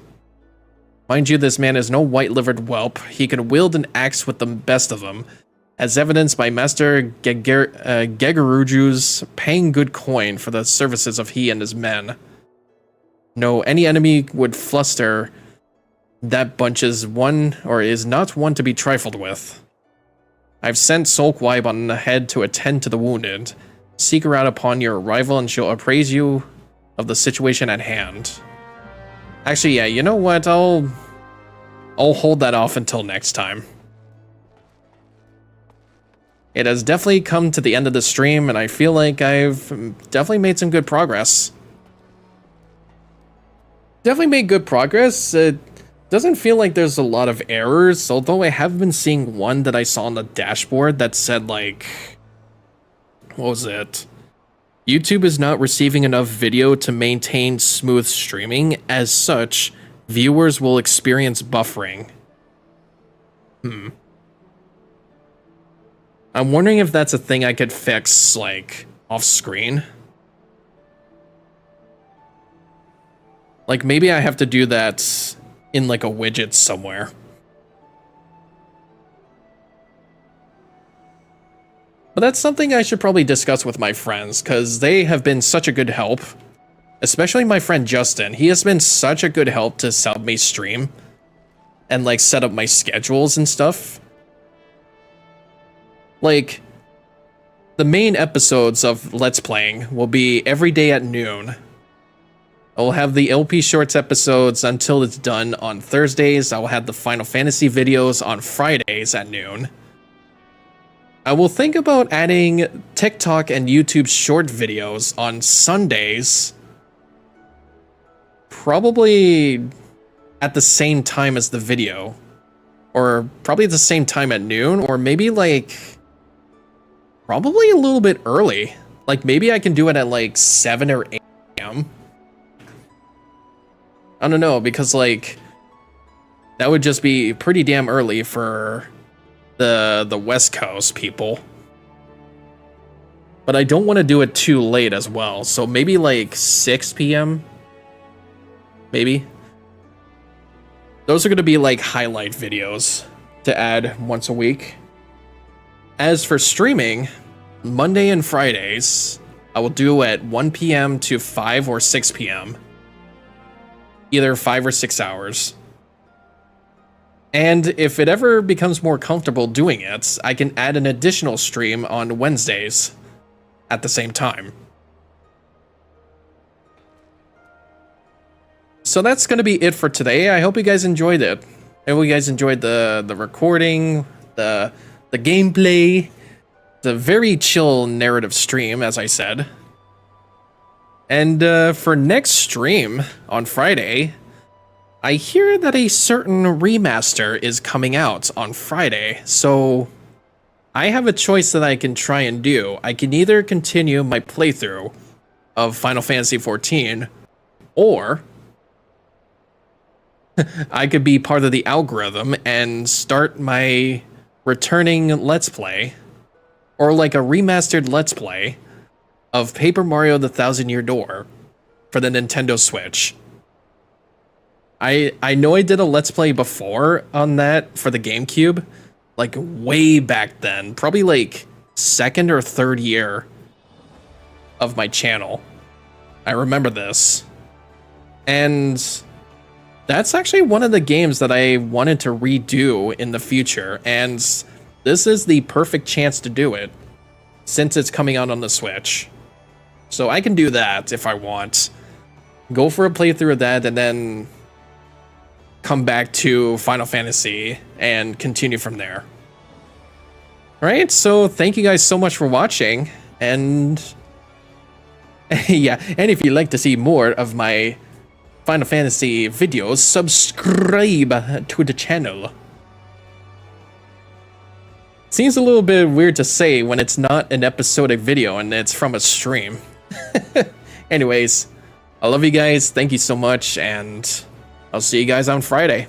Mind you, this man is no white-livered whelp. He can wield an axe with the best of them, as evidenced by Master Gegaruju's paying good coin for the services of he and his men. No, any enemy would fluster. That bunch is not one to be trifled with. I've sent Sulkwibe on ahead to attend to the wounded. Seek her out upon your arrival and she'll appraise you of the situation at hand. Actually, yeah, you know what? I'll hold that off until next time. It has definitely come to the end of the stream, and I feel like I've definitely made some good progress. Definitely made good progress. It doesn't feel like there's a lot of errors, although I have been seeing one that I saw on the dashboard that said like, what was it? YouTube is not receiving enough video to maintain smooth streaming. As such, viewers will experience buffering. I'm wondering if that's a thing I could fix, like, off screen. Like, maybe I have to do that in, like, a widget somewhere. But that's something I should probably discuss with my friends, because they have been such a good help. Especially my friend Justin. He has been such a good help to help me stream. And, like, set up my schedules and stuff. Like, the main episodes of Let's Playing will be every day at noon. I'll have the LP Shorts episodes until it's done on Thursdays. I will have the Final Fantasy videos on Fridays at noon. I will think about adding TikTok and YouTube short videos on Sundays. Probably at the same time as the video. Or probably at the same time at noon, or maybe like... probably a little bit early. Like maybe I can do it at like 7 or 8 a.m. I don't know, because like... that would just be pretty damn early for... the West Coast people. but I don't want to do it too late as well. So maybe like 6 p.m. Maybe. Those are going to be like highlight videos to add once a week. As for streaming, Monday and Fridays, I will do at 1 p.m. to 5 or 6 p.m. Either 5 or 6 hours. And if it ever becomes more comfortable doing it, I can add an additional stream on Wednesdays at the same time. So that's going to be it for today. I hope you guys enjoyed it. I hope you guys enjoyed the recording, the gameplay. It's a very chill narrative stream, as I said. And for next stream on Friday, I hear that a certain remaster is coming out on Friday, so I have a choice that I can try and do. I can either continue my playthrough of Final Fantasy XIV, or I could be part of the algorithm and start my returning Let's Play, or like a remastered Let's Play of Paper Mario: The Thousand Year Door for the Nintendo Switch. I know I did a Let's Play before on that for the GameCube, like way back then, probably like second or third year of my channel. I remember this. And that's actually one of the games that I wanted to redo in the future, and this is the perfect chance to do it since it's coming out on the Switch. So I can do that if I want. Go for a playthrough of that and then come back to Final Fantasy and continue from there. Alright, so thank you guys so much for watching, and yeah, and if you'd like to see more of my Final Fantasy videos, subscribe to the channel. Seems a little bit weird to say when it's not an episodic video and it's from a stream. Anyways, I love you guys, thank you so much, and I'll see you guys on Friday.